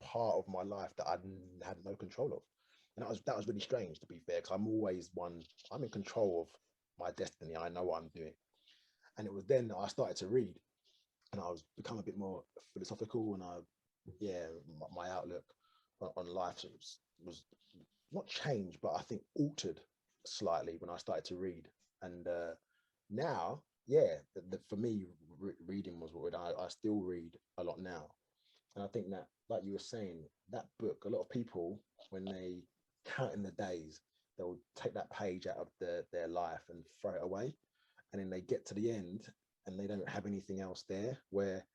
part of my life that I had no control of. And that was really strange, to be fair, because I'm in control of my destiny. I know what I'm doing. And it was then that I started to read, and I was become a bit more philosophical, and my outlook on life was not changed, but I think altered slightly when I started to read. And now, for me, reading was what I still read a lot now. And I think that, like you were saying, that book, a lot of people, when they count in the days, they'll take that page out of their life and throw it away. And then they get to the end and they don't have anything else there, where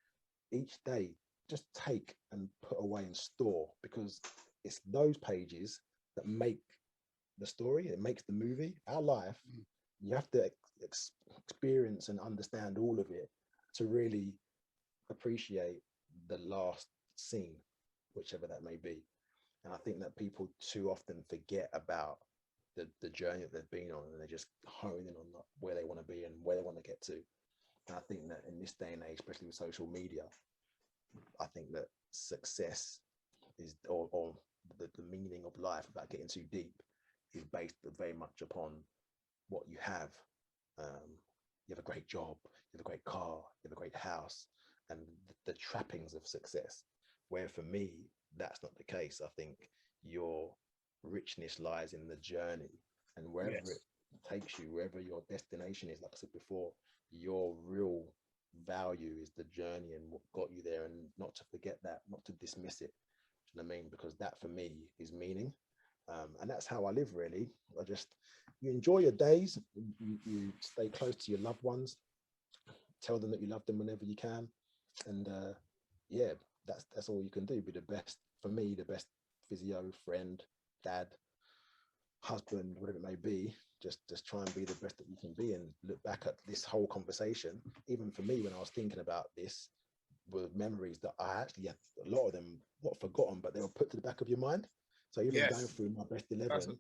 each day just take and put away and store, because it's those pages that make the story, it makes the movie. Our life, you have to experience and understand all of it to really appreciate the last scene, whichever that may be. And I think that people too often forget about the journey that they've been on, and they just hone in on where they want to be and where they want to get to. And I think that in this day and age, especially with social media, I think that success is, or the meaning of life, without getting too deep, is based very much upon what you have. You have a great job, you have a great car, you have a great house, and the trappings of success. Where for me, that's not the case. I think your richness lies in the journey, and wherever it takes you, wherever your destination is. Like I said before, your real value is the journey and what got you there, and not to forget that, not to dismiss it. Do you know what I mean? Because that for me is meaning. And that's how I live, really. You enjoy your days, you stay close to your loved ones, tell them that you love them whenever you can, and that's all you can do. Be the best, for me, the best physio, friend, dad, husband, whatever it may be. Just try and be the best that you can be, and look back at this whole conversation. Even for me, when I was thinking about this, were memories that I actually had, a lot of them not forgotten, but they were put to the back of your mind. So even going through my best 11,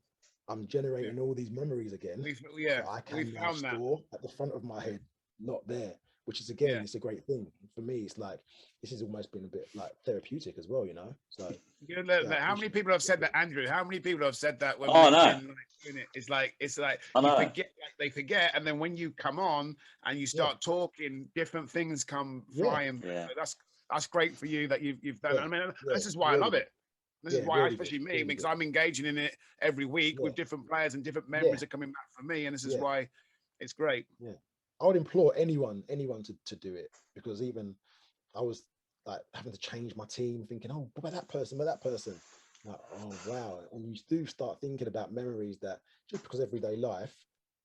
I'm generating all these memories again. That I can now store at the front of my head, not there. Which is, again, it's a great thing. For me, it's like, this has almost been a bit like therapeutic as well, you know? So how many people have said that, Andrew? How many people have said that when doing it? It's like you forget, they forget, and then when you come on and you start talking, different things come flying. So that's great for you that you've done. I mean, this is why I love it. This is why, especially me, because I'm engaging in it every week with different players, and different memories are coming back for me, and this is why it's great. I would implore anyone to do it, because even I was like having to change my team, thinking, oh, what about that person, like, oh wow. And you do start thinking about memories that, just because everyday life,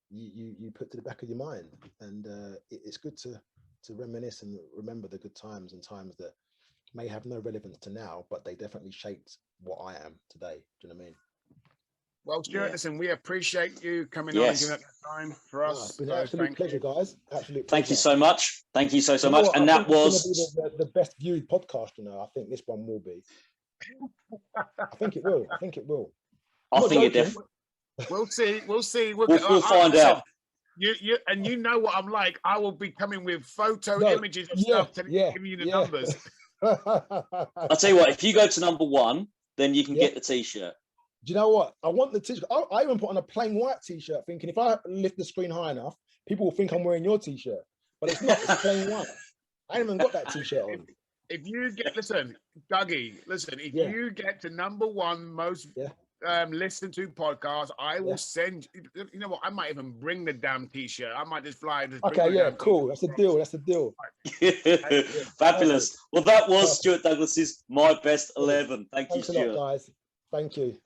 you put to the back of your mind. And it's good to reminisce and remember the good times, and times that may have no relevance to now, but they definitely shaped what I am today. Do you know what I mean? Well, Stuart, listen, we appreciate you coming on and giving up that time for us. It's been an absolute pleasure, guys. Absolute pleasure. Thank you so much. Thank you so much. And that was it's going to be the best viewed podcast. You know, I think this one will be. I think it will. I think it definitely. We'll see. We'll find out. and you know what I'm like. I will be coming with images of stuff to give you the numbers. I'll tell you what, if you go to number 1, then you can get the t-shirt. Do you know what? I want the t-shirt. I even put on a plain white t-shirt thinking if I lift the screen high enough, people will think I'm wearing your t-shirt. But it's not, it's plain white. I ain't even got that t-shirt on. If you get, Dougie, if you get to number 1 most listened to podcast, I will send you know what, I might even bring the damn t-shirt. I might just fly. Cool. That's the deal. That's the deal. Fabulous. Well, that was Stuart Douglas's My Best 11. Thanks you, Stuart. Thanks a lot, guys. Thank you.